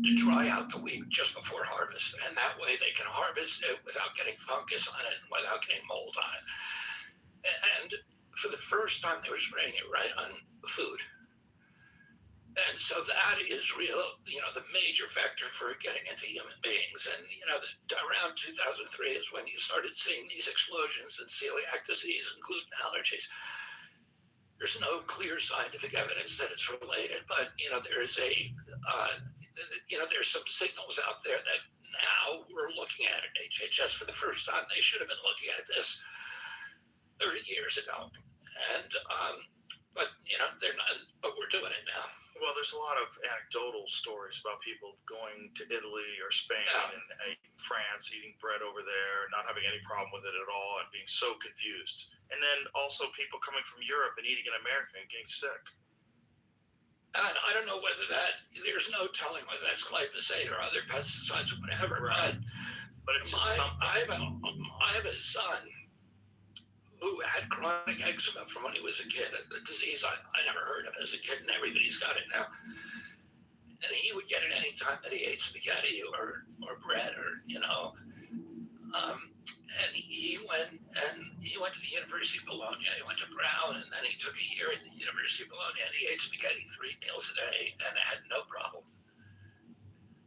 to dry out the wheat just before harvest, and that way they can harvest it without getting fungus on it and without getting mold on it. And for the first time, they were spraying it right on food. And so that is the major factor for getting into human beings. And, around 2003 is when you started seeing these explosions in celiac disease and gluten allergies. There's no clear scientific evidence that it's related, but, there's there's some signals out there that now we're looking at at HHS for the first time. They should have been looking at this 30 years ago. And, but we're doing it now. Well, there's a lot of anecdotal stories about people going to Italy or Spain and France, eating bread over there, not having any problem with it at all, and being so confused. And then also people coming from Europe and eating in America and getting sick. And I don't know whether there's no telling whether that's glyphosate or other pesticides or whatever. Right. But it's just something. I have a son who had chronic eczema from when he was a kid, a disease I never heard of as a kid, and everybody's got it now. And he would get it any time that he ate spaghetti or bread or, and he went to the University of Bologna. He went to Brown, and then he took a year at the University of Bologna, and he ate spaghetti 3 meals a day and had no problem.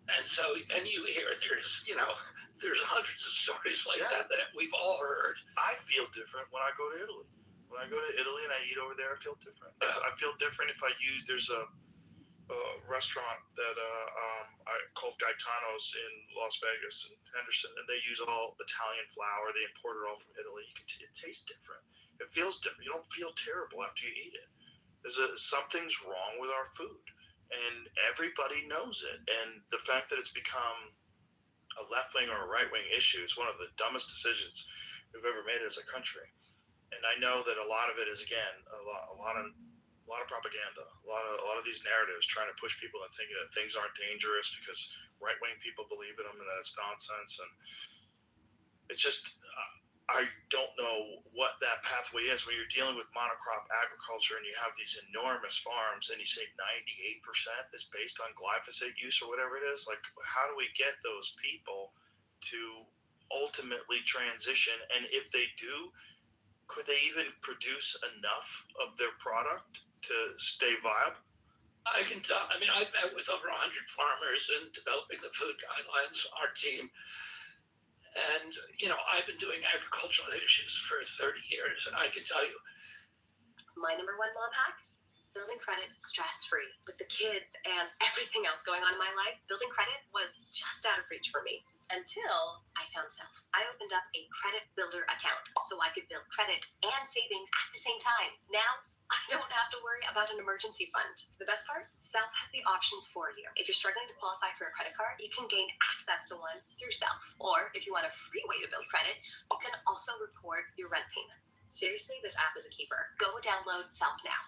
And so, and you hear there's hundreds of stories like that we've all heard. I feel different when I go to Italy. When I go to Italy and I eat over there, I feel different. I feel different if I use, there's a restaurant that I called Gaetano's in Las Vegas and Henderson, and they use all Italian flour. They import it all from Italy. It tastes different. It feels different. You don't feel terrible after you eat it. Something's wrong with our food. And everybody knows it. And the fact that it's become a left-wing or a right-wing issue is one of the dumbest decisions we've ever made as a country. And I know that a lot of it is, again, a lot of propaganda, a lot of these narratives trying to push people and thinking that things aren't dangerous because right-wing people believe in them and that it's nonsense. And it's just, I don't know what that pathway is when you're dealing with monocrop agriculture and you have these enormous farms and you say 98% is based on glyphosate use or whatever it is. Like, how do we get those people to ultimately transition? And if they do, could they even produce enough of their product to stay viable? I can tell. I mean, I've met with over 100 farmers in developing the food guidelines, our team. And, I've been doing agricultural issues for 30 years, and I can tell you. My number one mom hack? Building credit stress-free. With the kids and everything else going on in my life, building credit was just out of reach for me. Until I found Self. I opened up a credit builder account so I could build credit and savings at the same time. Now, I don't have to worry about an emergency fund. The best part? Self has the options for you. If you're struggling to qualify for a credit card, you can gain access to one through Self. Or if you want a free way to build credit, you can also report your rent payments. Seriously, this app is a keeper. Go download Self now.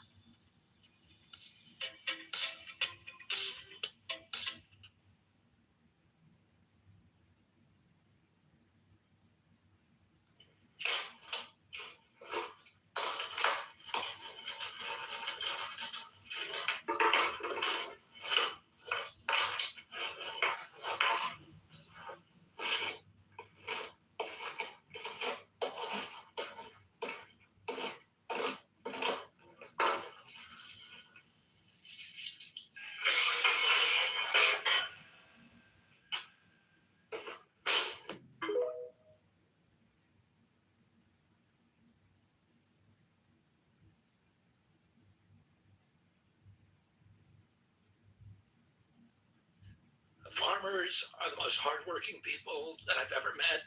farmers are the most hardworking people that I've ever met.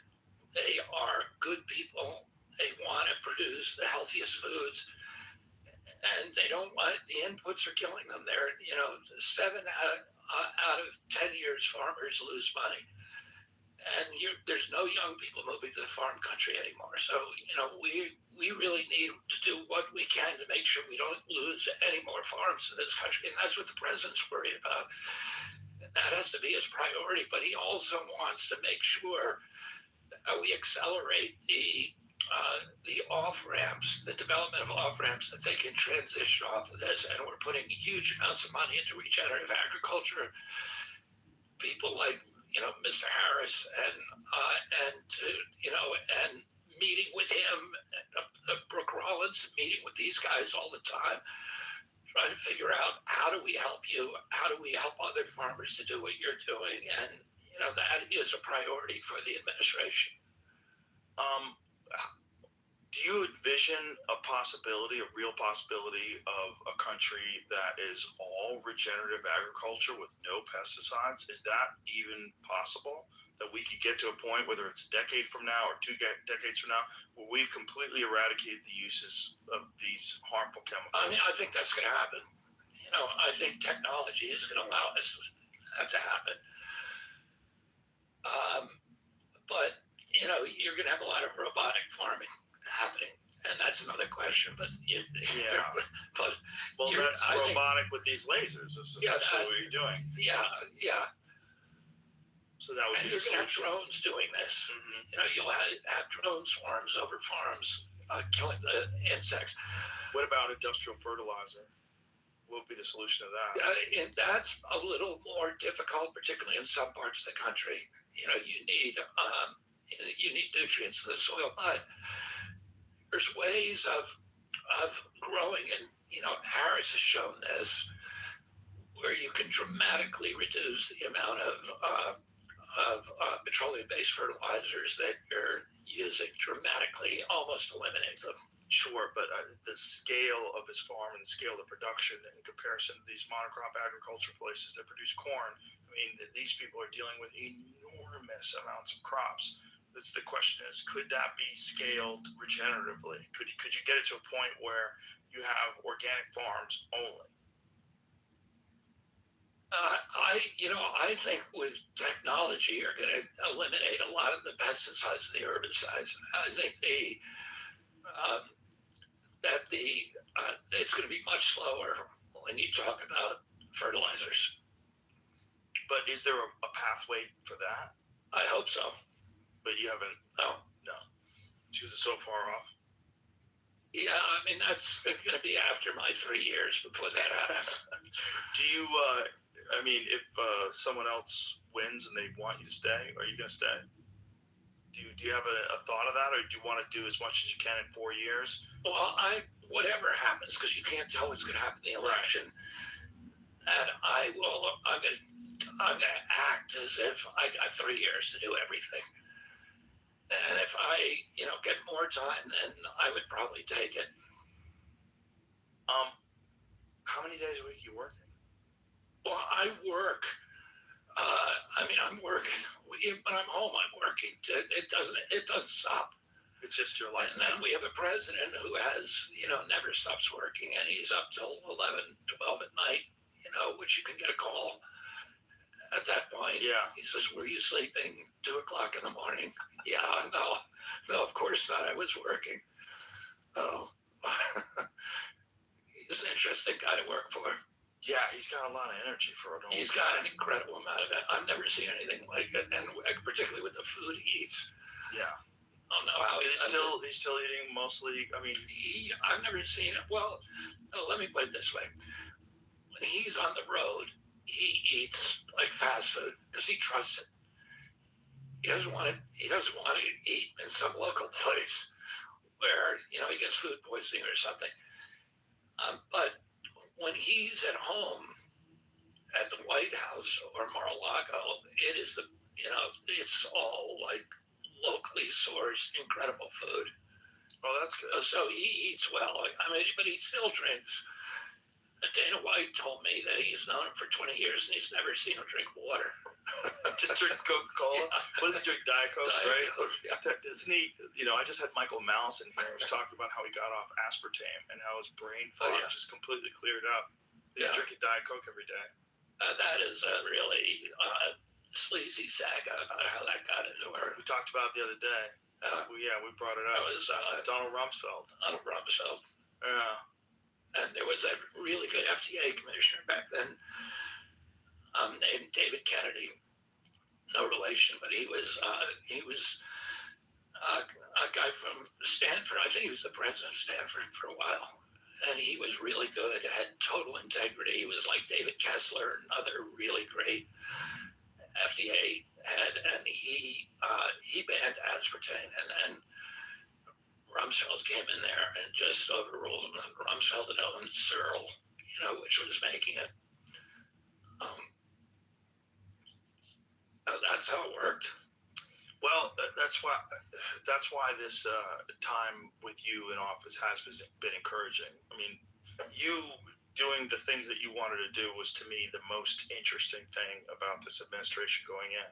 They are good people. They want to produce the healthiest foods, and they don't want the inputs are killing them. They're 7 out of 10 years farmers lose money, and there's no young people moving to the farm country anymore. So we really need to do what we can to make sure we don't lose any more farms in this country, and that's what the president's worried about. That has to be his priority, but he also wants to make sure that we accelerate the off ramps, the development of off ramps that they can transition off of this. And we're putting huge amounts of money into regenerative agriculture. People like Mr. Harris and meeting with him, Brooke Rollins, meeting with these guys all the time, trying to figure out how do we help you, how do we help other farmers to do what you're doing, and that is a priority for the administration. Do you envision a real possibility of a country that is all regenerative agriculture with no pesticides? Is that even possible? That we could get to a point, whether it's a decade from now or two decades from now, where we've completely eradicated the uses of these harmful chemicals? I mean, I think that's going to happen. I think technology is going to allow that to happen. But you're going to have a lot of robotic farming happening, and that's another question. But that's robotic with these lasers. Is essentially what you're doing. Yeah. So that would be. You're going to have drones doing this. Mm-hmm. You'll have drone swarms over farms killing the insects. What about industrial fertilizer? What would be the solution to that? And that's a little more difficult, particularly in some parts of the country. You need nutrients in the soil, but there's ways of growing, and Harris has shown this, where you can dramatically reduce the amount of petroleum-based fertilizers that you're using, dramatically, almost eliminate them. Sure, but the scale of his farm and the scale of the production in comparison to these monocrop agriculture places that produce corn, I mean, these people are dealing with enormous amounts of crops. That's the question is, could that be scaled regeneratively? Could you get it to a point where you have organic farms only? I think with technology, you're going to eliminate a lot of the pesticides and the herbicides. I think it's going to be much slower when you talk about fertilizers. But is there a pathway for that? I hope so. But you haven't? No. Because it's so far off? Yeah, I mean, that's going to be after my 3 years before that happens. Do you, if someone else wins and they want you to stay, are you going to stay? Do you have a thought of that, or do you want to do as much as you can in 4 years? Well, whatever happens, because you can't tell what's going to happen in the election, and I'm going to act as if I got 3 years to do everything. And if I, get more time, then I would probably take it. How many days a week are you working? Well, I work. I'm working. When I'm home, I'm working. It doesn't stop. It's just your life. And then we have a president who has, never stops working, and he's up till 11, 12 at night, which you can get a call at that point. Yeah. He says, "Were you sleeping 2 o'clock in the morning?" Yeah, no, of course not. I was working. Oh, he's an interesting guy to work for. Yeah, he's got a lot of energy for it. He's got an incredible amount of it. I've never seen anything like it, and particularly with the food he eats. Yeah. I don't know how he's still eating mostly. I've never seen it. Well, let me put it this way: when he's on the road, he eats like fast food because he trusts it. He doesn't want to eat in some local place where he gets food poisoning or something. But when he's at home at the White House or Mar-a-Lago, it is it's all like locally sourced, incredible food. Oh, that's good. So he eats well. But he still drinks a Dana White wife told me that he's known him for 20 years and he's never seen him drink water. Just drinks Coca-Cola. What does he drink? Diet Cokes, Diet right? Coke, yeah. Isn't he? I just had Michael Malice in here. He was talking about how he got off aspartame and how his brain fog just completely cleared up. He's drinking Diet Coke every day. That is a really sleazy saga about how that got into her. We talked about it the other day. We brought it up. That was Donald Rumsfeld. Donald Rumsfeld. Yeah. And there was a really good FDA commissioner back then named David Kennedy. No relation, but he was a guy from Stanford. I think he was the president of Stanford for a while. And he was really good, had total integrity. He was like David Kessler, another really great FDA head, and he banned aspartame, and then Rumsfeld came in there and just overruled him. Rumsfeld had owned Searle, which was making it. That's how it worked. Well, that's why this time with you in office has been encouraging. I mean, you doing the things that you wanted to do was, to me, the most interesting thing about this administration going in,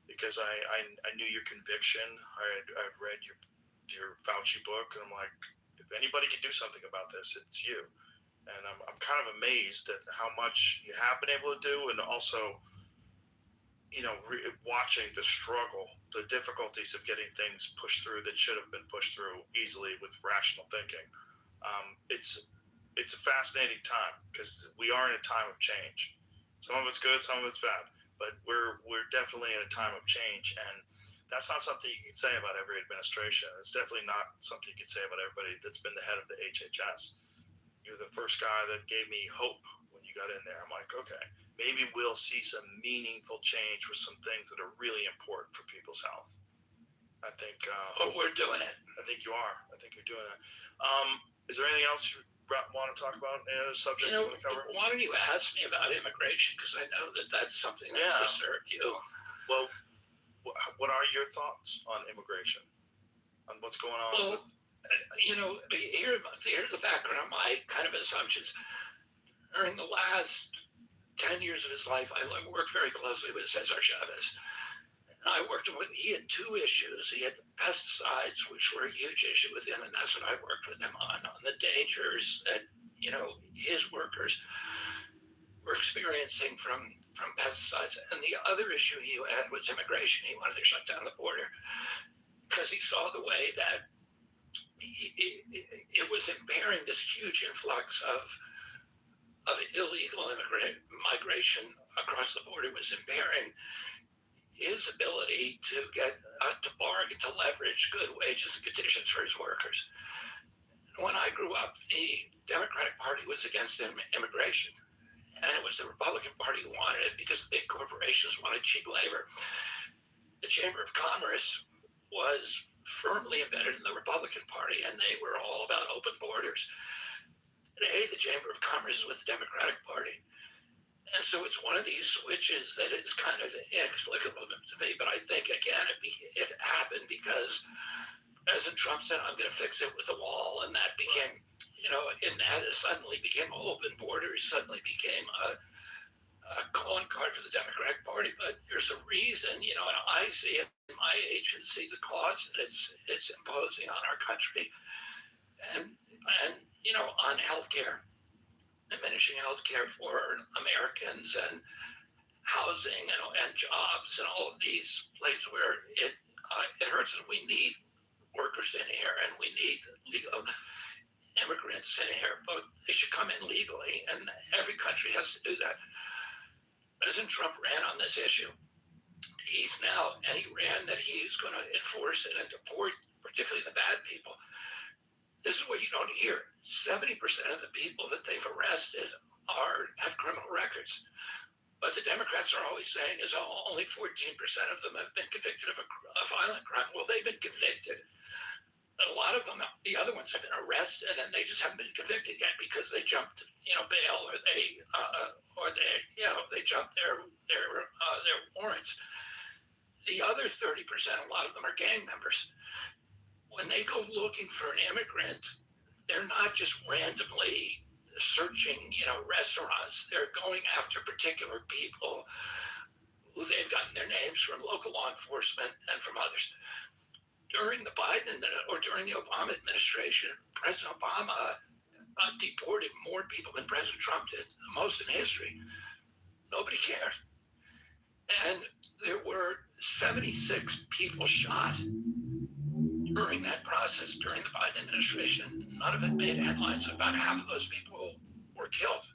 because I knew your conviction. I'd read your Fauci book, and I'm like, if anybody can do something about this, it's you. And I'm kind of amazed at how much you have been able to do, and also, watching the struggle, the difficulties of getting things pushed through that should have been pushed through easily with rational thinking. It's a fascinating time because we are in a time of change. Some of it's good, some of it's bad, but we're definitely in a time of change, and that's not something you can say about every administration. It's definitely not something you can say about everybody that's been the head of the HHS. You're the first guy that gave me hope when you got in there. I'm like, okay, maybe we'll see some meaningful change with some things that are really important for people's health. I think we're doing it. I think you are. I think you're doing it. Is there anything else you want to talk about? Any other subjects you want to cover? Why don't you ask me about immigration? Because I know that's something that's disturbed you. Well, what are your thoughts on immigration? On what's going on? Here's the background of my kind of assumptions. During the last 10 years of his life, I worked very closely with Cesar Chavez. And I worked with him. He had two issues. He had pesticides, which were a huge issue with him, and that's what I worked with him on the dangers that, his workers were experiencing from pesticides. And the other issue he had was immigration. He wanted to shut down the border because he saw the way that it was impairing this huge influx of illegal migration across the border, was impairing his ability to get to bargain, to leverage good wages and conditions for his workers. When I grew up, the Democratic Party was against immigration, and it was the Republican Party who wanted it because big corporations wanted cheap labor. The Chamber of Commerce was firmly embedded in the Republican Party, and they were all about open borders. Today, the Chamber of Commerce is with the Democratic Party. And so it's one of these switches that is kind of inexplicable to me. But I think, again, it happened because President Trump said, I'm going to fix it with a wall. And that became, and that suddenly became open borders, suddenly became a calling card for the Democratic Party. But there's a reason, and I see it in my agency, the cost that it's imposing on our country. And on healthcare. Diminishing healthcare for Americans, and housing and jobs, and all of these places where it hurts. And we need workers in here, and we need legal immigrants in here, but they should come in legally, and every country has to do that. President Trump ran on this issue. He ran that he's going to enforce it and deport, particularly the bad people. This is what you don't hear. 70% of the people that they've arrested have criminal records. What the Democrats are always saying is only 14% of them have been convicted of a violent crime. Well, they've been convicted. A lot of them, the other ones have been arrested, and they just haven't been convicted yet because they jumped, bail, or they jumped their warrants. The other 30%, a lot of them are gang members. When they go looking for an immigrant, they're not just randomly searching, restaurants. They're going after particular people who they've gotten their names from local law enforcement and from others. During the Biden or during the Obama administration, President Obama deported more people than President Trump did, the most in history. Nobody cared. And there were 76 people shot during that process, during the Biden administration. None of it made headlines. About half of those people were killed.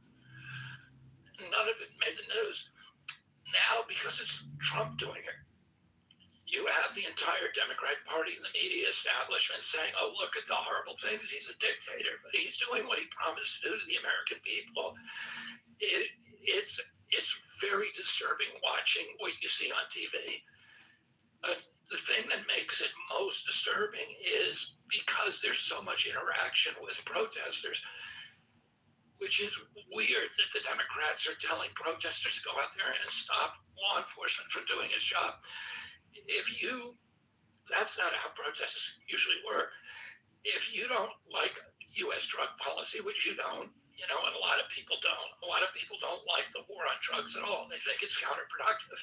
None of it made the news. Now, because it's Trump doing it, you have the entire Democratic Party and the media establishment saying, oh, look at the horrible things. He's a dictator, but he's doing what he promised to do to the American people. It's very disturbing watching what you see on TV. The thing that makes it most disturbing is because there's so much interaction with protesters, which is weird that the Democrats are telling protesters to go out there and stop law enforcement from doing its job. That's not how protests usually work. If you don't like U.S. drug policy, which you don't, and a lot of people don't. A lot of people don't like the war on drugs at all. They think it's counterproductive.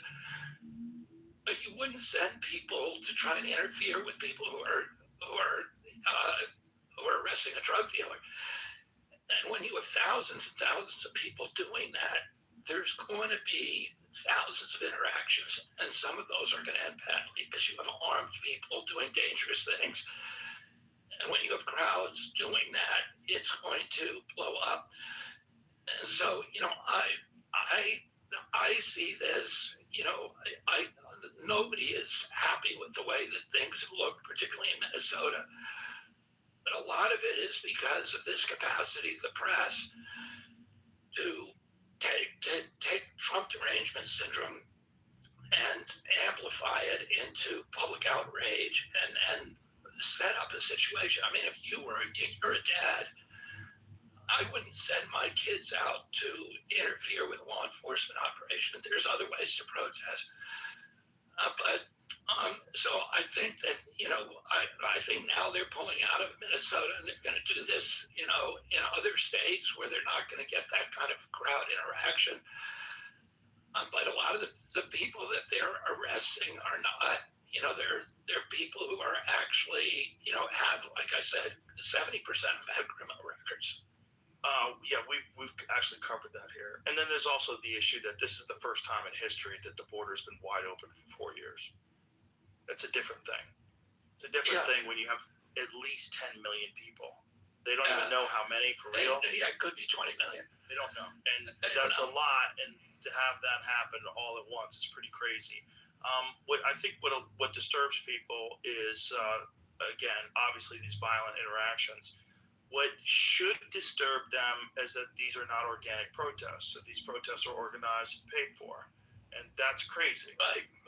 But you wouldn't send people to try and interfere with people who are arresting a drug dealer. And when you have thousands and thousands of people doing that, there's going to be thousands of interactions, and some of those are going to end badly because you have armed people doing dangerous things. And when you have crowds doing that, it's going to blow up. And so, I see this, nobody is happy with the way that things look, particularly in Minnesota. But a lot of it is because of this capacity of the press to take Trump derangement syndrome and amplify it into public outrage and set up a situation. I mean, if you're a dad, I wouldn't send my kids out to interfere with law enforcement operations. There's other ways to protest. So I think that, I think now they're pulling out of Minnesota and they're going to do this, in other states where they're not going to get that kind of crowd interaction. But a lot of the people that they're arresting are not, they're people who are actually, have, like I said, 70% have had criminal records. Yeah, we've actually covered that here. And then there's also the issue that this is the first time in history that the border's been wide open for 4 years. That's a different thing. It's a different thing when you have at least 10 million people. They don't even know how many for real. Yeah, it could be 20 million. They don't know. And that's a lot. And to have that happen all at once is pretty crazy. What disturbs people is, again, obviously these violent interactions. What should disturb them is that these are not organic protests, that these protests are organized and paid for. And that's crazy.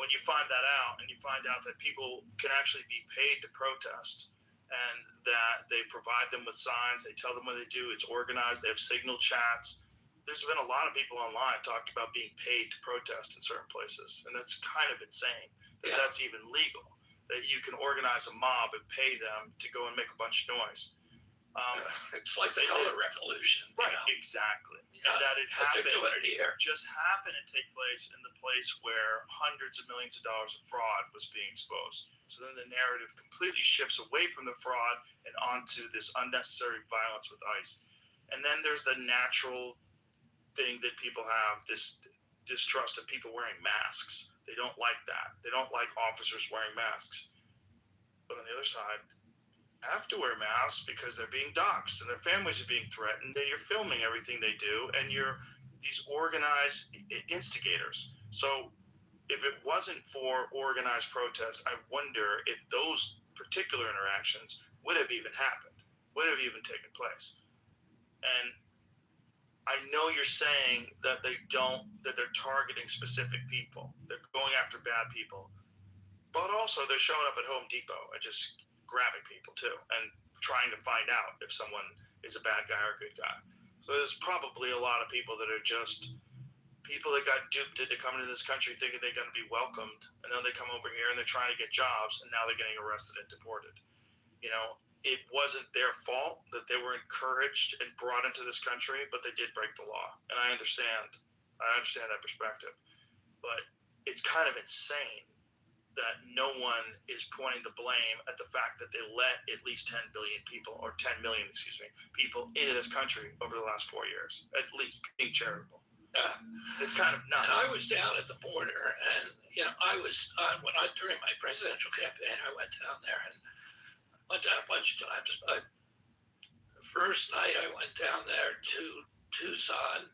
When you find that out and you find out that people can actually be paid to protest and that they provide them with signs, they tell them what they do, it's organized, they have signal chats. There's been a lot of people online talking about being paid to protest in certain places. And that's kind of insane that that's even legal, that you can organize a mob and pay them to go and make a bunch of noise. It's like the color revolution. Right, exactly. Yeah, and that it happened, just happened to take place in the place where hundreds of millions of dollars of fraud was being exposed. So then the narrative completely shifts away from the fraud and onto this unnecessary violence with ICE. And then there's the natural thing that people have, this distrust of people wearing masks. They don't like that. They don't like officers wearing masks. But on the other side, have to wear masks because they're being doxxed and their families are being threatened and you're filming everything they do and you're these organized instigators. So if it wasn't for organized protest, I wonder if those particular interactions would have even happened, would have even taken place. And I know you're saying that they're targeting specific people. They're going after bad people, but also they're showing up at Home Depot and just grabbing people too and trying to find out if someone is a bad guy or a good guy. So there's probably a lot of people that are just people that got duped into coming to this country thinking they're going to be welcomed, and then they come over here and they're trying to get jobs and now they're getting arrested and deported. it wasn't their fault that they were encouraged and brought into this country, but they did break the law. And I understand that perspective. But it's kind of insane that no one is pointing the blame at the fact that they let at least 10 billion people, or 10 million, people into this country over the last 4 years, at least being charitable. It's kind of nuts. And I was down at the border, and I was during my presidential campaign, I went down there and went down a bunch of times. But the first night I went down there to Tucson,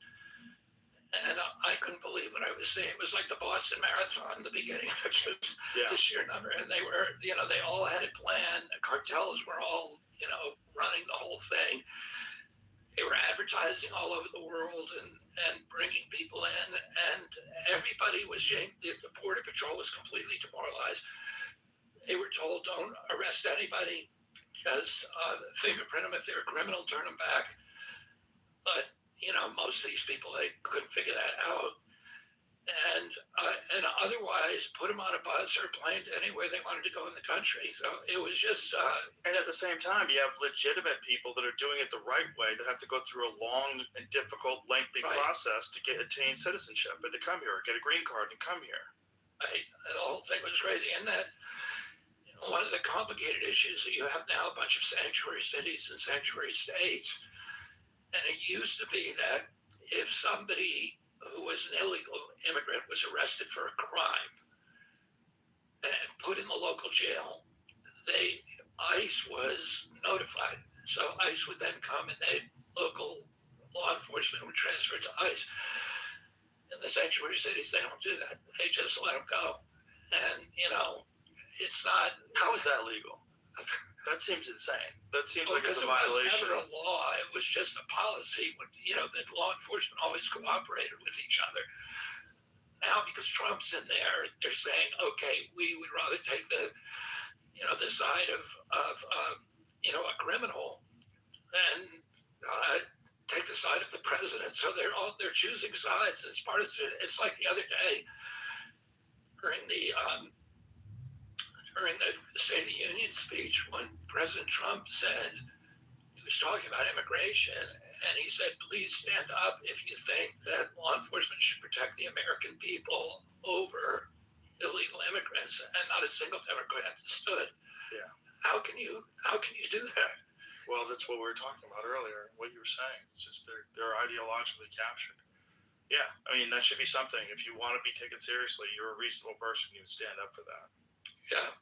and I couldn't believe what I was seeing. It was like the Boston Marathon, the beginning of it, just the sheer number. And they were, they all had it planned. The cartels were all, running the whole thing. They were advertising all over the world and bringing people in. And everybody was, the Border Patrol was completely demoralized. They were told, don't arrest anybody. Just fingerprint them. If they're a criminal, turn them back. But most of these people, they couldn't figure that out. And otherwise, put them on a bus or a plane to anywhere they wanted to go in the country. So it was just... and at the same time, you have legitimate people that are doing it the right way that have to go through a long and difficult, lengthy process to attain citizenship and to come here, or get a green card and come here. The whole thing was crazy. And that one of the complicated issues that you have now, a bunch of sanctuary cities and sanctuary states. And it used to be that if somebody who was an illegal immigrant was arrested for a crime and put in the local jail, ICE was notified. So ICE would then come and local law enforcement would transfer to ICE. In the sanctuary cities, they don't do that. They just let them go. And, it's not... How is that legal? That seems insane. That seems like it's a violation. It was never a law. It was just a policy. That law enforcement always cooperated with each other. Now, because Trump's in there, they're saying, okay, we would rather take the side of a criminal than take the side of the president. So they're choosing sides. It's like the other day during the State of the Union speech, when President Trump said, he was talking about immigration, and he said, please stand up if you think that law enforcement should protect the American people over illegal immigrants, and not a single Democrat stood. Yeah. How can you do that? Well, that's what we were talking about earlier, what you were saying. It's just they're ideologically captured. Yeah, I mean, that should be something. If you want to be taken seriously, you're a reasonable person, you stand up for that. Yeah.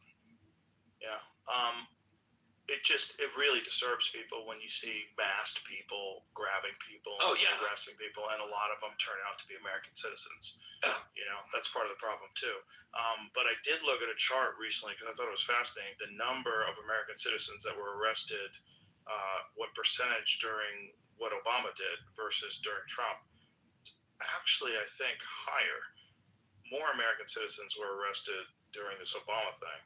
It really disturbs people when you see masked people grabbing people, arresting people, and a lot of them turn out to be American citizens. That's part of the problem too. But I did look at a chart recently because I thought it was fascinating. The number of American citizens that were arrested, what percentage during what Obama did versus during Trump. Actually, I think higher. More American citizens were arrested during this Obama thing.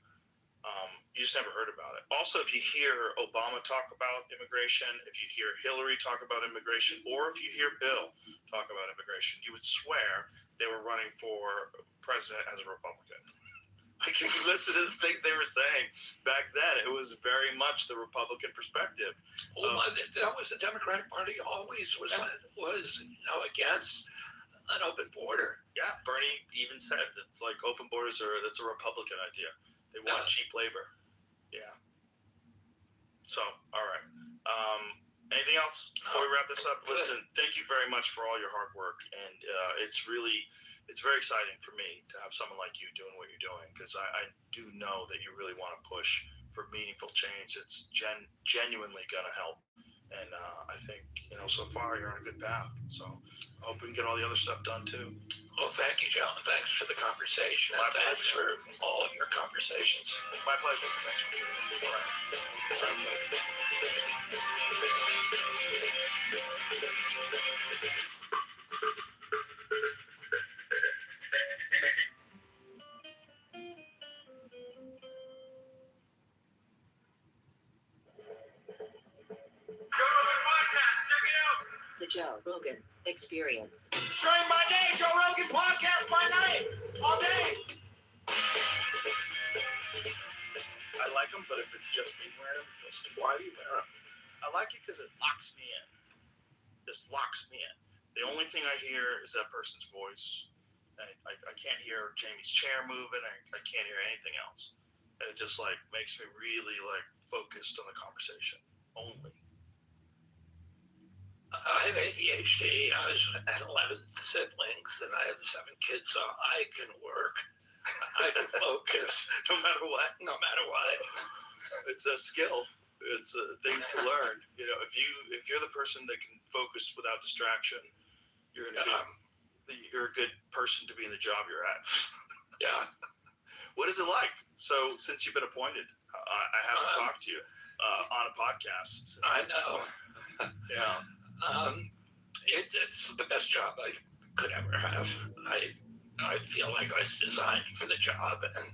You just never heard about it. Also, if you hear Obama talk about immigration, if you hear Hillary talk about immigration, or if you hear Bill talk about immigration, you would swear they were running for president as a Republican. Like, if you listen to the things they were saying back then, it was very much the Republican perspective. Well, that was the Democratic Party always was against an open border. Yeah, Bernie even said it's like open borders that's a Republican idea. They want cheap labor. Yeah. So, all right. Anything else before we wrap this up? Listen, thank you very much for all your hard work, and it's very exciting for me to have someone like you doing what you're doing, because I do know that you really want to push for meaningful change. It's genuinely going to help, and I think so far you're on a good path. So I hope we can get all the other stuff done too. Well, thank you, John. Thanks for the conversation. And thanks for all of your conversations. My pleasure. Thanks. All right. The Joe Rogan Experience. Train by day, Joe Rogan podcast by night, all day. I like them, but if it's just me wearing them, it feels stupid. Why do you wear them? I like it because it locks me in. Just locks me in. The only thing I hear is that person's voice. I can't hear Jamie's chair moving. I can't hear anything else. And it just like makes me really like focused on the conversation only. I have ADHD. I had 11 siblings and I have 7 kids, so I can work. I can focus no matter what. No matter what. It's a skill. It's a thing to learn. You know, if you're the person that can focus without distraction, you're a good person to be in the job you're at. Yeah. What is it like? So since you've been appointed, I haven't talked to you on a podcast. I know. Yeah. It's the best job I could ever have. I feel like I was designed for the job, and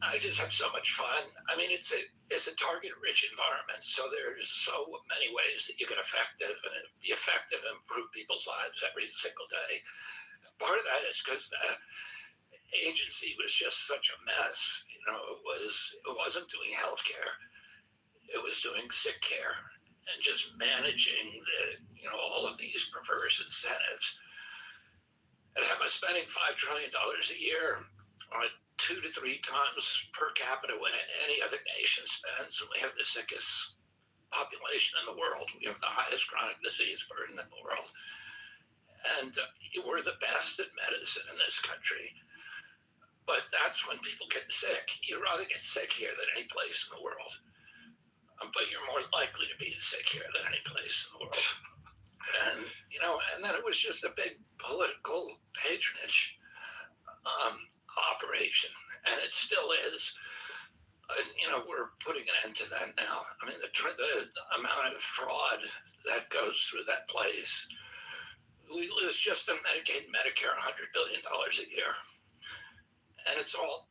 I just have so much fun. I mean, it's a target-rich environment, so there's so many ways that you can be effective and improve people's lives every single day. Part of that is because the agency was just such a mess. You know, it wasn't doing healthcare; it was doing sick care and just managing all of these perverse incentives. And have us spending $5 trillion a year on 2 to 3 times per capita what any other nation spends, and we have the sickest population in the world. We have the highest chronic disease burden in the world, and we're the best at medicine in this country. But that's when people get sick. You'd rather get sick here than any place in the world, but you're more likely to be sick here than any place in the world. And and then it was just a big political patronage operation, and it still is. We're putting an end to that now. I mean, the amount of fraud that goes through that place. We lose just in Medicaid and Medicare $100 billion a year, and it's all.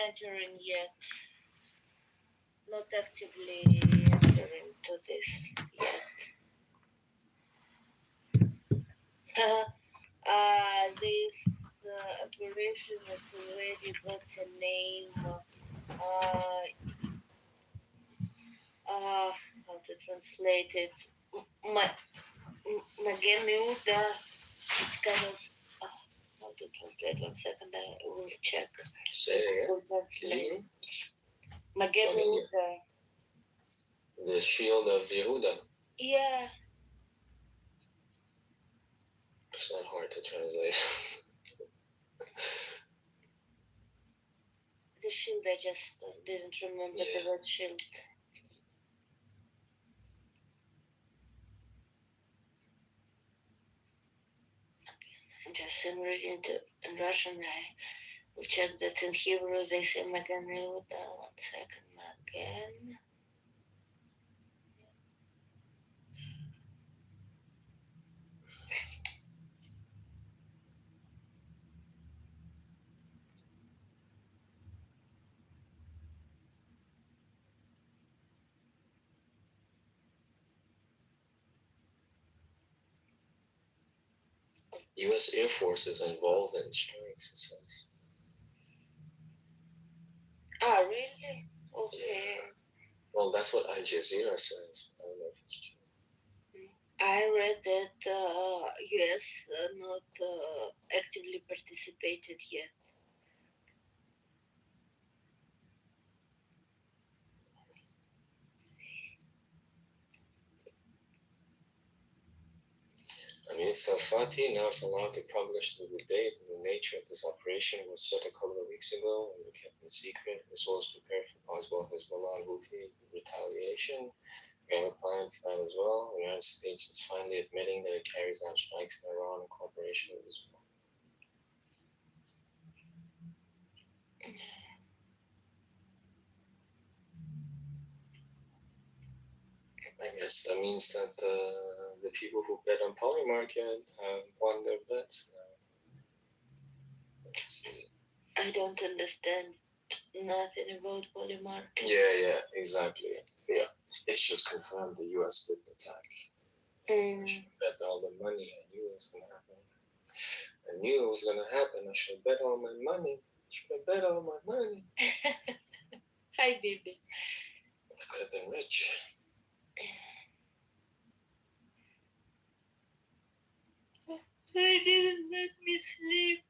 entering yet. Not actively entering to this yet. This operation has already got a name. How to translate it? Magenuda. It's kind of. How to translate? 1 second, I will check. Say it again. Magenuda. The shield of Yehuda. Yeah. It's not hard to translate. The shield, I just didn't remember the word shield. Just I'm reading in Russian. I will check that in Hebrew they say Maganuda. 1 second, again. U.S. Air Force is involved in strikes, it says. Really? Okay. Yeah. Well, that's what Al Jazeera says. I don't know if it's true. I read that US not actively participated yet. Amir Sarfati now is allowed to publish the date and the nature of this operation was set a couple of weeks ago and were kept in secret, as well as prepared for possible Hezbollah and Houthi retaliation. We have a plan for that as well. The United States is finally admitting that it carries out strikes in Iran in cooperation with Israel. I guess that means that the people who bet on Polymarket have won their bets now. I don't understand nothing about Polymarket. Yeah, exactly. Yeah, it's just confirmed the U.S. did the attack. I should bet all the money. I knew it was going to happen. I should bet all my money. Hi, baby. I could have been rich. They didn't let me sleep.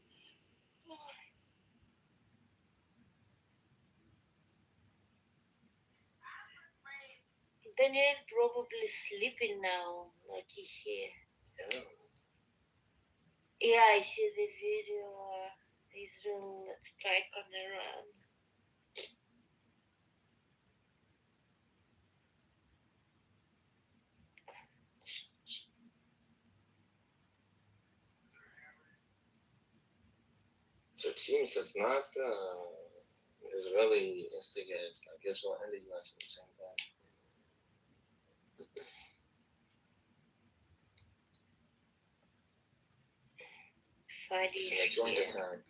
Daniel probably sleeping now, like he here. Yeah, I see the video. Israel strike on Iran. So it seems it's not Israeli instigators, like Israel and the U.S. at the same time. It's an joint attack.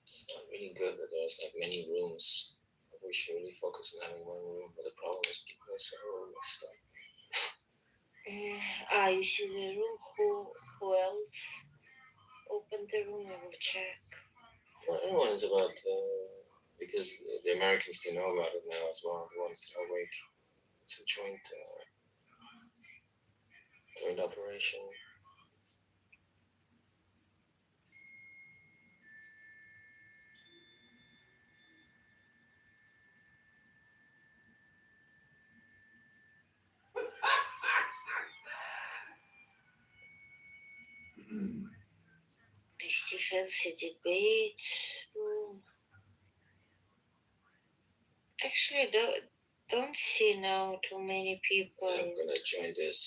It's not really good that there's like many rooms. We should really focus on having one room, but the problem is people are so messed up. You see the room? Who else opened the room? I will check. Well, everyone is about, because the Americans do know about it now as well, the ones that are awake. It's a joint operation. I still have the debate room. Actually, don't see now too many people. I'm gonna join this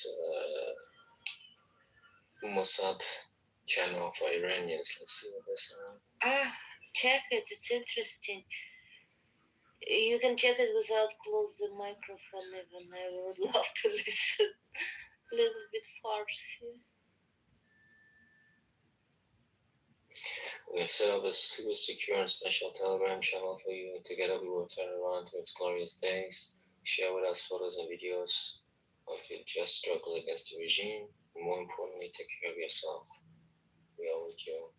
Mossad channel for Iranians. Let's see what they're saying. Check it, it's interesting. You can check it without close the microphone even. I would love to listen a little bit Farsi. We have set up a super secure and special Telegram channel for you. Together we will turn around to its glorious days. Share with us photos and videos of your just struggles against the regime. And more importantly, take care of yourself. We are with you.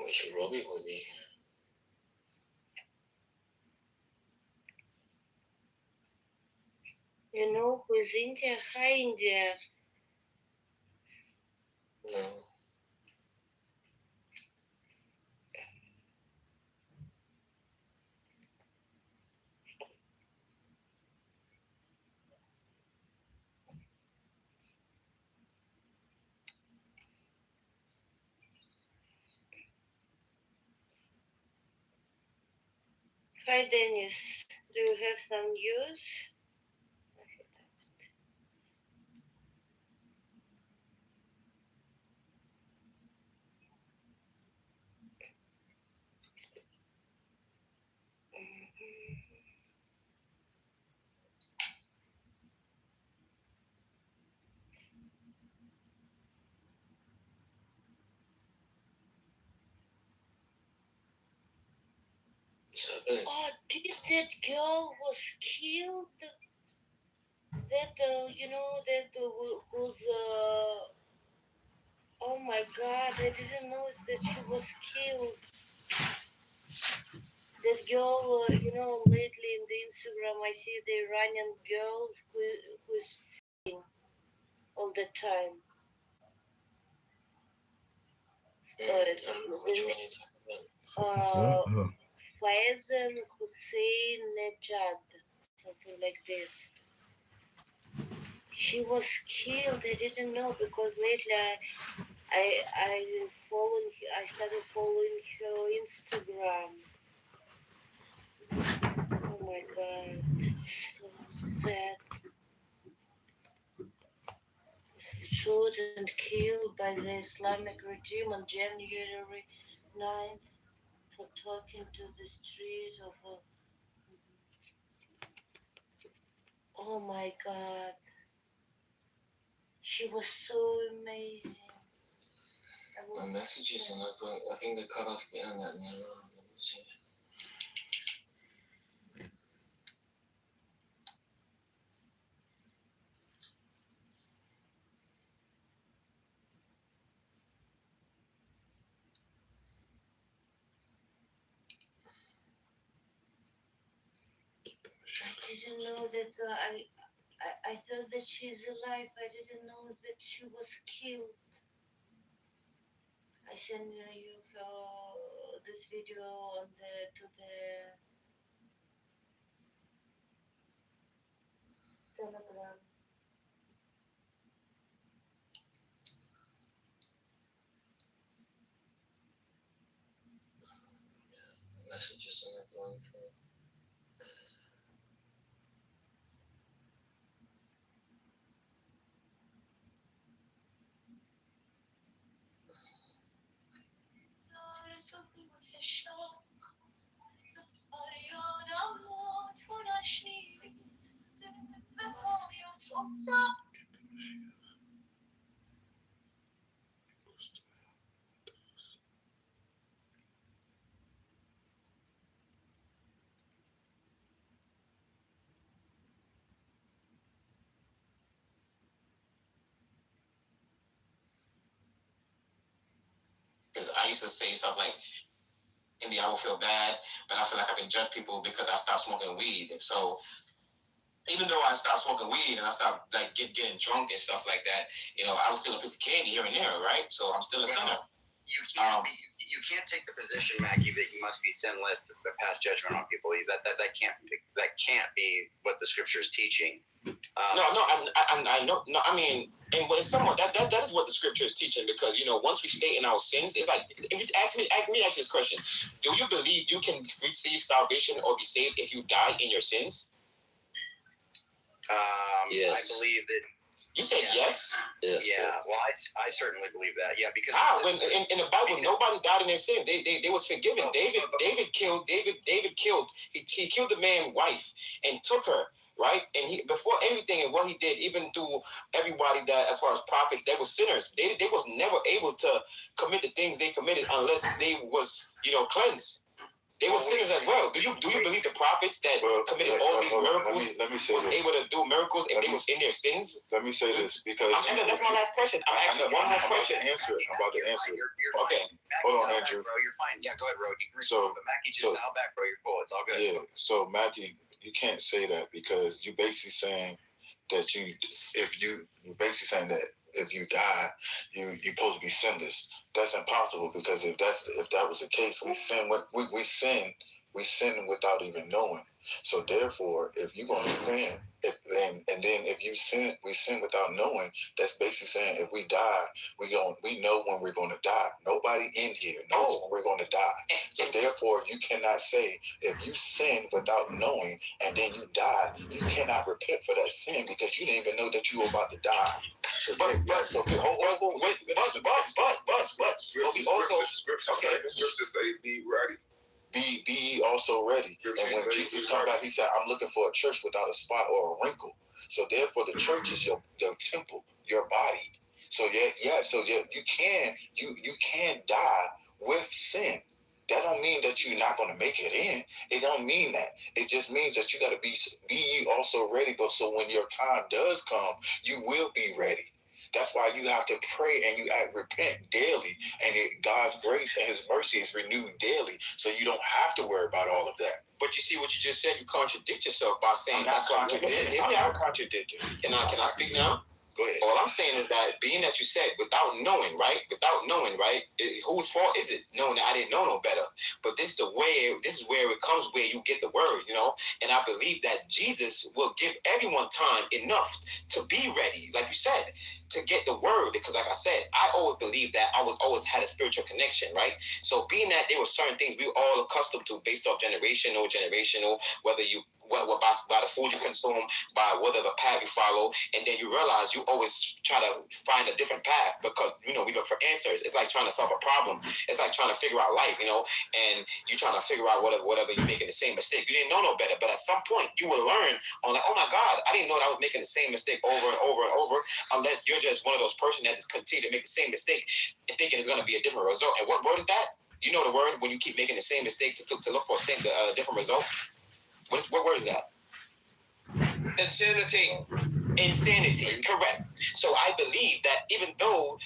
Wish Robbie would be here. You know who is India? Hi, India. No. Hi, Dennis. Do you have some news? Oh, did that girl was killed? That who's oh my God! I didn't know that she was killed. That girl, lately in the Instagram, I see the Iranian girl who's singing all the time. Faizan Hussein Nejad, something like this. She was killed. I didn't know because lately I started following her Instagram. Oh my God, it's so sad. Shot and killed by the Islamic regime on January 9th for talking to the street of a... Oh my God. She was so amazing. The messages are not going. I think they cut off the internet in Iran. Let me see. I didn't know that. I thought that she's alive. I didn't know that she was killed. I sent you this video to the Telegram. Messages are not going through. Because I used to say stuff like, India, I will feel bad, but I feel like I can judge people because I stopped smoking weed. And so even though I stopped smoking weed and I stopped like getting drunk and stuff like that, I was still a piece of candy here and there, right? So I'm still a sinner. You can't take the position, Mackie, that you must be sinless to pass judgment on people. That can't be what the scripture is teaching. I know. No, I mean, and when someone that is what the scripture is teaching, because once we stay in our sins, it's like if you ask me this question: do you believe you can receive salvation or be saved if you die in your sins? Yes. I believe that. You said yes. Yes. Yeah. Well, I certainly believe that. Yeah, because when in the Bible, nobody died in their sins. They was forgiven. David killed. He killed the man's wife and took her. Right, and he before everything and what he did, even through everybody that, as far as prophets, they were sinners. They was never able to commit the things they committed unless they was cleansed. They were sinners as well. Do you believe the prophets that committed all these miracles let me say was this. able to do miracles if they was in their sins? Let me say this because that's my last question. I'm asking one more question. I'm about to answer. Okay. Hold on, Andrew. Bro, you're fine. Yeah, go ahead, bro. But Mackie, just dial back, bro. You're cool. It's all good. Yeah. So Mackie, you can't say that because you're basically saying that you're basically saying that if you die, you're supposed to be sinless. That's impossible because if that was the case, we sin without even knowing. So therefore, if you're going to sin, and then if you sin, we sin without knowing. That's basically saying if we die, we know when we're going to die. Nobody in here knows when we're going to die. So therefore, you cannot say if you sin without knowing and then you die, you cannot repent for that sin because you didn't even know that you were about to die. So but we also scriptures say be ready. Be ye also ready. And when Jesus come back, he said, I'm looking for a church without a spot or a wrinkle. So therefore the church is your temple, your body. So you can die with sin. That don't mean that you're not going to make it in. It don't mean that. It just means that you got to be ye also ready. But so when your time does come, you will be ready. That's why you have to pray and you repent daily, and God's grace and His mercy is renewed daily, so you don't have to worry about all of that. But you see what you just said. You contradict yourself by saying that's why. I'm not contradicting. Can I speak now? Go ahead. All I'm saying is that being that you said without knowing, right? Whose fault is it? Knowing that I didn't know no better. But this is where it comes, where you get the word, And I believe that Jesus will give everyone time enough to be ready, like you said, to get the word. Because like I said, I always believed that I was always had a spiritual connection, right? So being that there were certain things we were all accustomed to based off generational, whether you by the food you consume, by whatever path you follow, and then you realize you always try to find a different path because we look for answers. It's like trying to solve a problem. It's like trying to figure out life, and you're trying to figure out whatever you're making the same mistake. You didn't know no better, but at some point you will learn on like, oh my God, I didn't know that I was making the same mistake over and over and over. Unless you're just one of those person that just continue to make the same mistake and thinking it's going to be a different result. And what word is that? You know the word when you keep making the same mistake to look for a different result. What word is that? Insanity, correct. So I believe that even though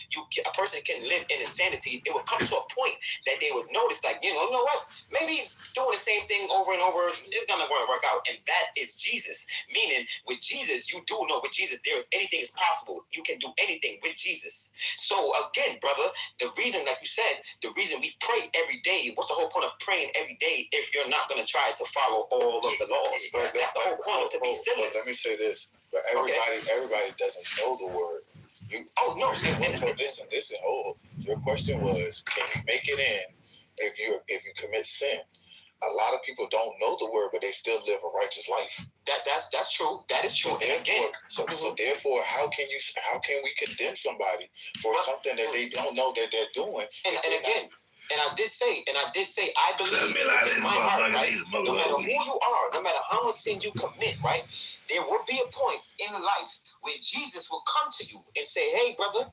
a person can live in insanity, it will come to a point that they would notice, like, you know what? Maybe doing the same thing over and over is gonna work out, and that is Jesus. Meaning, with Jesus, you do know with Jesus anything is possible. You can do anything with Jesus. So again, brother, the reason, like you said, the reason we pray every day. What's the whole point of praying every day if you're not gonna try to follow all of the laws? That's the whole point of to be sinless. Let me say this. But everybody doesn't know the word. Listen. Your question was, can you make it in if you commit sin? A lot of people don't know the word, but they still live a righteous life. That's true. That is true. So therefore, how can we condemn somebody for something that they don't know that they're doing? And I did say, I believe in my heart, right? No matter who you are, no matter how much sin you commit, right? There will be a point in life where Jesus will come to you and say, hey, brother,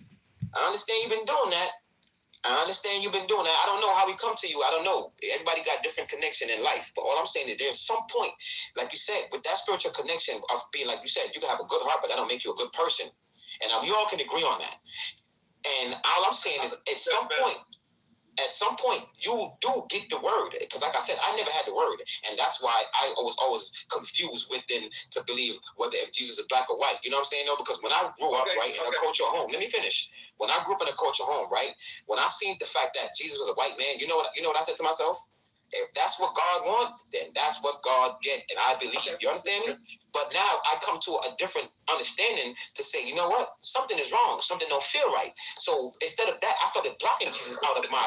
I understand you've been doing that. I understand you've been doing that. I don't know how we come to you. I don't know. Everybody got different connection in life. But all I'm saying is there's some point, like you said, with that spiritual connection of being, like you said, you can have a good heart, but that don't make you a good person. And we all can agree on that. And all I'm saying is at some point, you do get the word. Because like I said, I never had the word. And that's why I was always confused within to believe whether if Jesus is black or white. You know what I'm saying? No, because when I grew up, right, in a culture home, let me finish. When I grew up in a culture home, right, when I seen the fact that Jesus was a white man, you know what I said to myself? If that's what God wants, then that's what God get, and I believe. You understand me? But now I come to a different understanding to say, you know what? Something is wrong. Something don't feel right. So instead of that, I started blocking Jesus out of my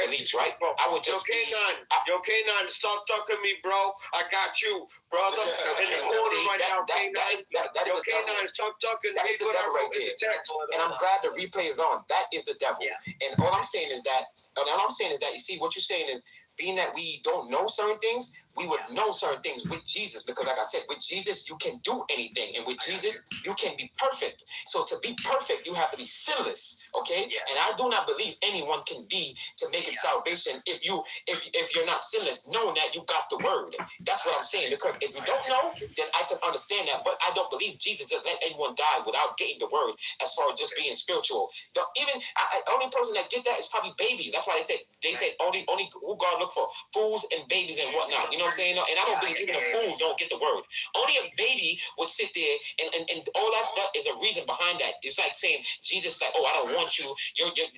beliefs, right? I would just... Yo, K9, stop talking to me, bro. I got you, brother. In the corner right now, K9. Yo, K9, stop talking to me. What I wrote in the text. And I'm glad the replay is on. That is the devil. Yeah. And all I'm saying is that, you see, what you're saying is, being that we don't know certain things, we would know certain things with Jesus. Because like I said, with Jesus, you can do anything. And with Jesus, you can be perfect. So to be perfect, you have to be sinless. Okay? Yeah. And I do not believe anyone can be to make it salvation if you're not sinless, knowing that you got the word. That's what I'm saying. Because if you don't know, then I can understand that. But I don't believe Jesus just let anyone die without getting the word as far as just being spiritual. The only person that did that is probably babies. That's why they said only who God look for, fools and babies and whatnot. You know what I'm saying? And I don't believe even a fool don't get the word. Only a baby would sit there and all that is a reason behind that. It's like saying Jesus is like, oh, I don't want you.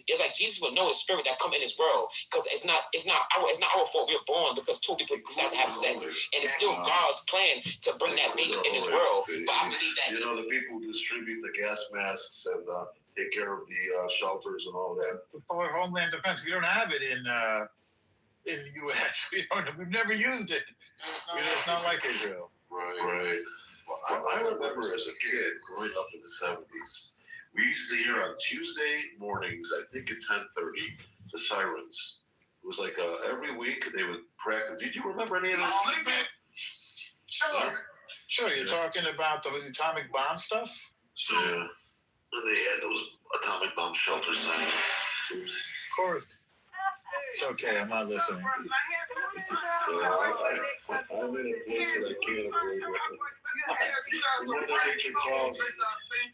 It's like Jesus would know the spirit that come in his world, because it's not our fault we're born because two people decide to have sex, and it's still God's plan to bring that baby in his world. But I believe that the people who distribute the gas masks and take care of the shelters and all that. For Homeland Defense, we don't have it in the U.S. We've never used it. It's not like Israel. Right. Well, I remember as a kid growing up in the 70s, we used to hear on Tuesday mornings, I think at 10:30, the sirens. It was like every week they would practice. Did you remember any of this? Sure. You're talking about the atomic bomb stuff? So, yeah. When they had those atomic bomb shelter signs. Of course. It's okay, I'm not listening. I'm in a place that I can't avoid. When the teacher calls,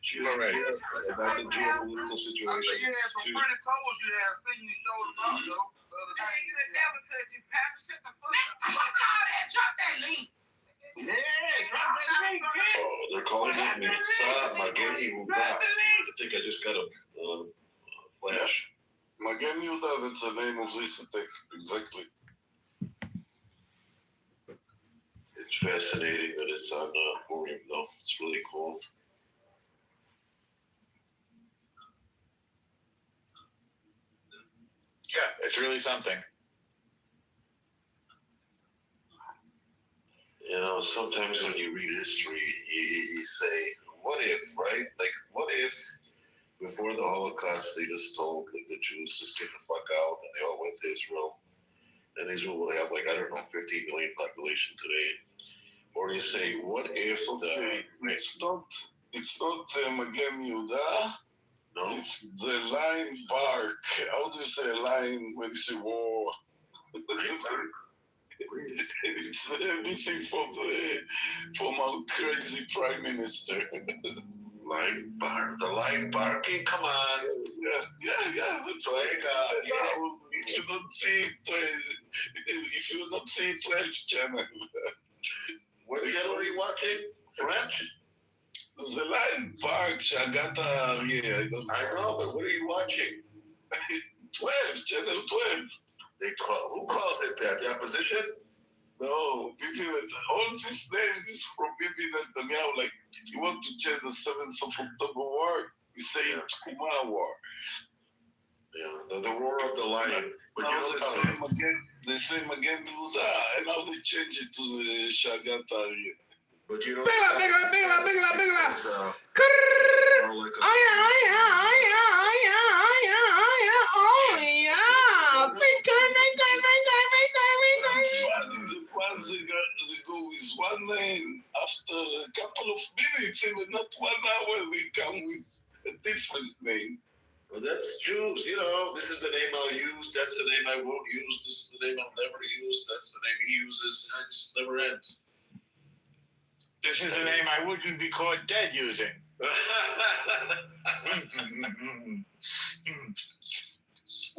she was right about the geopolitical situation. You had some pretty clothes you had seen you showed them out, though. You would never touch it, Pastor. Shut the fuck up. Drop that link. Yeah, drop that link. Oh, they're calling me Mageni Huda. I think I just got a flash. Mageni Huda, that's the name of this text, exactly. It's fascinating that it's on Purim, though. It's really cool. Yeah, it's really something. Sometimes when you read history, you say, what if, right? Like, what if before the Holocaust they just told the Jews just get the fuck out and they all went to Israel? And Israel would have 15 million population today. Or you say, what if It's not Magen Yehuda. No. It's the line bark. How do you say line when you say war? It's missing from our crazy prime minister. Line bark. The line barking? Come on. Yeah. It's like, if you don't see it, 12 channel. What channel are you watching? French? The line bark, Shagata Aryeh. I know, but what are you watching? 12, channel 12. Who calls it that? The opposition? No, all these names is from Bibi Netanyahu. Like, you want to change the 7th of October war, you say Tkumah war. Yeah, the roar of the lion. But now they say Magen Yehuda, and now they change it to the Shagat Aryeh. But you know, sometimes they go with one name. After a couple of minutes, even not 1 hour, they come with a different name. Well, that's Jews. You know, this is the name I'll use. That's the name I won't use. This is the name I'll never use. That's the name he uses. It just never ends. This is the name I wouldn't be caught dead using.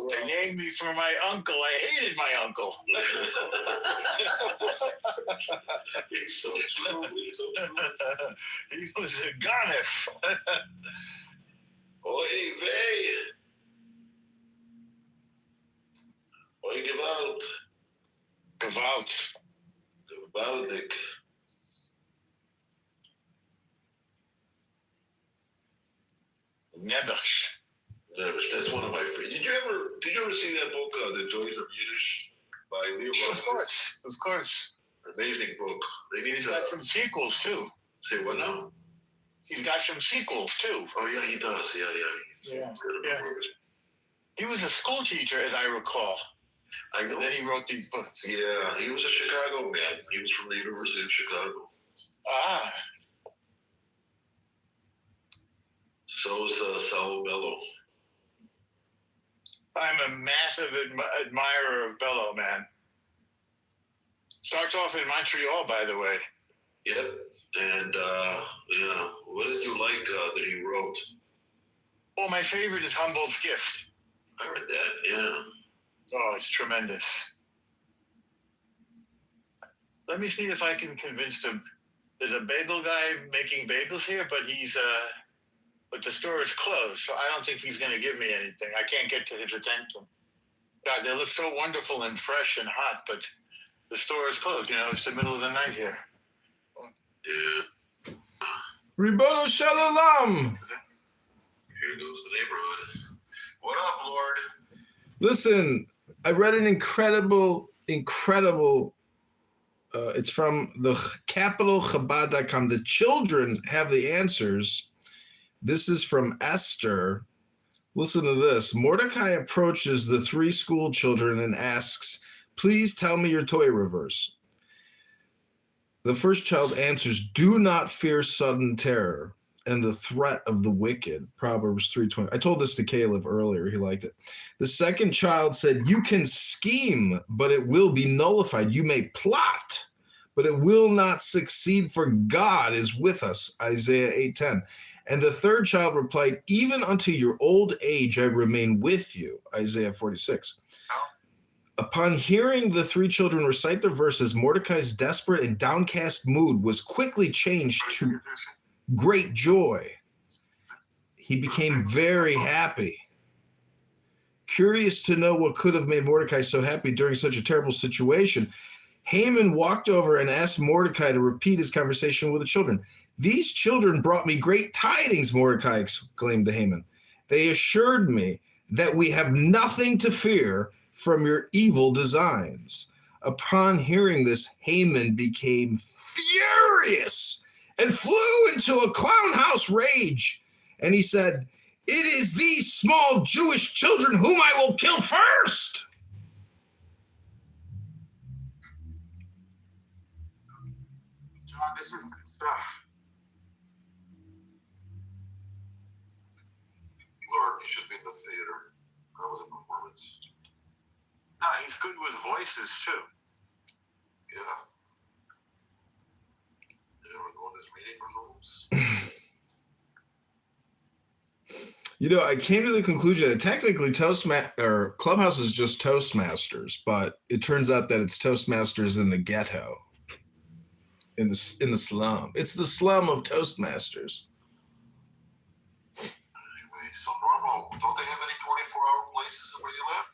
They named me for my uncle. I hated my uncle. It's so true. It's so true. He was a garnish. Oy vey. Oy gewalt. Gewalt. Gewaltig. Nebbers. That's one of my favorites. Did you ever see that book, The Joys of Yiddish, by Leo Ross? Of course. Amazing book. He's got some sequels too. Say what now? He's got some sequels too. Oh yeah, he does. Yeah. Yeah. He was a school teacher, as I recall. I know. And then he wrote these books. Yeah, he was a Chicago man. He was from the University of Chicago. Ah. So is Saul Bellow. I'm a massive admirer of Bellow, man. Starts off in Montreal, by the way. Yep. And, what did you like that he wrote? Well, my favorite is Humboldt's Gift. I read that, yeah. Oh, it's tremendous. Let me see if I can convince him. There's a bagel guy making bagels here, but but the store is closed, so I don't think he's going to give me anything. I can't get to his attention. God, they look so wonderful and fresh and hot, but the store is closed. You know, it's the middle of the night here. Yeah. Ribono Shalom. Here goes the neighborhood. What up, Lord? Listen, I read an incredible, it's from the capitalchabad.com. The children have the answers. This is from Esther. Listen to this. Mordecai approaches the 3 school children and asks, please tell me your Torah reverse. The first child answers, do not fear sudden terror and the threat of the wicked. Proverbs 3:20. I told this to Caleb earlier. He liked it. The second child said, you can scheme, but it will be nullified. You may plot, but it will not succeed, for God is with us. Isaiah 8:10. And the third child replied, even unto your old age I remain with you. Isaiah 46. Upon hearing the 3 children recite the verses, Mordecai's desperate and downcast mood was quickly changed to great joy. He became very happy. Curious to know what could have made Mordecai so happy during such a terrible situation, Haman walked over and asked Mordecai to repeat his conversation with the children. These children brought me great tidings, Mordecai exclaimed to Haman. They assured me that we have nothing to fear from your evil designs. Upon hearing this, Haman became furious and flew into a clown house rage. And he said, it is these small Jewish children whom I will kill first. John, this is good stuff. Lord, he should be in the theater. That was a performance. He's good with voices, too. Yeah. You ever go in his meeting rooms? You know, I came to the conclusion that technically Clubhouse is just Toastmasters, but it turns out that it's Toastmasters in the ghetto, in the slum. It's the slum of Toastmasters. Anyway, so normal. Don't they have any 24-hour places where you live?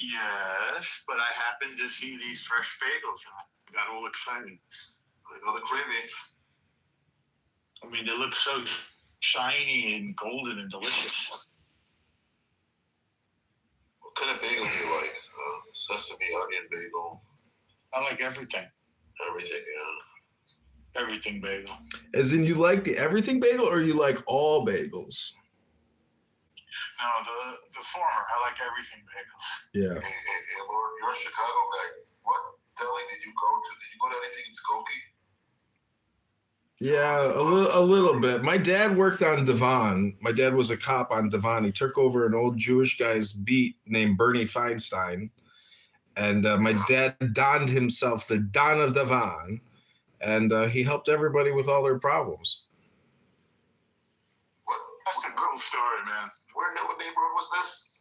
Yes, but I happened to see these fresh bagels and I got all excited. I know they're creamy. I mean, they look so shiny and golden and delicious. What kind of bagel do you like? Sesame, onion bagel? I like everything. Everything, yeah. Everything bagel. As in you like the everything bagel or you like all bagels? No, the former. I like everything bagels. Yeah. Hey, Lord, you're a Chicago guy. What deli did you go to? Did you go to anything in Skokie? Yeah, a little bit. My dad worked on Devon. My dad was a cop on Devon. He took over an old Jewish guy's beat named Bernie Feinstein. And my dad donned himself the Don of Devon. And he helped everybody with all their problems. That's a cool story, man. What neighborhood was this?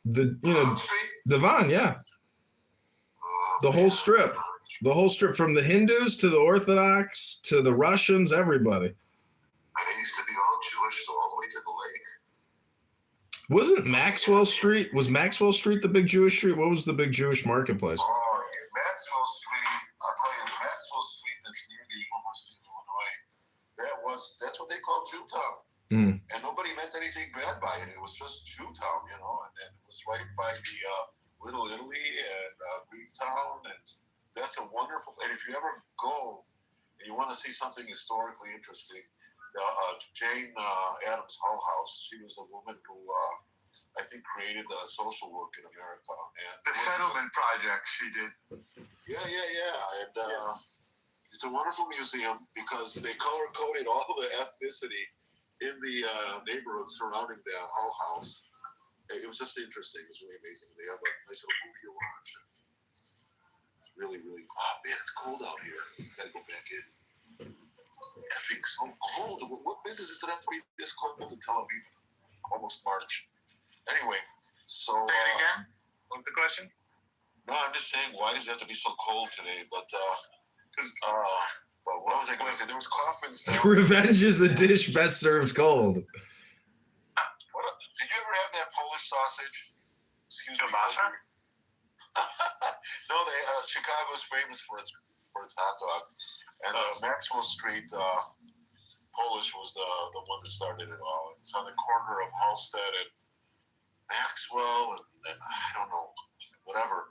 Street? Devon, yeah. The whole strip. The whole strip from the Hindus to the Orthodox to the Russians, everybody. And it used to be all Jewish, so all the way to the lake. Wasn't Maxwell Street? Was Maxwell Street the big Jewish street? What was the big Jewish marketplace? Oh, Maxwell Street. I'll tell you, the Maxwell Street that's near the University of Illinois. That's what they call Jewtown. And nobody meant anything bad by it. It was just Jewtown, and it was right by the Little Italy and Greektown, and that's a wonderful. And if you ever go and you want to see something historically interesting, Jane Addams Hull House. She was a woman who I think created the social work in America. And the settlement project she did. Yeah. And it's a wonderful museum because they color coded all the ethnicity in the neighborhood surrounding the Hull House. It was just interesting. It's really amazing. They have a nice little movie to watch. It's really, really. Oh man, it's cold out here. Gotta go back in. Effing so cold. What business is it have to be this cold in Tel Aviv? Almost March. Anyway, so. Say it again. What's the question? No, I'm just saying, why does it have to be so cold today? But what was I going to say? There was coffins. Revenge is a dish best served cold. Did you ever have that Polish sausage? Excuse me. No, Chicago is famous for its hot dog, and Maxwell Street Polish was the one that started it all. It's on the corner of Halstead and Maxwell, and I don't know, whatever.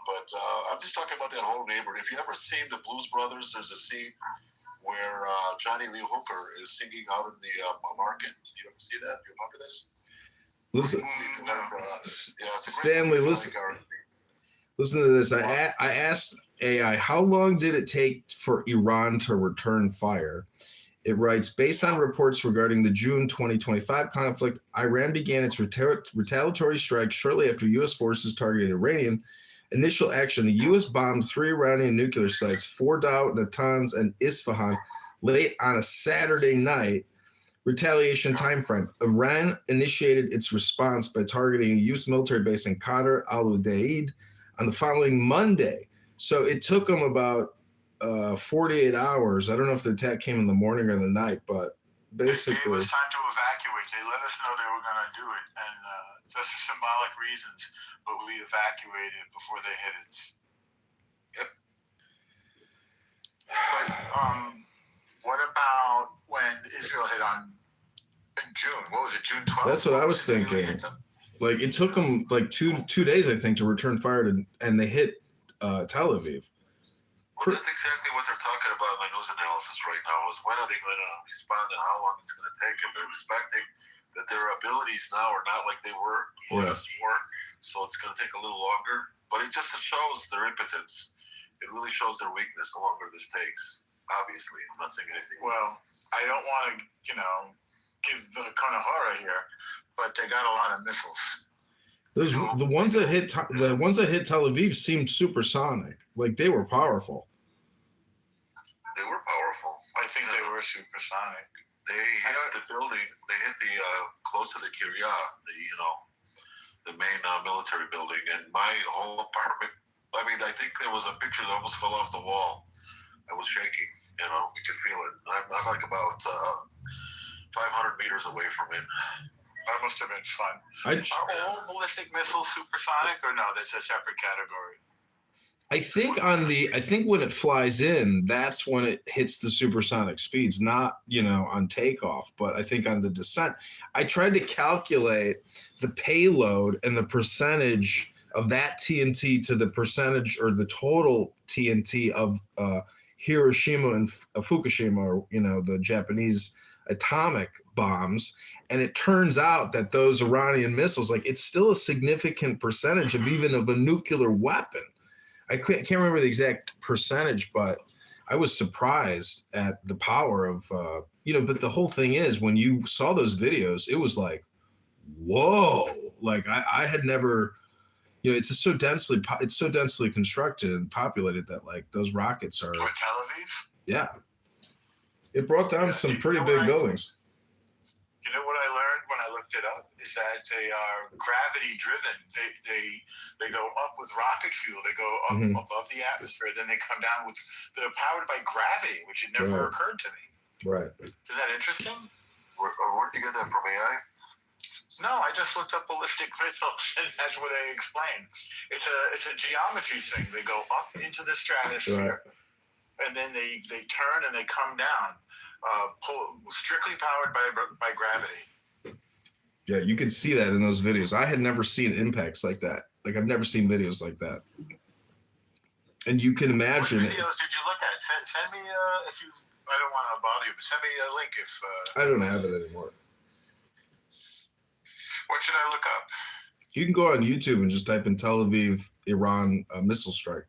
But I'm just talking about that whole neighborhood. If you ever seen the Blues Brothers, there's a scene where Johnny Lee Hooker is singing out in the market. Do you ever see that? Do you remember this? Listen, Stanley, listen to this. I asked AI, how long did it take for Iran to return fire? It writes, based on reports regarding the June 2025 conflict, Iran began its retaliatory strike shortly after U.S. forces targeted Iranian. Initial action, the U.S. bombed 3 Iranian nuclear sites, Fordow, Natanz, and Isfahan, late on a Saturday night. Retaliation timeframe. Iran initiated its response by targeting a U.S. military base in Qatar, Al-Udeid, on the following Monday. So it took them about 48 hours. I don't know if the attack came in the morning or the night, but basically. It was time to evacuate. They let us know they were going to do it, and just for symbolic reasons, but we evacuated before they hit it. Yep. But what about when Israel hit on in June? What was it, June 12th? That's what I was thinking. Like it took them like two days, I think, to return fire, and they hit Tel Aviv. Well, that's exactly what they're talking about in my news analysis right now, is when are they going to respond and how long it's going to take, and they're expecting that their abilities now are not like they were before, so it's going to take a little longer, but it just shows their impotence. It really shows their weakness the longer this takes, obviously. I'm not saying anything. Well, I don't want to, give the Conahara here, but they got a lot of missiles. The ones that hit Tel Aviv seemed supersonic, like they were powerful. They were powerful. I think they were supersonic. They hit the building. They hit the close to the Kiryat, the main military building, and my whole apartment. I mean, I think there was a picture that almost fell off the wall. I was shaking. You could feel it. I'm like about 500 meters away from it. That must have been fun. Are all ballistic missiles supersonic, or no? That's a separate category. I think when it flies in, that's when it hits the supersonic speeds, not on takeoff, but I think on the descent. I tried to calculate the payload and the percentage of that TNT to the percentage or the total TNT of Hiroshima and Fukushima, or the Japanese atomic bombs. And it turns out that those Iranian missiles, it's still a significant percentage of even of a nuclear weapon. can't remember the exact percentage, but I was surprised at the power of, but the whole thing is when you saw those videos, it was like, whoa, like I had never, it's so densely constructed and populated that like those rockets are. Tel Aviv? Yeah. It brought down some pretty big buildings. You know what I learned when I looked it up is that they are gravity driven. They go up with rocket fuel. They go up above the atmosphere. Then they come down with. They're powered by gravity, which had never occurred to me. Right. Isn't that interesting? Where'd you get that from? AI? No, I just looked up ballistic missiles, and that's what they explained. It's a geometry thing. They go up into the stratosphere, and then they turn and they come down. Strictly powered by gravity. Yeah, you could see that in those videos. I had never seen impacts like that. Like I've never seen videos like that. And you can imagine. What videos did you look at? Send me if you. I don't want to bother you, but send me a link if. I don't have it anymore. What should I look up? You can go on YouTube and just type in Tel Aviv, Iran missile strike.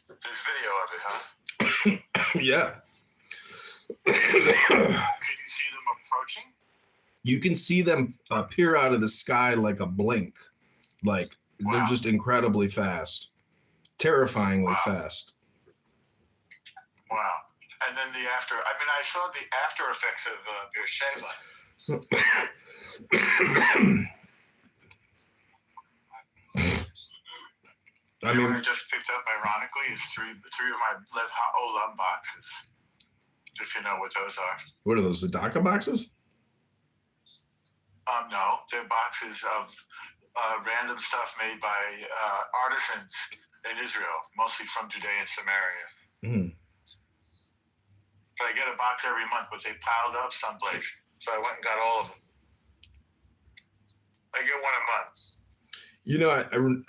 There's video of it, huh? Yeah. Can you see them approaching? You can see them appear out of the sky like a blink. Like they're just incredibly fast, terrifyingly fast. Wow. And then I saw the after effects of Beersheba. I mean, what I just picked up, ironically, is three of my Lev Ha'olam boxes. If you know what those are. What are those, the DACA boxes? No, they're boxes of random stuff made by artisans in Israel, mostly from Judea and Samaria. So I get a box every month, but they piled up someplace. So I went and got all of them. I get one a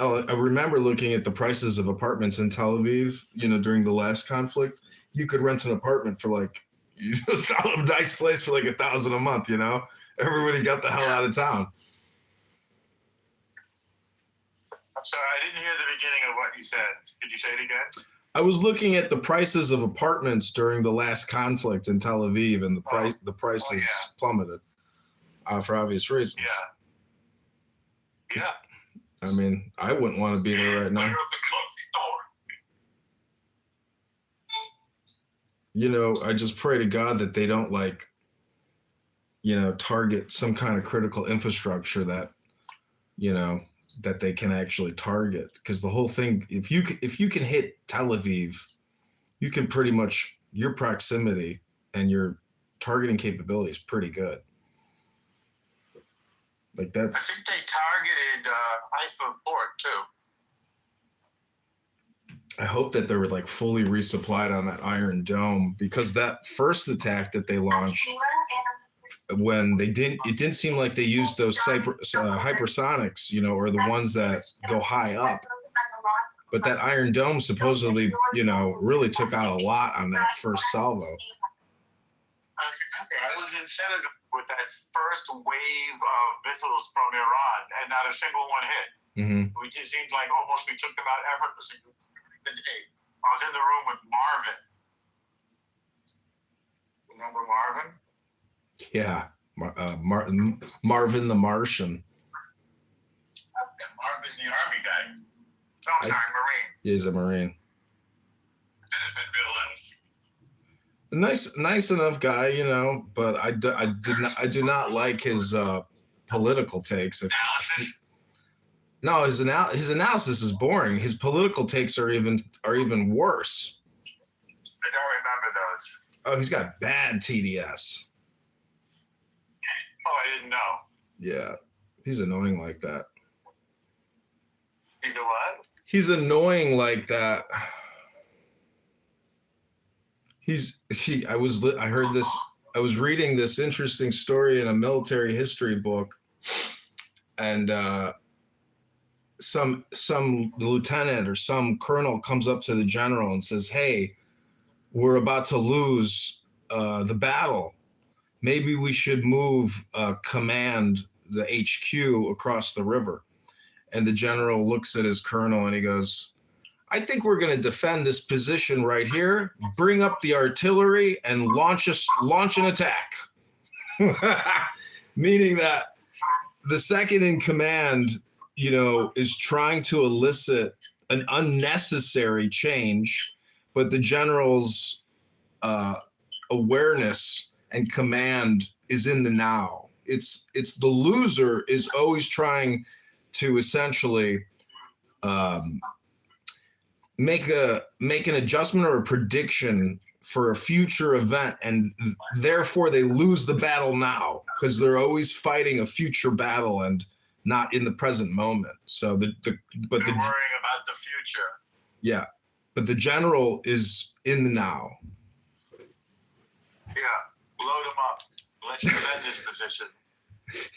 month. I remember looking at the prices of apartments in Tel Aviv, during the last conflict. You could rent an apartment for like, a nice place for like $1,000 a month, Everybody got the hell out of town. I'm sorry, I didn't hear the beginning of what you said. Could you say it again? I was looking at the prices of apartments during the last conflict in Tel Aviv, and the prices plummeted for obvious reasons. Yeah. I mean, I wouldn't want to be there right now. I just pray to God that they don't target some kind of critical infrastructure that, that they can actually target. Because the whole thing, if you can hit Tel Aviv, you can pretty much, your proximity and your targeting capability is pretty good. Like that's. I think they targeted Haifa Port too. I hope that they were fully resupplied on that Iron Dome, because that first attack that they launched, when it didn't seem like they used those hypersonics, or the ones that go high up. But that Iron Dome supposedly, really took out a lot on that first salvo. I was in Senegal with that first wave of missiles from Iran, and not a single one hit. It seems like almost we took them out effortlessly the day. I was in the room with Marvin. Remember Marvin? Yeah, Marvin the Martian. Marvin, the Army guy. Oh, sorry, Marine. He's a Marine. Nice enough guy, but I did not like his political takes. No, his analysis is boring. His political takes are even worse. I don't remember those. Oh, he's got bad TDS. Oh, I didn't know. Yeah, he's annoying like that. He's a what? He's annoying like that. I was reading this interesting story in a military history book, and some lieutenant or some colonel comes up to the general and says, "Hey, we're about to lose the battle. Maybe we should move command, the HQ, across the river." And the general looks at his colonel and he goes, I think we're going to defend this position right here, bring up the artillery, and launch an attack. Meaning that the second in command, you know, is trying to elicit an unnecessary change, but the general's awareness and command is in the now. It's the loser is always trying to essentially make an adjustment or a prediction for a future event, and therefore they lose the battle now because they're always fighting a future battle and not in the present moment. So they're worrying about the future. Yeah, but the general is in the now. Yeah, load them up. Let's defend this position.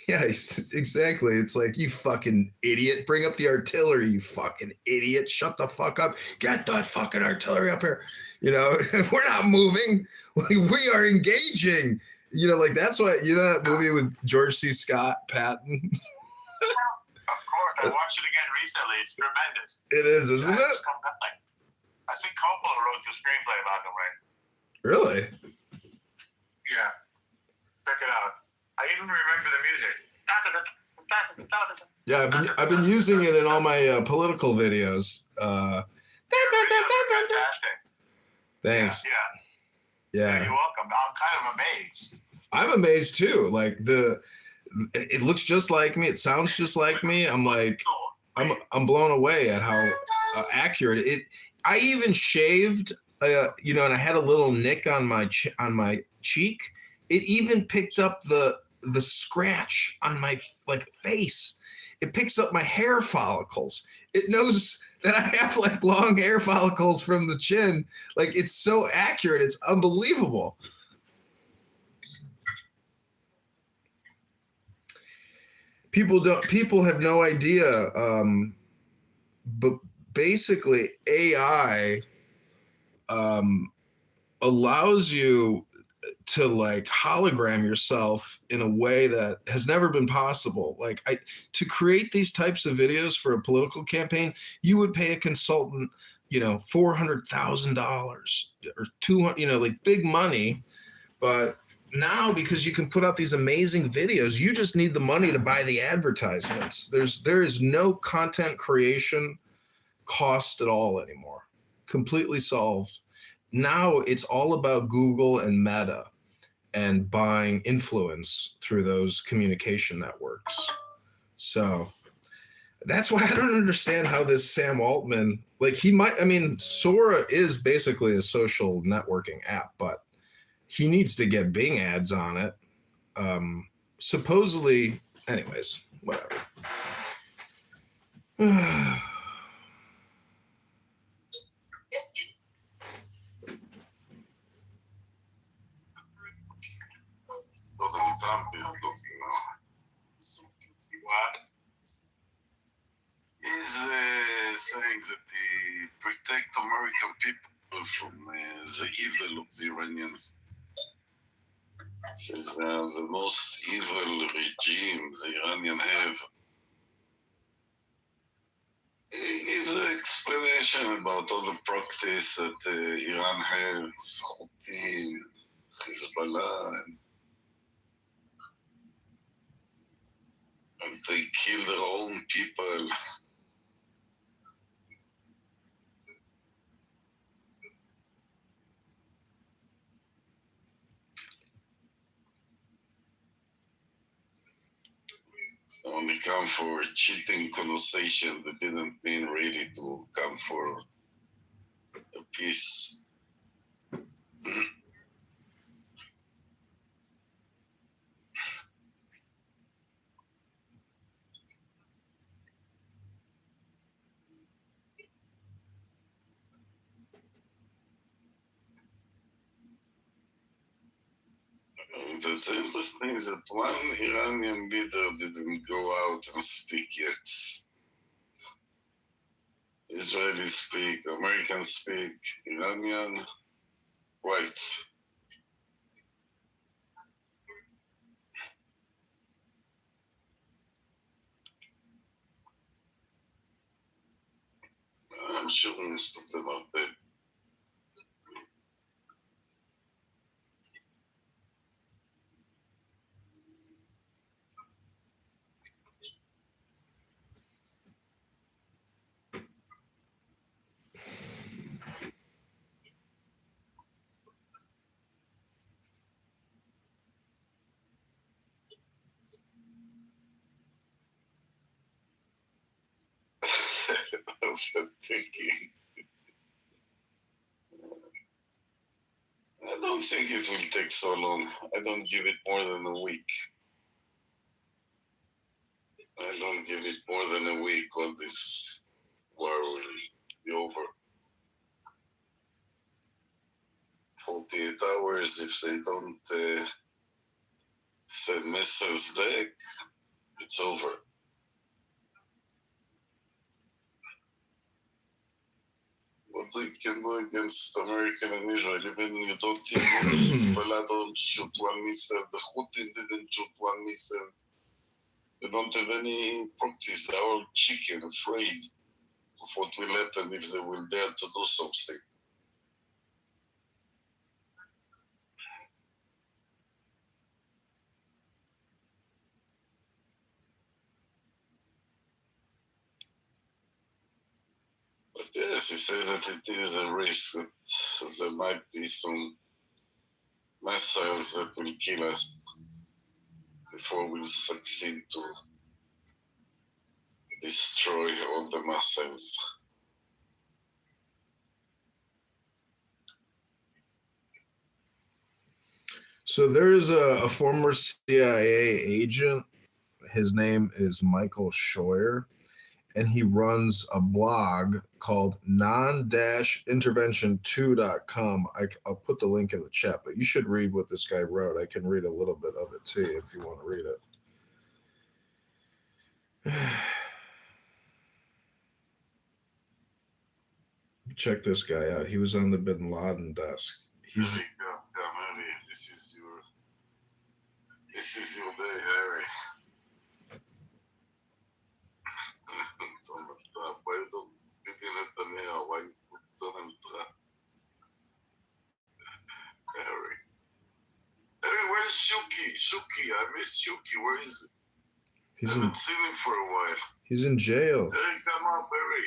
Yeah, exactly. It's like, you fucking idiot. Bring up the artillery, you fucking idiot. Shut the fuck up. Get the fucking artillery up here. You know, if we're not moving, we are engaging. You know, like that's what, you know, that movie with George C. Scott, Patton? Of course. I watched it again recently. It's tremendous. It is, isn't it? It's compelling. I think Coppola wrote the screenplay, by the way. Really? Yeah. Check it out. I even remember the music. Yeah, I've been using it in all my political videos. Fantastic. Thanks. Yeah, you're welcome. I'm kind of amazed. I'm amazed too. Like it looks just like me. It sounds just like me. I'm like, I'm blown away at how accurate it. I even shaved, you know, and I had a little nick on my cheek. It even picked up the scratch on my face. It picks up my hair follicles. It knows that I have like long hair follicles from the chin. Like, it's so accurate. It's unbelievable. People have no idea. But basically AI allows you to like hologram yourself in a way that has never been possible. Like, to create these types of videos for a political campaign, you would pay a consultant, you know, $400,000 or $200, you know, like big money. But now, because you can put out these amazing videos, you just need the money to buy the advertisements. There is no content creation cost at all anymore. Completely solved. Now it's all about Google and Meta and buying influence through those communication networks. So that's why I don't understand how this Sam Altman, like, Sora is basically a social networking app, but he needs to get Bing ads on it. Supposedly, anyways, whatever. Trump is looking now. What? He's saying that he protect American people from the evil of the Iranians. Says they are the most evil regime the Iranian have. He gives an explanation about all the practice that Iran have, Houthi, Hezbollah, and they kill their own people. They only come for a cheating conversation. They didn't mean really to come for a peace. That's interesting that one Iranian leader didn't go out and speak yet. Israelis speak, Americans speak, Iranian, right. I'm sure most of them are dead. I'm thinking. I don't think it will take so long. I don't give it more than a week. I don't give it more than a week. All this war will be over. 48 hours. If they don't send missiles back, it's over. What we can do against American and Israel, even you don't think Hezbollah don't shoot one missile, the Houthis didn't shoot one missile. They don't have any practice. They're all chicken, afraid of what will happen if they will dare to do something. But yes, he says that it is a risk that there might be some missiles that will kill us before we succeed to destroy all the missiles. So there's a former CIA agent. His name is Michael Scheuer, and he runs a blog called non-intervention2.com. I'll put the link in the chat, but you should read what this guy wrote. I can read a little bit of it to you if you want to read it. Check this guy out. He was on the Bin Laden desk. He's Harry, this is your day, Harry. Why don't Bibi Netanyahu? Why Donald Trump? Harry. Harry, where's Shuki? Shuki, I miss Shuki. Where is he? I haven't seen him for a while. He's in jail. Harry, come up, Harry.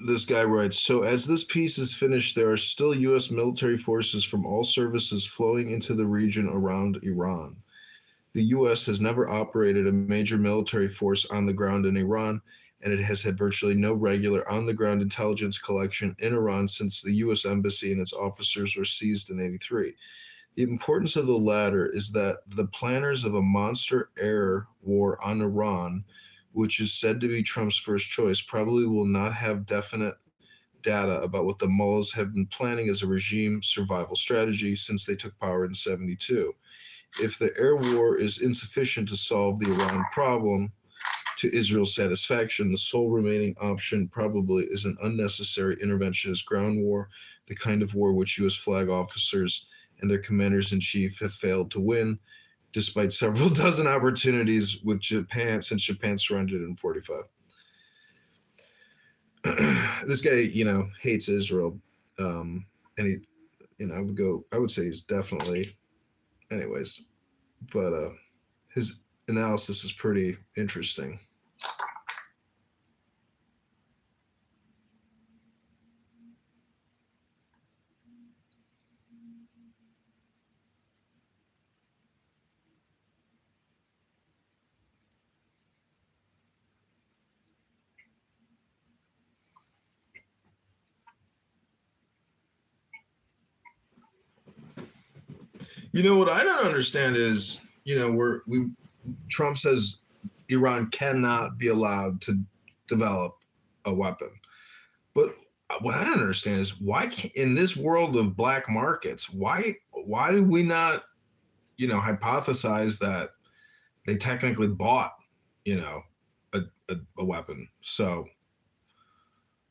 This guy writes, so as this peace is finished, there are still U.S. military forces from all services flowing into the region around Iran. The U.S. has never operated a major military force on the ground in Iran, and it has had virtually no regular on-the-ground intelligence collection in Iran since the U.S. embassy and its officers were seized in '83. The importance of the latter is that the planners of a monster air war on Iran, which is said to be Trump's first choice, probably will not have definite data about what the mullahs have been planning as a regime survival strategy since they took power in '72. If the air war is insufficient to solve the Iran problem to Israel's satisfaction, the sole remaining option probably is an unnecessary interventionist ground war, the kind of war which U.S. flag officers and their commanders-in-chief have failed to win, despite several dozen opportunities with Japan since Japan surrendered in '45. This guy, hates Israel, and he, I would say he's definitely, anyways, but his analysis is pretty interesting. You know what I don't understand is, Trump says Iran cannot be allowed to develop a weapon. But what I don't understand is in this world of black markets, why do we not, hypothesize that they technically bought, a, a weapon? So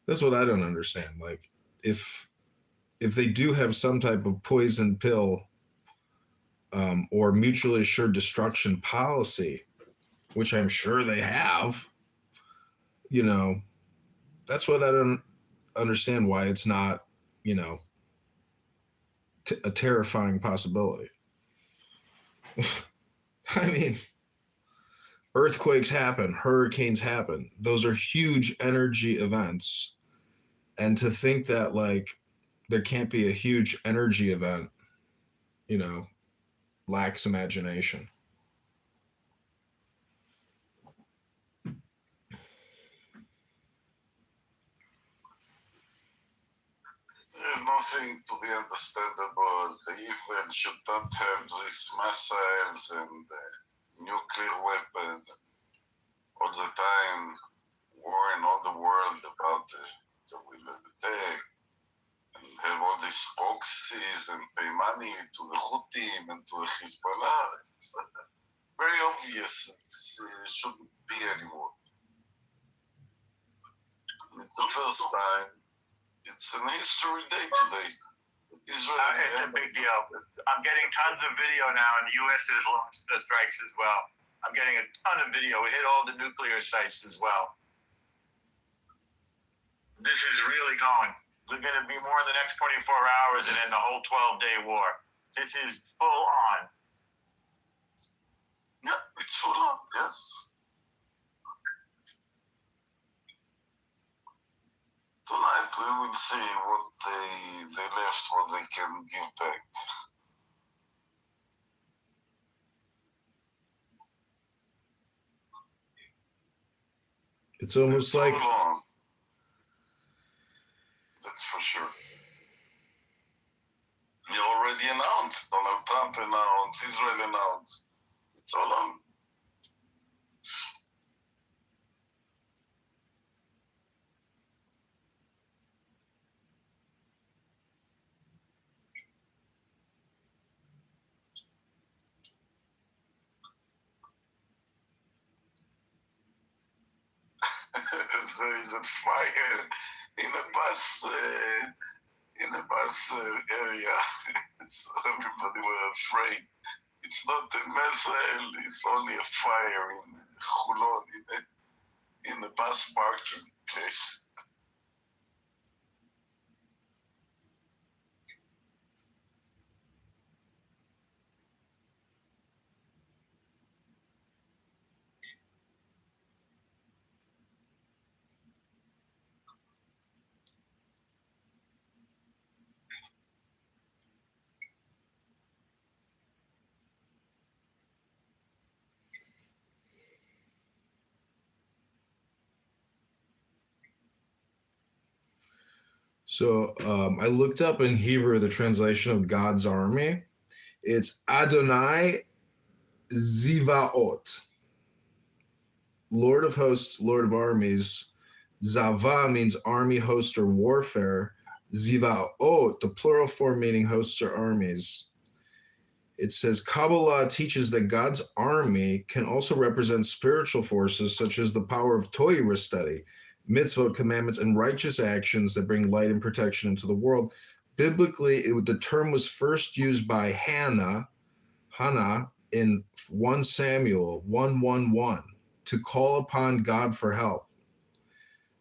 that's what I don't understand. Like if they do have some type of poison pill or mutually assured destruction policy, which I'm sure they have, that's what I don't understand why it's not, a terrifying possibility. I mean, earthquakes happen, hurricanes happen. Those are huge energy events. And to think that like there can't be a huge energy event, lacks imagination. There's nothing to be understandable. Israel should not have these missiles and nuclear weapon all the time, warning all the world about the will attack, and have all these proxies and pay money to the Houthis and to the Hezbollah. It's very obvious it shouldn't be anymore. It's the first time. It's an history day today. Israel. It's a big deal. I'm getting tons of video now, and the U.S. has launched the strikes as well. I'm getting a ton of video. We hit all the nuclear sites as well. This is really going. There's going to be more in the next 24 hours and in the whole 12-day war. This is full on. Yeah, it's full on, yes. Tonight we will see what they left, what they can give back. It's almost like long. That's for sure. You already announced, Donald Trump announced, Israel announced. It's all on. There is a fire in a bus area. So everybody were afraid. It's not a missile, it's only a fire in Hulon, in the bus parking place. so. I looked up in Hebrew the translation of God's army. It's Adonai Zivaot, Lord of hosts, Lord of armies. Zava means army, host, or warfare. Zivaot, the plural form meaning hosts or armies. It says Kabbalah teaches that God's army can also represent spiritual forces such as the power of Torah study, mitzvot, commandments, and righteous actions that bring light and protection into the world. Biblically, the term was first used by Hannah in 1 Samuel 1:1:1 to call upon God for help.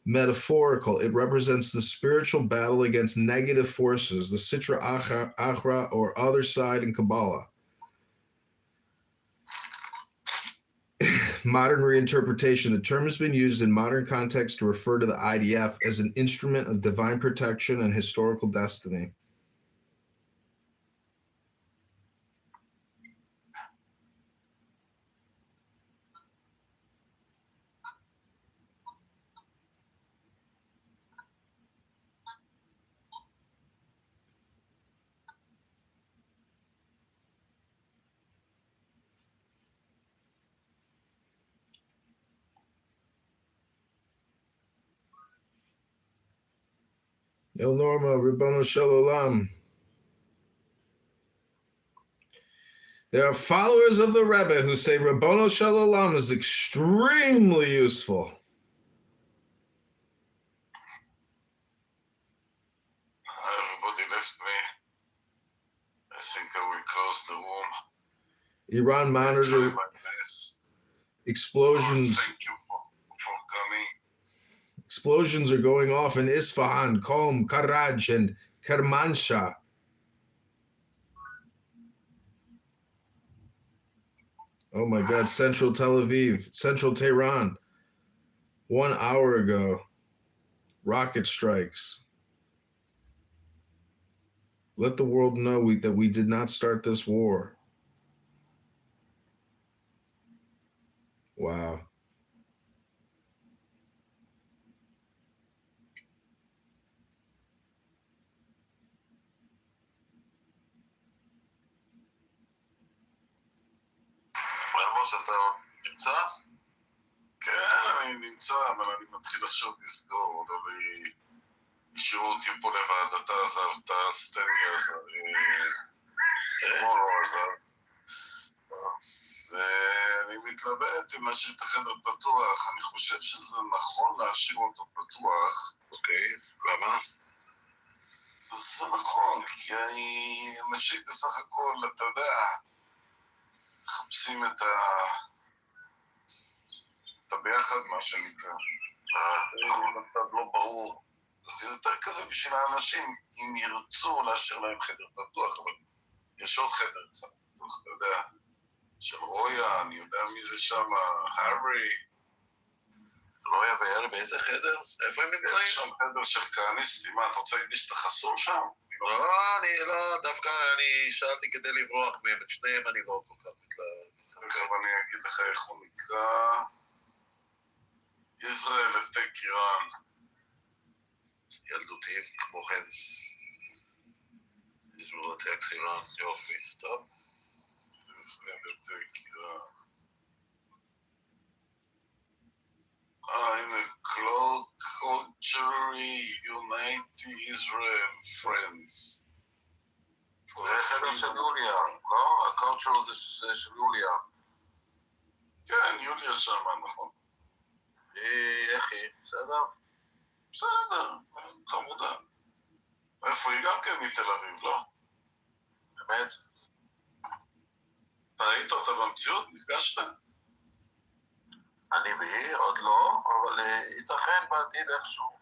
Metaphorical, it represents the spiritual battle against negative forces, the Sitra Achra or other side in Kabbalah. Modern reinterpretation, the term has been used in modern context to refer to the IDF as an instrument of divine protection and historical destiny. Yo, Norma, Ribbono Shel Olam. There are followers of the Rebbe who say Ribbono Shel Olam is extremely useful. Everybody left me. I think I will close the room. Iran monitored explosions. Thank you for coming. Explosions are going off in Isfahan, Qom, Karaj, and Kermanshah. Oh my God, Central Tel Aviv, Central Tehran. 1 hour ago, rocket strikes. Let the world know that we did not start this war. Wow. למרות שאתה נמצא? כן, אני נמצא, אבל אני מתחיל עכשיו לסגור, לא השאירו אותי פה לבד, אתה עזבת, סטנלי עזב, מורו עזב, ואני מתלבט אם להשאיר את החדר פתוח, אני חושב שזה נכון להשאיר אותו פתוח. אוקיי, למה? זה נכון, כי אנשים בסך הכל, אתה יודע, מחפשים את הביחד, מה שנקרא. אם אתה לא ברור, זה יותר כזה בשביל האנשים, אם ירצו להשאיר להם חדר פתוח, אבל יש עוד חדר אחד, אתה יודע, של רויה, אני יודע מי זה שם, הארי. רויה והארי באיזה חדר? איפה הם נמצאים? יש שם חדר של כהניסטים, מה, אתה רוצה להגיד שאתה חסור שם? לא, אני לא, דווקא אני שאלתי כדי לברוח מהם, את שניהם אני לא כל כך מתלהב. עכשיו אני אגיד לך איך הוא נקרא. ישראל לטק איראן. ילדותי, כמו כן. ישראל לטק איראן, יופי, טוב. ישראל לטק איראן. הנה, Culturally United Israel Friends. זה חדר של יוליה, לא? הקולצ'ר זה של יוליה. כן, יוליה שמה, נכון. איך היא? בסדר? בסדר, חמודה. איפה היא? גם כן מתל אביב, לא? באמת? אתה ראית אותה במציאות? נפגשת? אני והיא עוד לא, אבל ייתכן בעתיד איכשהו.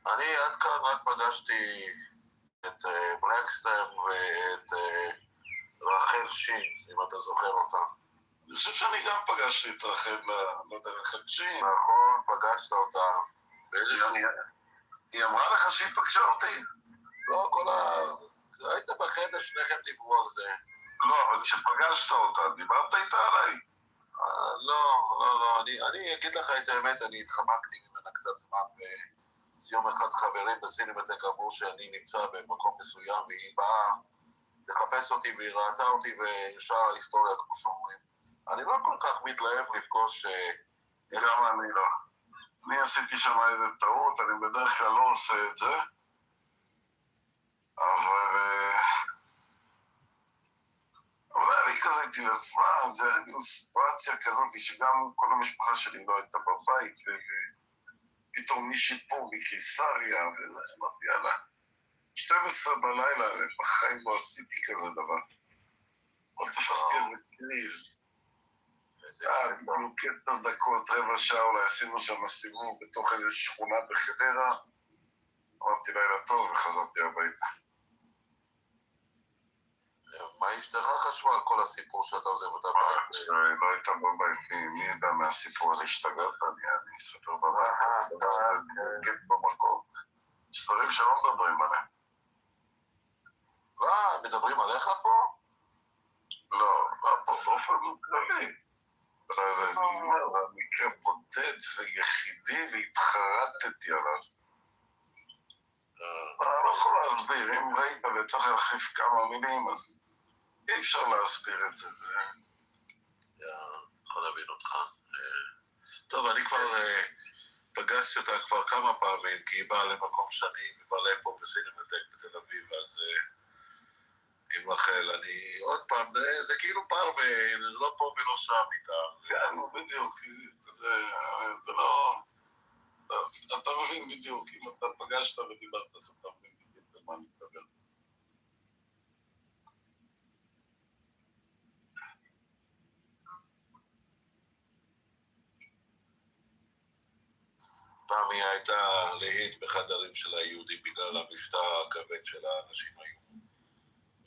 אני עד כאן רק פגשתי את בלקסטם ואת רחל שין, אם אתה זוכר אותה. אני חושב שאני גם פגשתי את רחל, לא יודע, רחל שין. נכון, פגשת אותה. היא אמרה לך שהיא פגשה אותי? לא, היית בחדר, שניכם דיברו על זה. לא, אבל כשפגשת אותה, דיברת איתה עליי? לא, אני אגיד לך את האמת, אני התחמקתי ממנה קצת זמן, ויום אחד חברים בסינמטק אמרו שאני נמצא במקום מסוים, והיא באה לחפש אותי, והיא ראתה אותי וישר ההיסטוריה, כמו שאומרים. אני לא כל כך מתלהב לפגוש... גם אני לא. אני עשיתי שם איזה טעות, אני בדרך כלל לא עושה את זה, אבל אני כזה הייתי לבד, זה היה מין סיטואציה כזאת שגם כל המשפחה שלי לא הייתה בבית, ופתאום מישהי פה מקיסריה, וזה, אמרתי, יאללה, 12 בלילה, בחיים לא עשיתי כזה דבר. עוד תפסתי איזה קריז. קטע דקות, רבע שעה, אולי עשינו שם סיבוב בתוך איזו שכונה בחדרה, אמרתי לילה טוב וחזרתי הביתה. מה אשתך חשבה על כל הסיפור שאתה עוזב אותה בבית? לא הייתה בבית, מי ידע מהסיפור הזה השתגעת? אני אספר בבית, גט במקום. יש דברים שלא מדברים עליהם. מדברים עליך פה? לא, פה באופן כללי. זה מקרה בודד ויחידי והתחרטתי עליו. אני לא יכול להסביר, אם ראית וצריך להחליף כמה מילים, אז אי אפשר להסביר את זה. יכול להבין אותך. טוב, אני כבר פגשתי אותה כבר כמה פעמים, כי היא באה למקום שאני מבלה פה בסינמטק בתל אביב, אז עם רחל, אני עוד פעם, זה כאילו פרווה, זה לא פה ולא שם איתה. כן, בדיוק, זה לא... אתה מבין בדיוק, אם אתה פגשת ודיברת, אז אתה מבין בדיוק על מה אני מדבר. פעם היא הייתה להיט בחדרים של היהודים בגלל המבטא הכבד של האנשים היו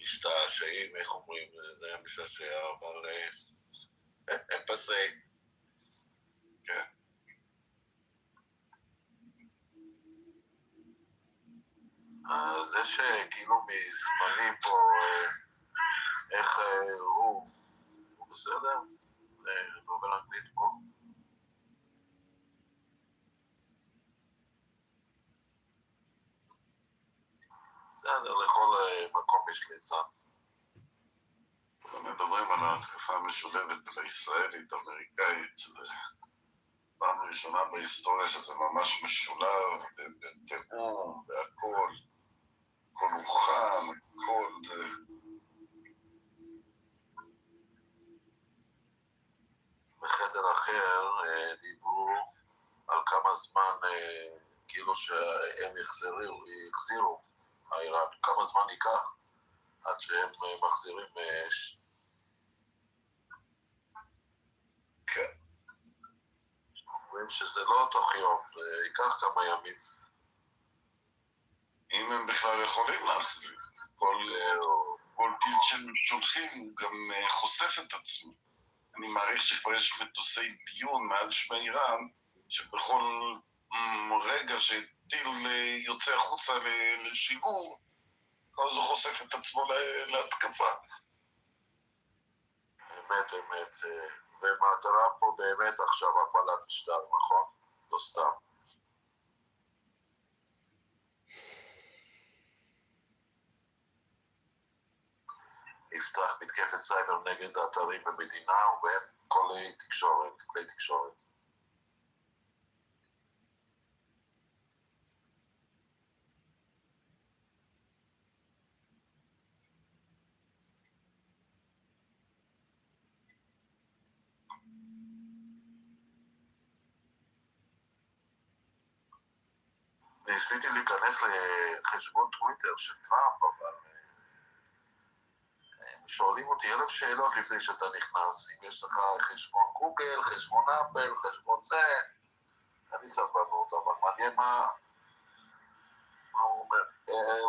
משתעשעים, איך אומרים, זה היה משתעשע, אבל הם פסי. כן. זה שכאילו מסמלים פה, איך הוא בסדר? זה דובר אנגלית פה. בסדר, לכל מקום יש ליצן. מדברים על ההתקפה המשולבת לישראלית, אמריקאית, פעם ראשונה בהיסטוריה שזה ממש משולב, טרור והכל, הכל הוכן, הכל זה... בחדר אחר דיברו על כמה זמן, כאילו שהם יחזירו האיראן, כמה זמן ייקח עד שהם מחזירים אש. כן. אומרים שזה לא תוך יום, זה ייקח כמה ימים. אם הם בכלל יכולים להחזיר. כל טיל שהם שולחים גם חושף את עצמו. אני מעריך שכבר יש מטוסי ביון מעל שמי איראן, שבכל רגע שטיל יוצא החוצה לשיגור, אז הוא חושף את עצמו להתקפה. אמת, אמת. ומטרה פה באמת עכשיו הפלת משטר, נכון? לא סתם. נפתח מתקפת סייבר נגד האתרים במדינה ובהם כלי תקשורת. ניסיתי להיכנס לחשבון טוויטר של טראמפ, אבל שואלים אותי 1,000 שאלות לפני שאתה נכנס. אם יש לך חשבון גוגל, חשבון אפל, חשבון זה, אני סבלנות, אבל מעניין מה הוא אומר.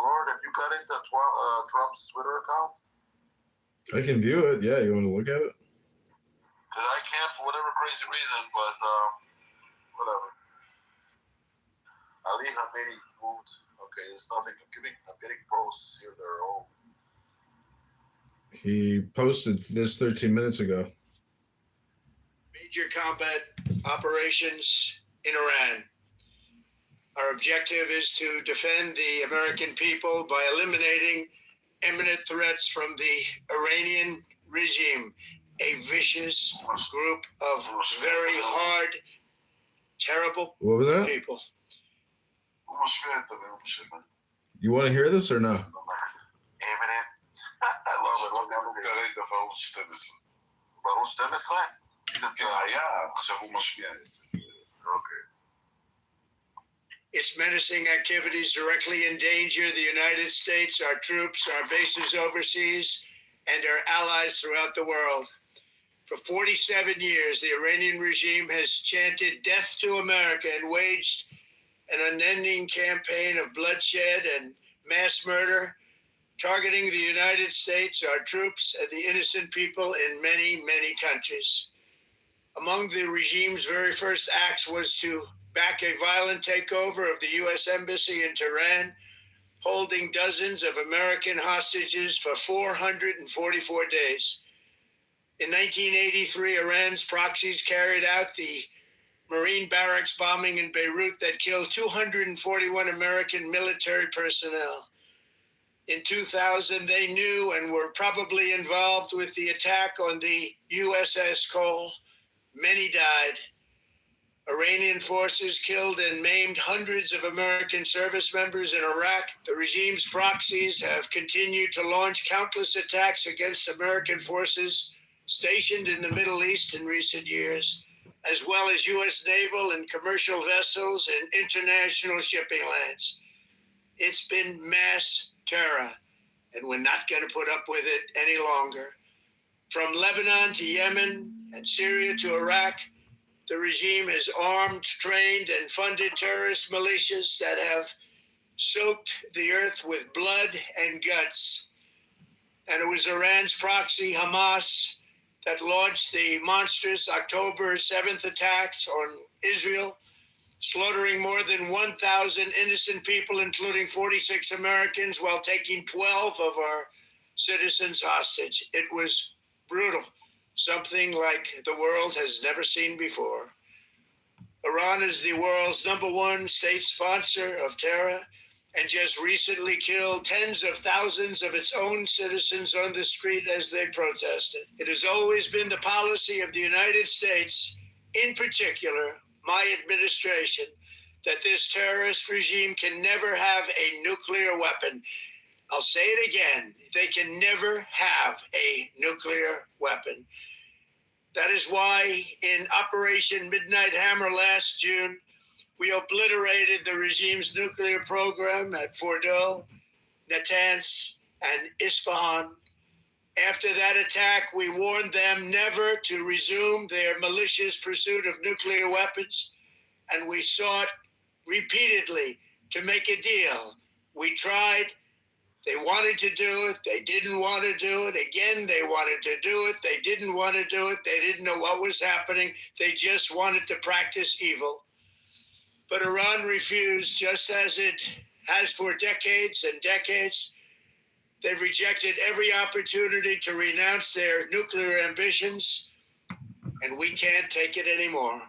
Lord, have you got into Trump's Twitter account? I can view it. Yeah, you want to look at it? Because I can't for whatever crazy reason, but whatever. Ali Hamidi moved. Okay, there's nothing. I'm getting posts here that are old. He posted this 13 minutes ago. Major combat operations in Iran. Our objective is to defend the American people by eliminating imminent threats from the Iranian regime, a vicious group of very hard, terrible people. You want to hear this or no? Imminent. I love it. כרגע בערוץ 12. בערוץ 12? זה היה, עכשיו הוא משמיע את זה. אוקיי. Its menacing activities directly endanger the United States, our troops, our bases overseas, and our allies throughout the world. For 47 years, the Iranian regime has chanted death to America and waged an unending campaign of bloodshed and mass murder, targeting the United States, our troops, and the innocent people in many, many countries. Among the regime's very first acts was to back a violent takeover of the U.S. Embassy in Tehran, holding dozens of American hostages for 444 days. In 1983, Iran's proxies carried out the Marine barracks bombing in Beirut that killed 241 American military personnel. In 2000, they knew and were probably involved with the attack on the USS Cole. Many died. Iranian forces killed and maimed hundreds of American service members in Iraq. The regime's proxies have continued to launch countless attacks against American forces stationed in the Middle East in recent years, as well as U.S. naval and commercial vessels and international shipping lanes. It's been mass terror, and we're not going to put up with it any longer. From Lebanon to Yemen and Syria to Iraq, the regime has armed, trained, and funded terrorist militias that have soaked the earth with blood and guts. And it was Iran's proxy, Hamas, that launched the monstrous October 7th attacks on Israel, slaughtering more than 1,000 innocent people, including 46 Americans, while taking 12 of our citizens hostage. It was brutal, something like the world has never seen before. Iran is the world's #1 state sponsor of terror and just recently killed tens of thousands of its own citizens on the street as they protested. It has always been the policy of the United States, in particular, my administration, that this terrorist regime can never have a nuclear weapon. I'll say it again, they can never have a nuclear weapon. That is why in Operation Midnight Hammer last June, we obliterated the regime's nuclear program at Fordow, Natanz, and Isfahan. After that attack, we warned them never to resume their malicious pursuit of nuclear weapons, and we sought repeatedly to make a deal. We tried. They wanted to do it. They didn't want to do it. Again, they wanted to do it. They didn't want to do it. They didn't know what was happening. They just wanted to practice evil. But Iran refused, just as it has for decades and decades. They've rejected every opportunity to renounce their nuclear ambitions, and we can't take it anymore.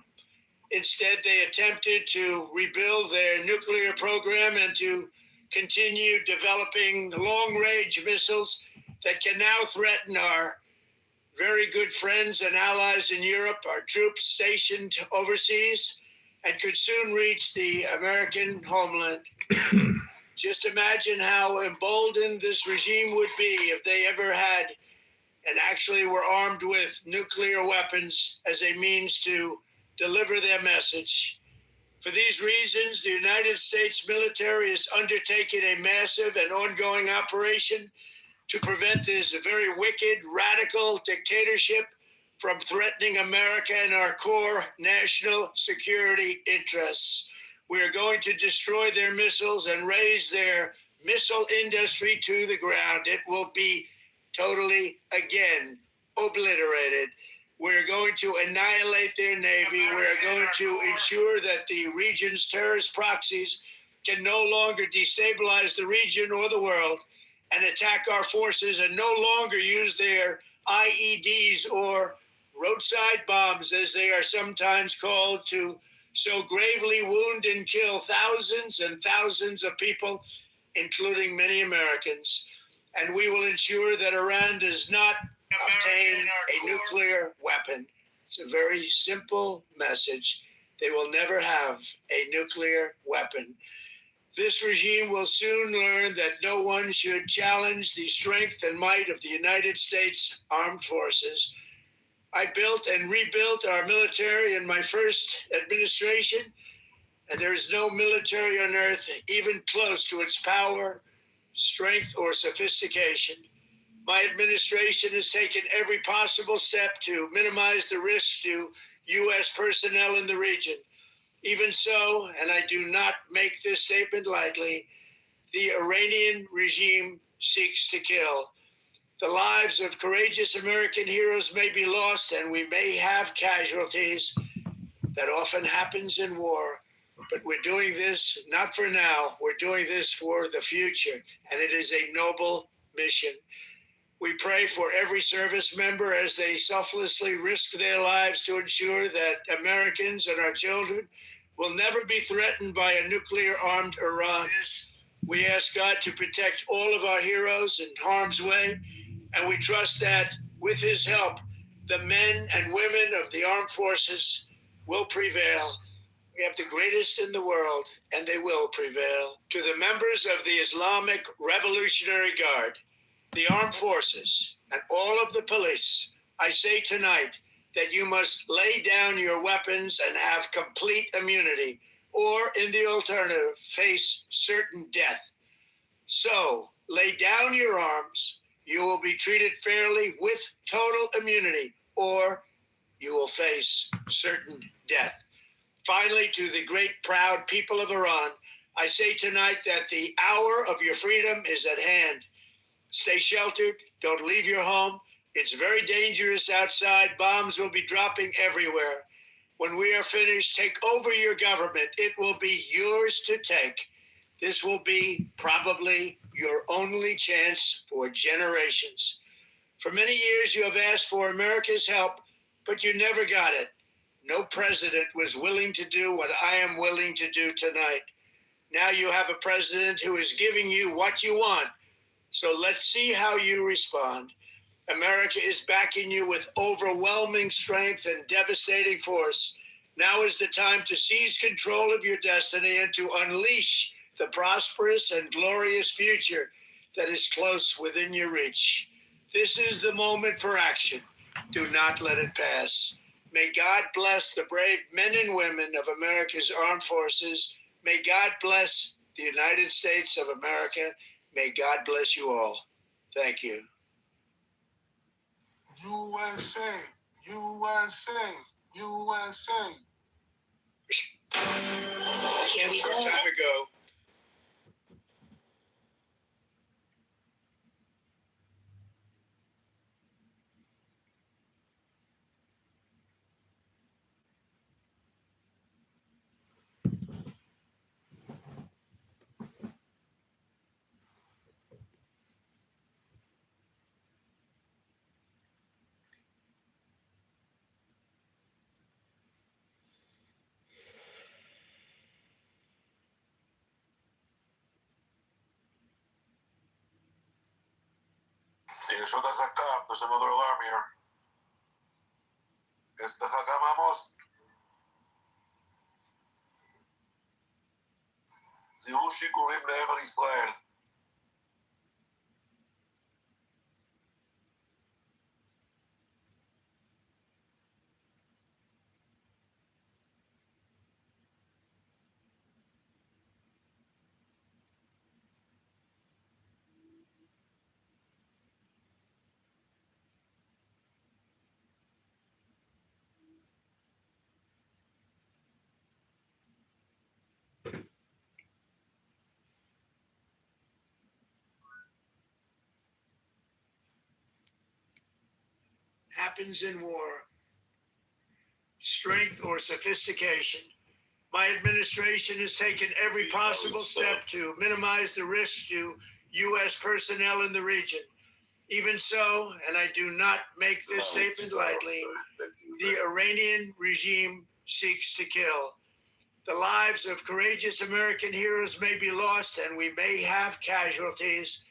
Instead, they attempted to rebuild their nuclear program and to continue developing long-range missiles that can now threaten our very good friends and allies in Europe, our troops stationed overseas, and could soon reach the American homeland. Just imagine how emboldened this regime would be if they ever had and actually were armed with nuclear weapons as a means to deliver their message. For these reasons, the United States military is undertaking a massive and ongoing operation to prevent this very wicked, radical dictatorship from threatening America and our core national security interests. We are going to destroy their missiles and raise their missile industry to the ground. It will be totally, again, obliterated. We're going to annihilate their Navy. We're going to ensure that the region's terrorist proxies can no longer destabilize the region or the world and attack our forces and no longer use their IEDs or roadside bombs, as they are sometimes called, to so gravely wound and kill thousands and thousands of people, including many Americans. And we will ensure that Iran does not obtain a nuclear weapon. It's a very simple message. They will never have a nuclear weapon. This regime will soon learn that no one should challenge the strength and might of the United States Armed Forces. I built and rebuilt our military in my first administration, and there is no military on earth even close to its power, strength, or sophistication. My administration has taken every possible step to minimize the risk to U.S. personnel in the region. Even so, and I do not make this statement lightly, the Iranian regime seeks to kill. The lives of courageous American heroes may be lost, and we may have casualties. That often happens in war. But we're doing this not for now. We're doing this for the future, and it is a noble mission. We pray for every service member as they selflessly risk their lives to ensure that Americans and our children will never be threatened by a nuclear-armed Iran. We ask God to protect all of our heroes in harm's way, and we trust that with his help, the men and women of the armed forces will prevail. We have the greatest in the world, and they will prevail. To the members of the Islamic Revolutionary Guard, the armed forces, and all of the police, I say tonight that you must lay down your weapons and have complete immunity, or in the alternative, face certain death. So, lay down your arms. You will be treated fairly with total immunity, or you will face certain death. Finally, to the great, proud people of Iran, I say tonight that the hour of your freedom is at hand. Stay sheltered. Don't leave your home. It's very dangerous outside. Bombs will be dropping everywhere. When we are finished, take over your government. It will be yours to take. This will be probably your only chance for generations. For many years, you have asked for America's help, but you never got it. No president was willing to do what I am willing to do tonight. Now you have a president who is giving you what you want. So let's see how you respond. America is backing you with overwhelming strength and devastating force. Now is the time to seize control of your destiny and to unleash the prosperous and glorious future that is close within your reach. This is the moment for action. Do not let it pass. May God bless the brave men and women of America's armed forces. May God bless the United States of America. May God bless you all. Thank you. USA, USA, USA. Here we go. Time to go. יש עוד אזעקה, there's another alarm here. יש לך גם עמוס? זיהו שיגורים לעבר ישראל. Happens in war. Strength or sophistication. My administration has taken every possible step to minimize the risk to U.S. personnel in the region. Even so, and I do not make this statement lightly, the Iranian regime seeks to kill. The lives of courageous American heroes may be lost, and we may have casualties.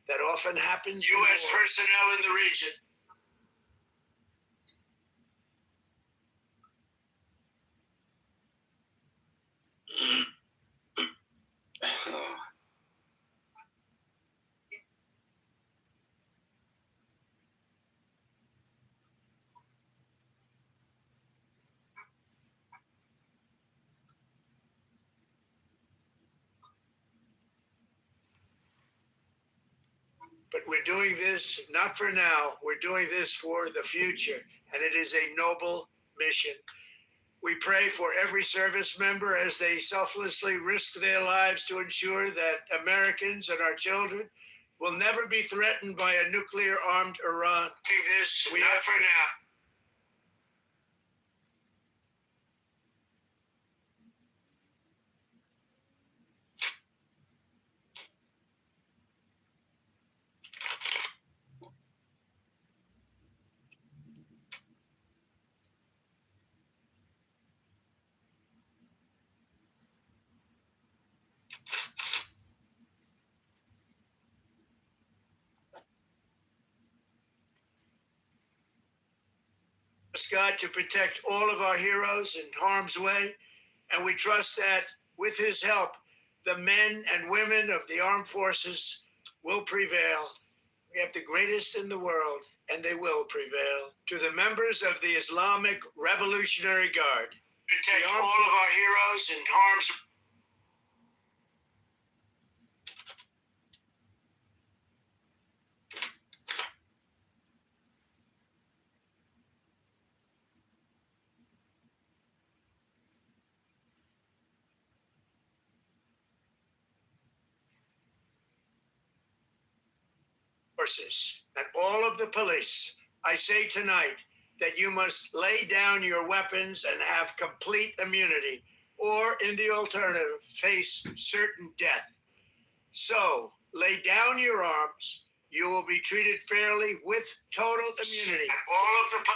That often happens. U.S. personnel in the region. But we're doing this not for now. We're doing this for the future, and it is a noble mission. We pray for every service member as they selflessly risk their lives to ensure that Americans and our children will never be threatened by a nuclear-armed Iran. This not for now. Ask God to protect all of our heroes in harm's way And we trust that with his help, the men and women of the armed forces will prevail. We have the greatest in the world, and they will prevail. To the members of the Islamic Revolutionary Guard, protect all of our heroes in harm's forces and all of the police. I say tonight that you must lay down your weapons and have complete immunity, or in the alternative, face certain death. So, lay down your arms. You will be treated fairly with total immunity. And all of the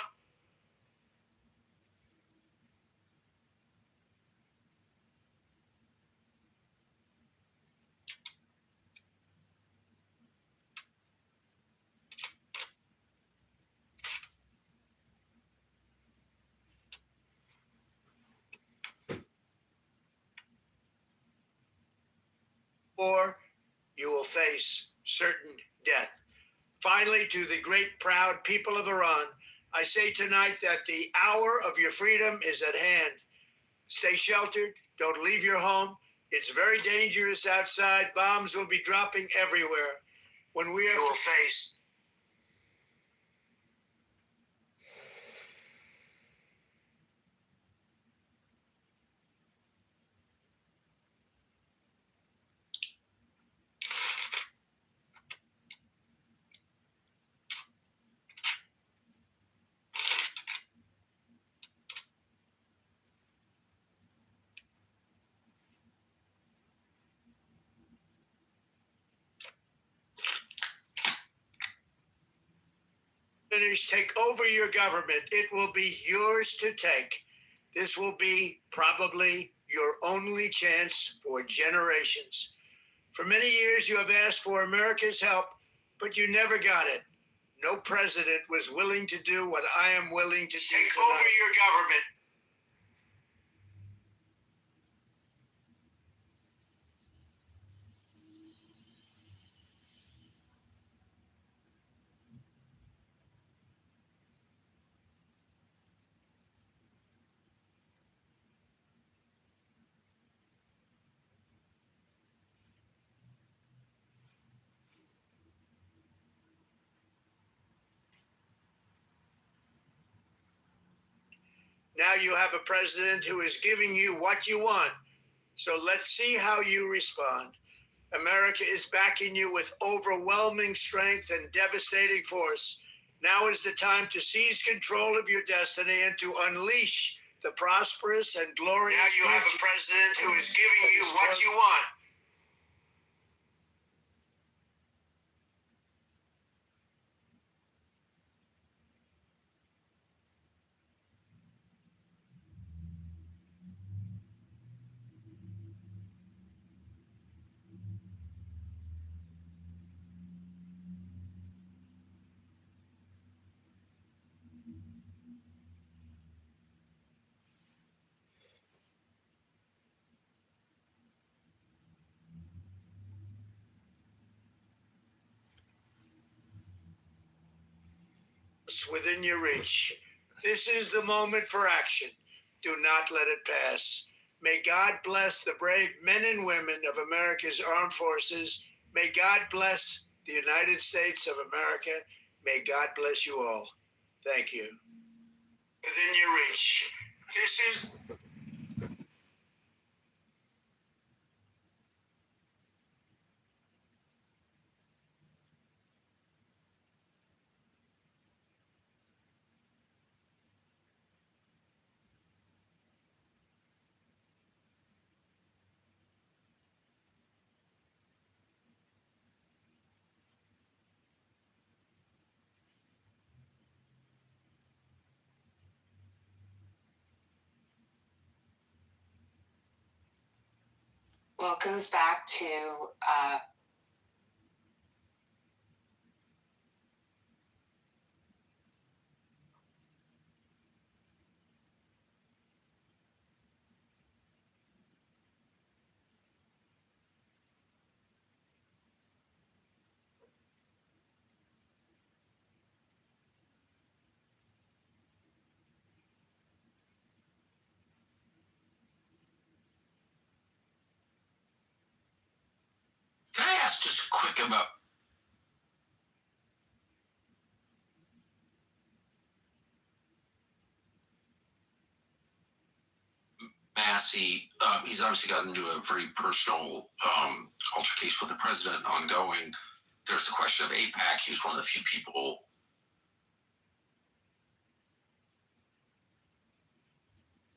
or you will face certain death. Finally, to the great proud people of Iran, I say tonight that the hour of your freedom is at hand. Stay sheltered. Don't leave your home. It's very dangerous outside. Bombs will be dropping everywhere. When we are you will face take over your government, it will be yours to take. This will be probably your only chance for generations. For many years, you have asked for America's help, but you never got it. No president was willing to do what I am willing to do. Take over your government. Now you have a president who is giving you what you want. So let's see how you respond. America is backing you with overwhelming strength and devastating force. Now is the time to seize control of your destiny and to unleash the prosperous and glorious. Now you have a president who is giving you what you want. Within your reach. This is the moment for action. Do not let it pass. May God bless the brave men and women of America's armed forces. May God bless the United States of America. May God bless you all. Thank you. Within your reach. This is Well, it goes back to quick about Massey. He's obviously gotten into a very personal altercation with the president ongoing. There's the question of AIPAC. He was one of the few people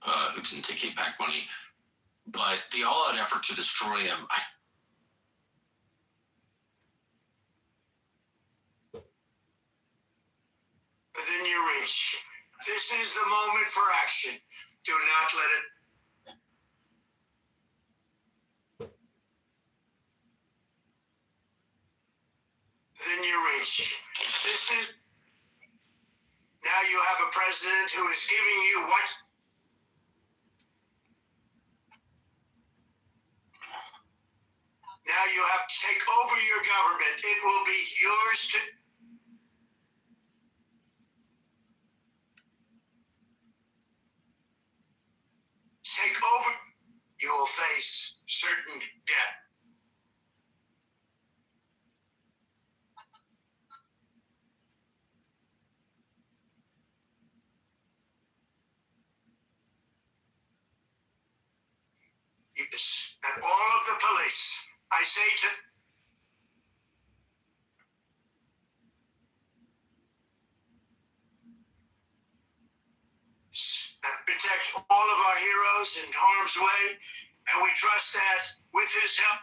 who didn't take AIPAC money. But the all-out effort to destroy him, Within your reach. This is the moment for action. Do not let it. Within your reach. This is. Now you have a president who is giving you what? Now you have to take over your government. It will be yours to. Take over. You will face certain death. Yes. And all of the police, I say to. Protect all of our heroes in harm's way, and we trust that with his help.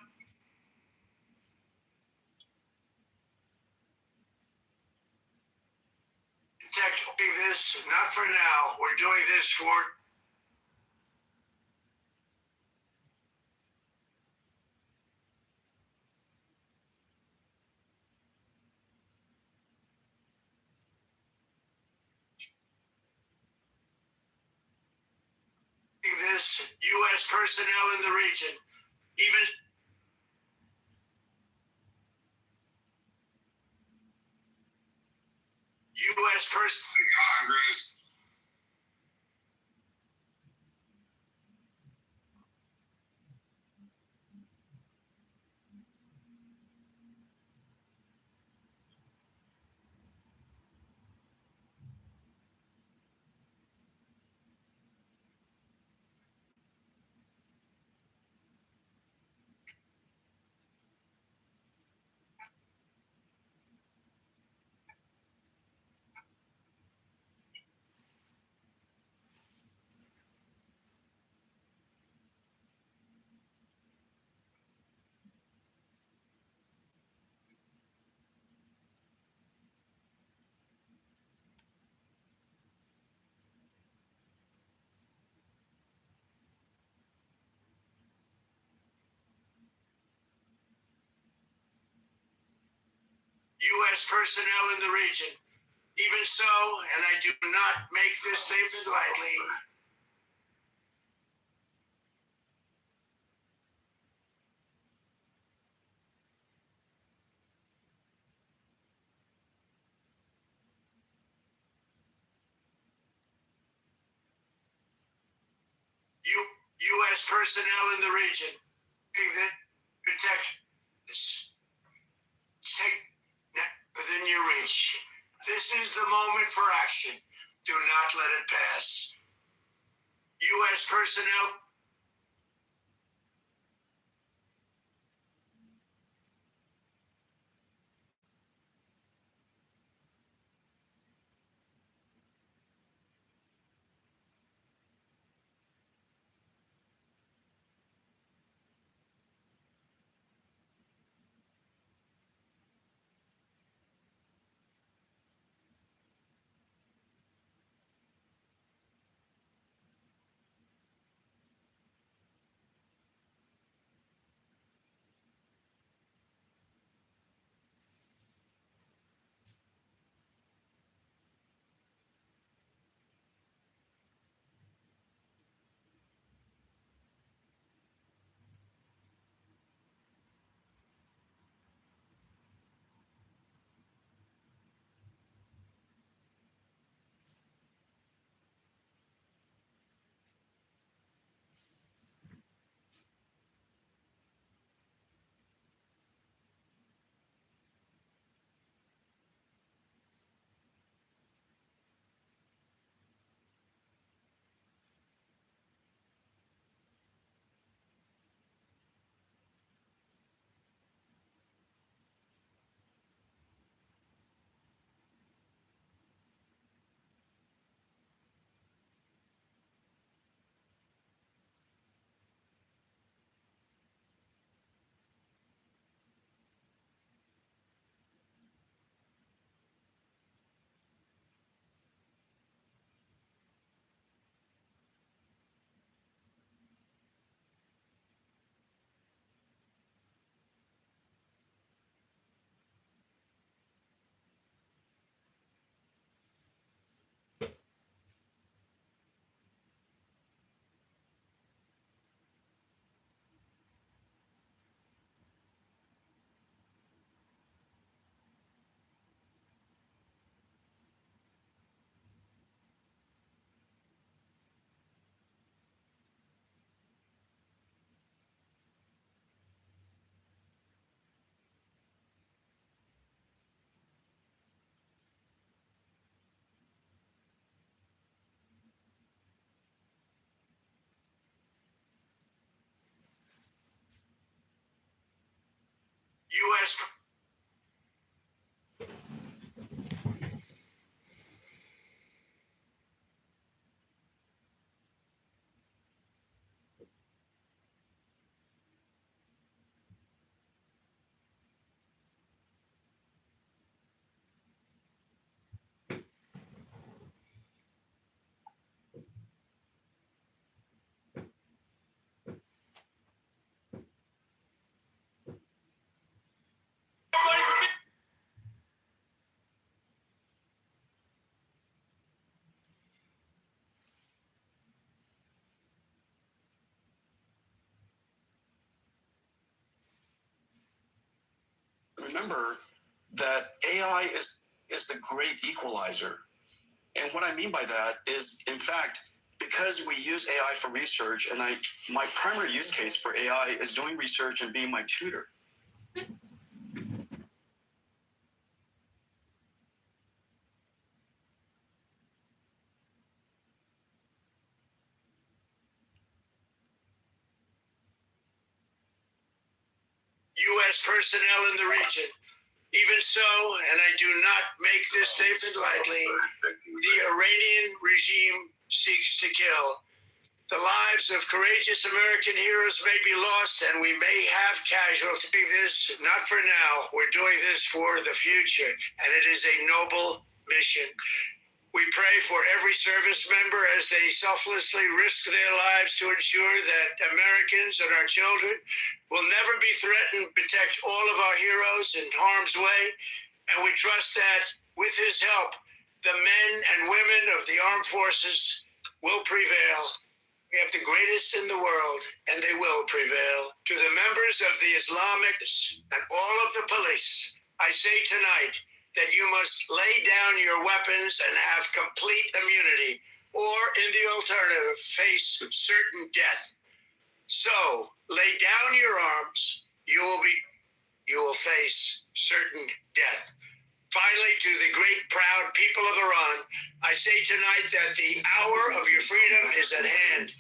Protect this, not for now. We're doing this for. This U.S. personnel in the region, even. U.S. personnel. Congress. U.S. personnel in the region. Even so, and I do not make this statement lightly, U.S. personnel in the region that protect this. Take within your reach. This is the moment for action. Do not let it pass. U.S. personnel. U.S. Remember that AI is the great equalizer. And what I mean by that is, in fact, because we use AI for research, and my primary use case for AI is doing research and being my tutor. U.S. personnel in the region. Even so, and I do not make this statement lightly, the Iranian regime seeks to kill. The lives of courageous American heroes may be lost, and we may have casualties. This, not for now. We're doing this for the future, and it is a noble mission. We pray for every service member as they selflessly risk their lives to ensure that Americans and our children will never be threatened. Protect all of our heroes in harm's way, and we trust that with his help, the men and women of the armed forces will prevail. We have the greatest in the world, and they will prevail. To the members of the Islamic and all of the police, I say tonight that you must lay down your weapons and have complete immunity, or in the alternative, face certain death. So, lay down your arms, you will face certain death. Finally, to the great proud people of Iran, I say tonight that the hour of your freedom is at hand.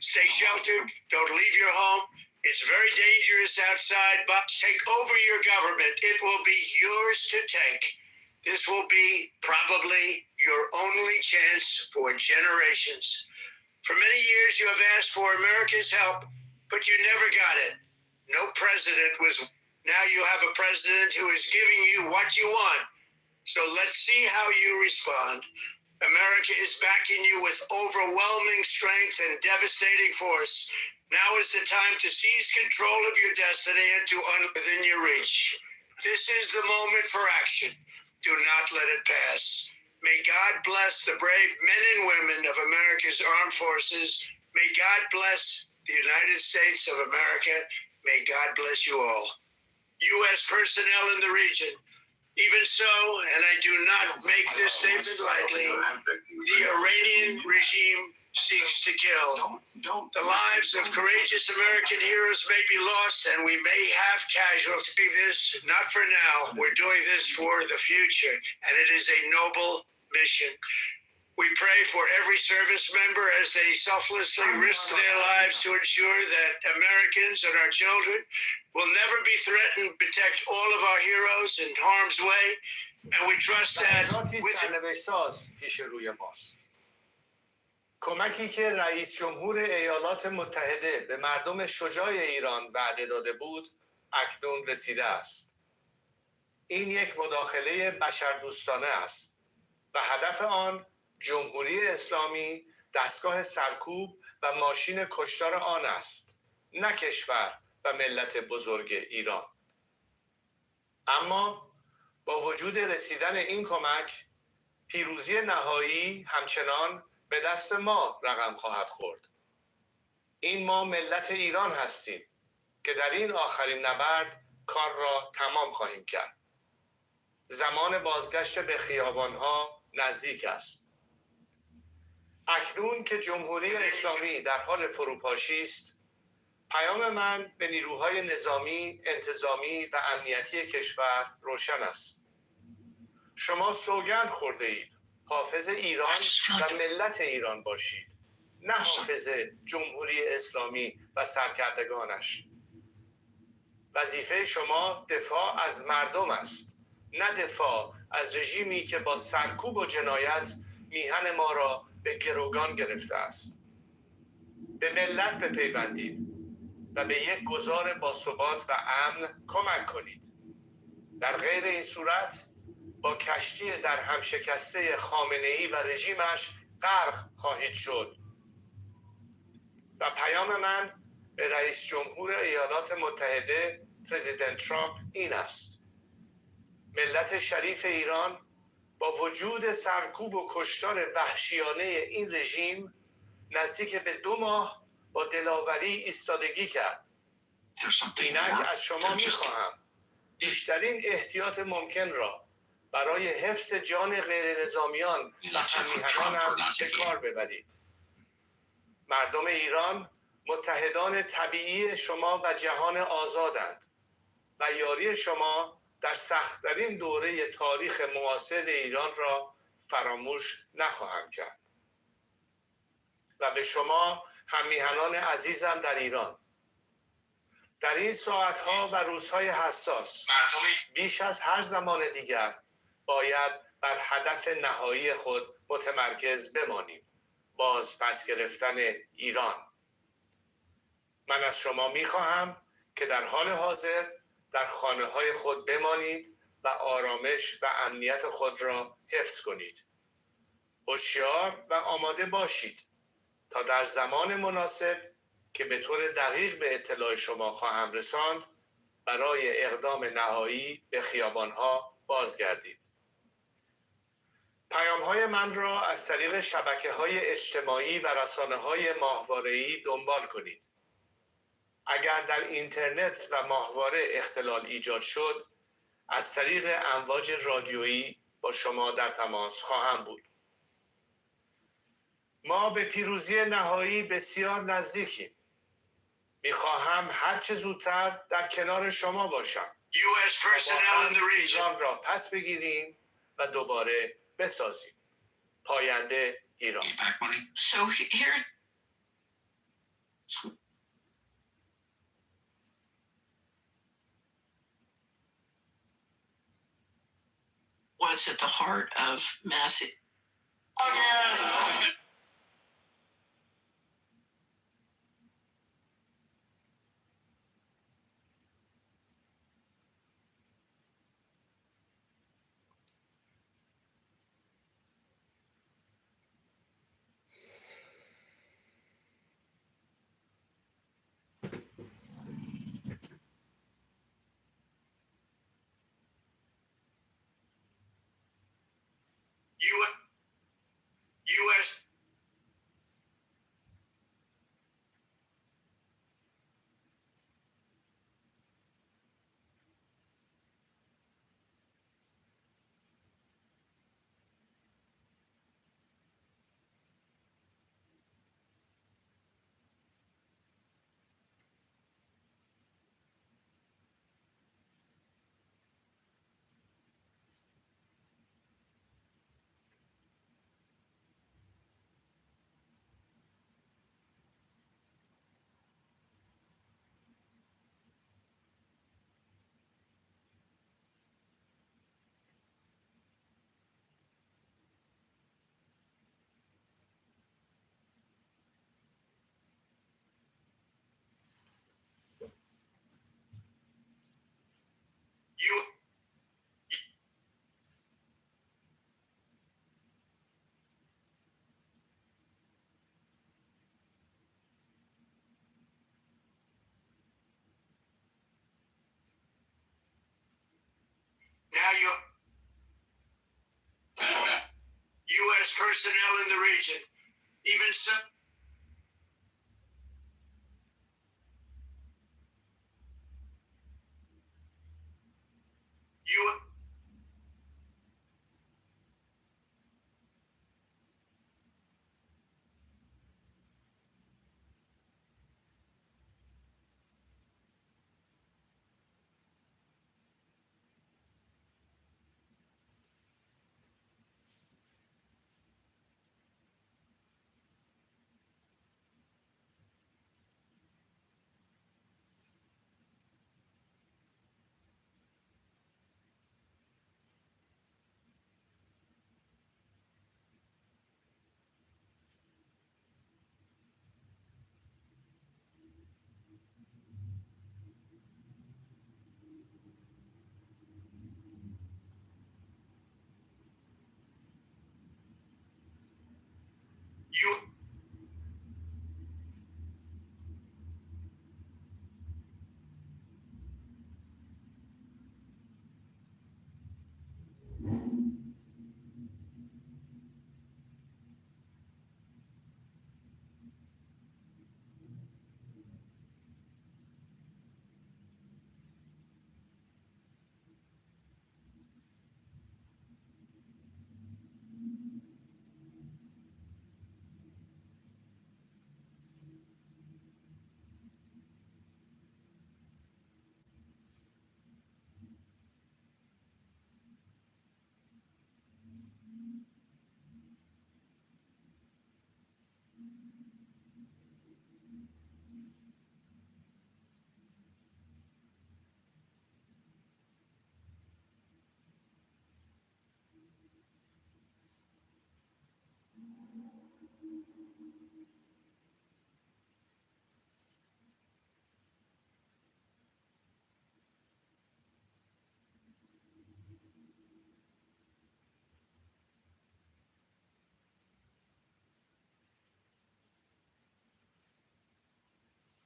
Stay sheltered, don't leave your home. It's very dangerous outside, but take over your government. It will be yours to take. This will be probably your only chance for generations. For many years, you have asked for America's help, but you never got it. No president was. Now you have a president who is giving you what you want. So let's see how you respond. America is backing you with overwhelming strength and devastating force. Now is the time to seize control of your destiny and to within your reach. This is the moment for action. Do not let it pass. May God bless the brave men and women of America's armed forces. May God bless the United States of America. May God bless you all. U.S. personnel in the region. Even so, and I do not make this statement lightly, the Iranian regime seeks to kill. The lives of courageous American heroes may be lost, and we may have casualties. This, not for now. We're doing this for the future, and it is a noble mission. We pray for every service member as they selflessly risk their lives to ensure that Americans and our children will never be threatened. Protect all of our heroes in harm's way, and we trust that with کمکی که رئیس جمهور ایالات متحده به مردم شجاع ایران وعده داده بود اکنون رسیده است. این یک مداخله بشردوستانه است و هدف آن جمهوری اسلامی دستگاه سرکوب و ماشین کشتار آن است، نه کشور و ملت بزرگ ایران. اما با وجود رسیدن این کمک، پیروزی نهایی همچنان به دست ما رقم خواهد خورد. این ما ملت ایران هستیم که در این آخرین نبرد کار را تمام خواهیم کرد. زمان بازگشت به خیابانها نزدیک است. اکنون که جمهوری اسلامی در حال فروپاشی است، پیام من به نیروهای نظامی، انتظامی و امنیتی کشور روشن است. شما سوگند خورده اید حافظ ایران و ملت ایران باشید، نه حافظ جمهوری اسلامی و سرکردگانش. وظیفه شما دفاع از مردم است، نه دفاع از رژیمی که با سرکوب و جنایت میهن ما را به گروگان گرفته است. به ملت بپیوندید و به یک گذار باثبات و امن کمک کنید. در غیر این صورت با کشتی در همشکسته خامنه‌ای و رژیمش غرق خواهید شد. و پیام من به رئیس جمهور ایالات متحده پرزیدنت ترامپ این است: ملت شریف ایران با وجود سرکوب و کشتار وحشیانه این رژیم نزدیک به 2 ماه با دلاوری ایستادگی کرد. اینک از شما میخواهم بیشترین احتیاط ممکن را برای حفظ جان غیر نظامیان و هم‌میهنانم به کار ببرید. مردم ایران متحدان طبیعی شما و جهان آزادند و یاری شما در سخت‌ترین دوره تاریخ معاصر ایران را فراموش نخواهند کرد. و به شما هم‌میهنان عزیزم در ایران، در این ساعتها و روزهای حساس بیش از هر زمان دیگر باید بر هدف نهایی خود متمرکز بمانیم: باز پس گرفتن ایران. من از شما میخواهم که در حال حاضر در خانه‌های خود بمانید و آرامش و امنیت خود را حفظ کنید. هوشیار و آماده باشید تا در زمان مناسب که به طور دقیق به اطلاع شما خواهم رساند برای اقدام نهایی به خیابانها بازگردید. پیام‌های من را از طریق شبکه‌های اجتماعی و رسانه‌های ماهواره‌ای دنبال کنید. اگر در اینترنت و ماهواره اختلال ایجاد شد، از طریق امواج رادیویی با شما در تماس خواهم بود. ما به پیروزی نهایی بسیار نزدیکیم. میخواهم هرچه زودتر در کنار شما باشم. ایران را پس بگیریم و دوباره بسازیم. پاینده ایران. What's at the heart of mass? U.S. Now U.S. personnel in the region, even some.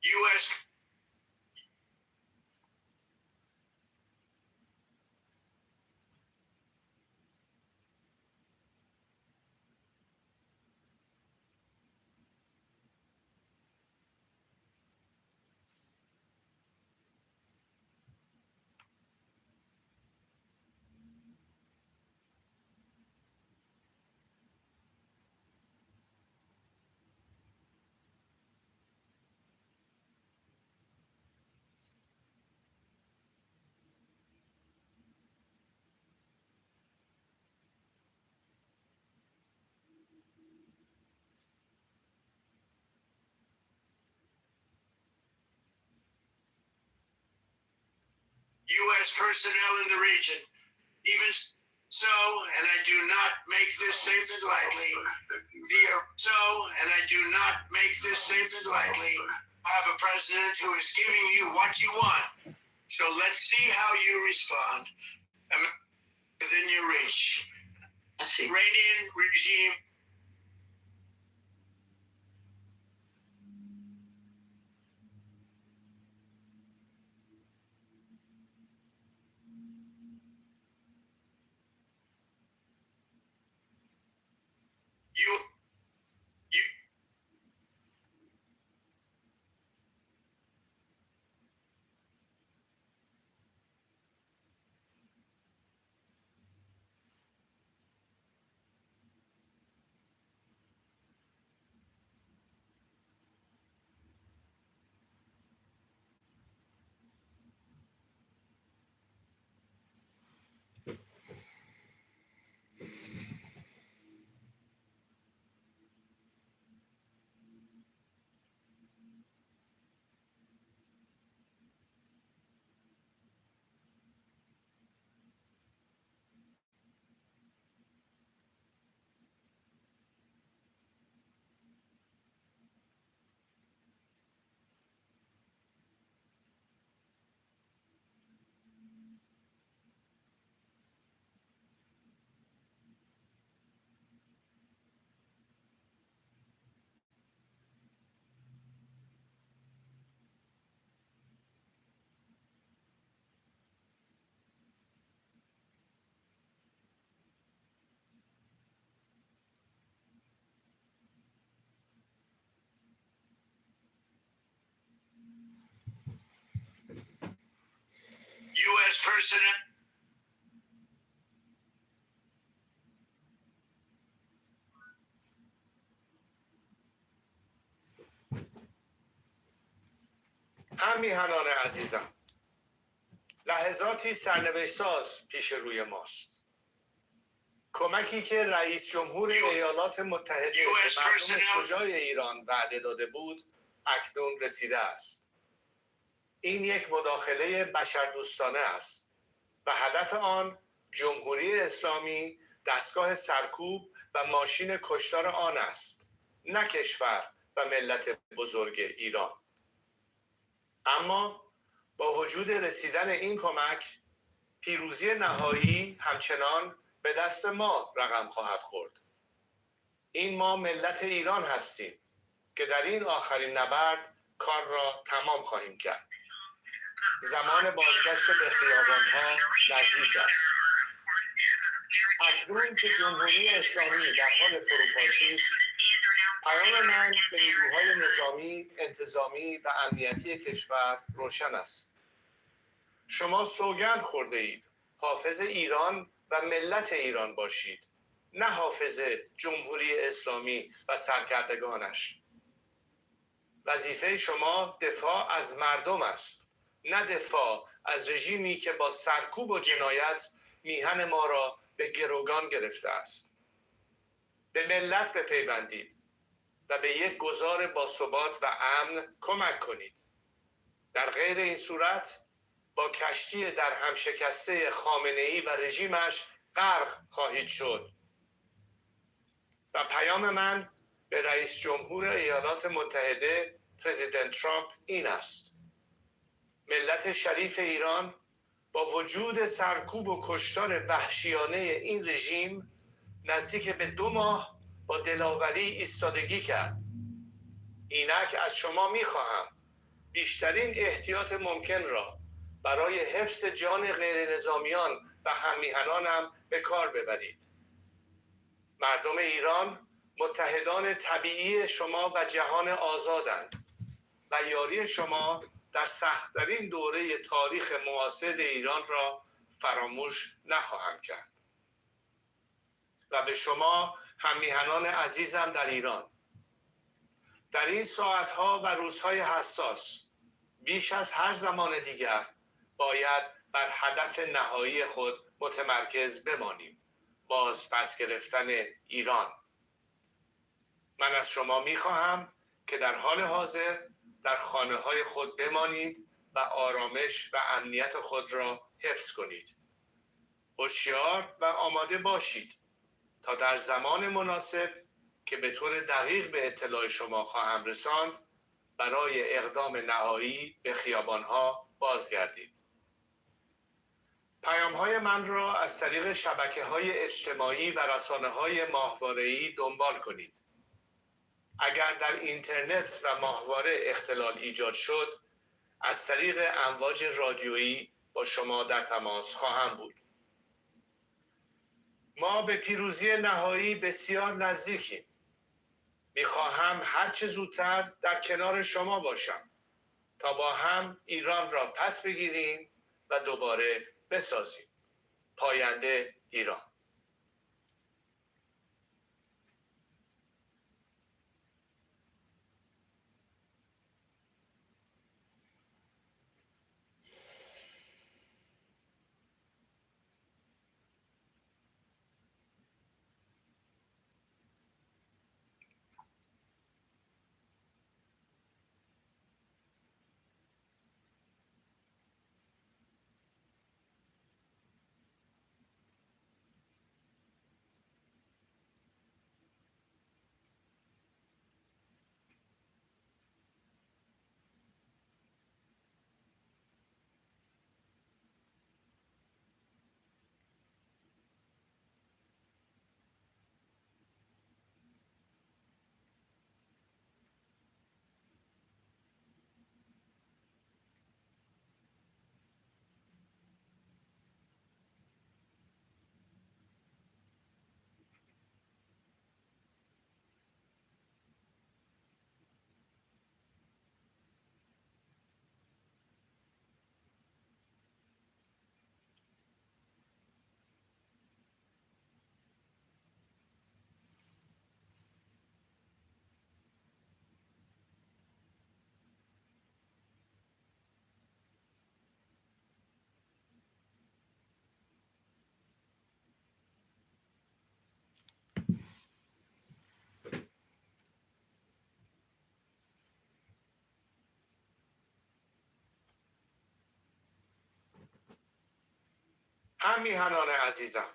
U.S. U.S. personnel in the region. Even so, and I do not make this statement lightly, I have a president who is giving you what you want. So let's see how you respond. Within your reach. Iranian regime. U.S. personnel. هم میهنان عزیزم، لحظاتی سرنوشت ساز پیش روی ماست. کمکی که رئیس جمهور ایالات متحده به مردم شجاع ایران وعده داده بود اکنون رسیده است. این یک مداخله بشردوستانه است و هدف آن جمهوری اسلامی دستگاه سرکوب و ماشین کشتار آن است، نه کشور و ملت بزرگ ایران. اما با وجود رسیدن این کمک، پیروزی نهایی همچنان به دست ما رقم خواهد خورد. این ما ملت ایران هستیم که در این آخرین نبرد کار را تمام خواهیم کرد. زمان بازگشت به خیابان‌ها نزدیک است. اکنون که جمهوری اسلامی در حال فروپاشی است، پیام من به نیروهای نظامی، انتظامی و امنیتی کشور روشن است. شما سوگند خورده اید حافظ ایران و ملت ایران باشید، نه حافظ جمهوری اسلامی و سرکردگانش. وظیفه شما دفاع از مردم است، نه دفاع از رژیمی که با سرکوب و جنایت میهن ما را به گروگان گرفته است. به ملت بپیوندید و به یک گذار باثبات و امن کمک کنید. در غیر این صورت با کشتی در هم شکسته خامنه‌ای و رژیمش غرق خواهید شد. و پیام من به رئیس جمهور ایالات متحده پرزیدنت ترامپ این است: ملت شریف ایران با وجود سرکوب و کشتار وحشیانه این رژیم نزدیک به 2 ماه با دلاوری ایستادگی کرد. اینک از شما می‌خواهم بیشترین احتیاط ممکن را برای حفظ جان غیر نظامیان و هممیهنانم به کار ببرید. مردم ایران متحدان طبیعی شما و جهان آزادند و یاری شما در سخت‌ترین دوره تاریخ معاصر ایران را فراموش نخواهند کرد. و به شما هممیهنان عزیزم در ایران، در این ساعتها و روزهای حساس بیش از هر زمان دیگر باید بر هدف نهایی خود متمرکز بمانیم: باز پس گرفتن ایران. من از شما می‌خواهم که در حال حاضر در خانه‌های خود بمانید و آرامش و امنیت خود را حفظ کنید. هوشیار و آماده باشید تا در زمان مناسب که به طور دقیق به اطلاع شما خواهم رساند برای اقدام نهایی به خیابان‌ها بازگردید. پیام‌های من را از طریق شبکه‌های اجتماعی و رسانه‌های ماهواره‌ای دنبال کنید. اگر در اینترنت و ماهواره اختلال ایجاد شد، از طریق امواج رادیویی با شما در تماس خواهم بود. ما به پیروزی نهایی بسیار نزدیکیم. میخواهم هر چه زودتر در کنار شما باشم تا با هم ایران را پس بگیریم و دوباره بسازیم. پاینده ایران. هممیهنان عزیزم،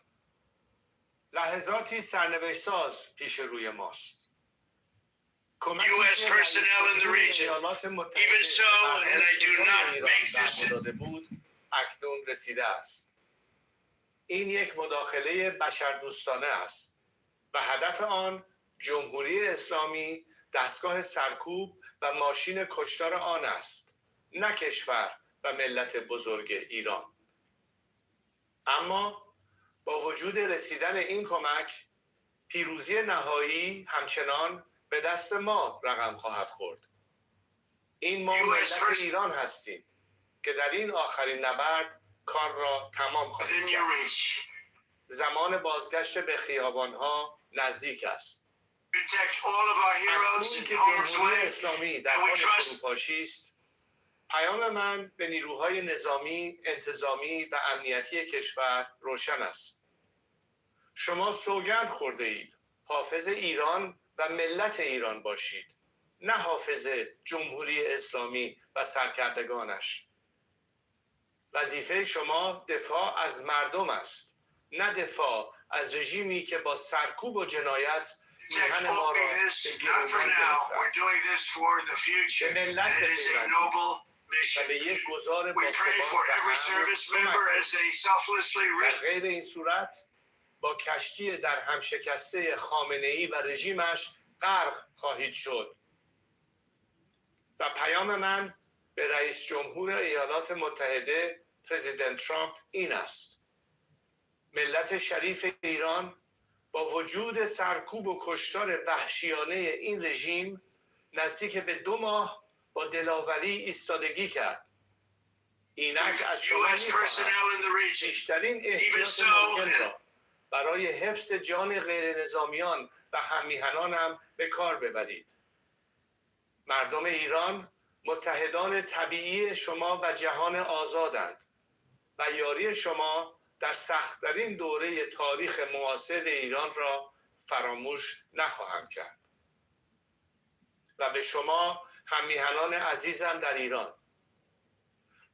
لحظاتی سرنوشت ساز پیش روی ماست. U.S. personnel in the region. Even so, and I do not make this بود اکنون رسیده است. این یک مداخله بشردوستانه است و هدف آن جمهوری اسلامی دستگاه سرکوب و ماشین کشتار آن است، نه کشور و ملت بزرگ ایران. اما با وجود رسیدن این کمک، پیروزی نهایی همچنان به دست ما رقم خواهد خورد. این ما ملت ایران هستیم که در این آخرین نبرد کار را تمام خواهیم کرد. زمان بازگشت به خیابان‌ها نزدیک است. اکنون که جمهوری اسلامی در حال فروپاشی است، پیام من به نیروهای نظامی، انتظامی و امنیتی کشور روشن است. شما سوگند خورده اید حافظ ایران و ملت ایران باشید، نه حافظ جمهوری اسلامی و سرکردگانش. وظیفه شما دفاع از مردم است، نه دفاع از رژیمی که با سرکوب و جنایت میهن ما را به گروگان گرفته است. به ملت بپیوندید و به یک گذار باثبات و امن کمک کنید. در غیر این صورت با کشتی در هم شکسته خامنه‌ای و رژیمش غرق خواهید شد. و پیام من به رئیس جمهور ایالات متحده پرزیدنت ترامپ این است: ملت شریف ایران با وجود سرکوب و کشتار وحشیانه این رژیم نزدیک به 2 ماه با دلاوری ایستادگی کرد. اینک از شما می‌خواهم بیشترین احتیاط ممکن را برای حفظ جان غیر نظامیان و هممیهنانم به کار ببرید. مردم ایران متحدان طبیعی شما و جهان آزادند و یاری شما در سخت‌ترین دوره تاریخ معاصر ایران را فراموش نخواهم کرد. و به شما هممیهنان عزیزم در ایران،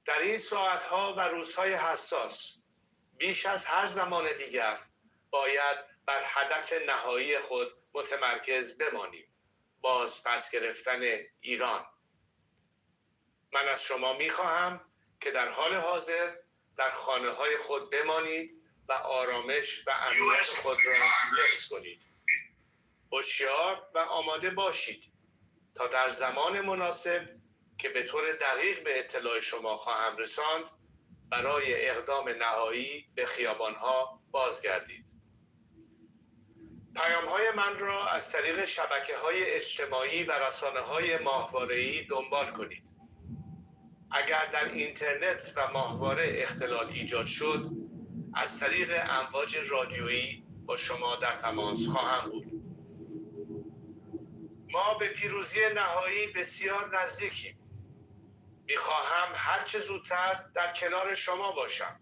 در این ساعتها و روزهای حساس بیش از هر زمان دیگر باید بر هدف نهایی خود متمرکز بمانیم: باز پس گرفتن ایران. من از شما می‌خواهم که در حال حاضر در خانه‌های خود بمانید و آرامش و امنیت خود را حفظ کنید. هوشیار و آماده باشید تا در زمان مناسب که به طور دقیق به اطلاع شما خواهم رساند برای اقدام نهایی به خیابان‌ها بازگردید. پیام‌های من را از طریق شبکه‌های اجتماعی و رسانه‌های ماهواره‌ای دنبال کنید. اگر در اینترنت و ماهواره اختلال ایجاد شد، از طریق امواج رادیویی با شما در تماس خواهم بود. ما به پیروزی نهایی بسیار نزدیکیم. می‌خواهم هر چه زودتر در کنار شما باشم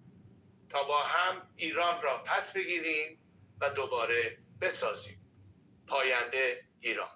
تا با هم ایران را پس بگیریم و دوباره بسازیم. پاینده ایران.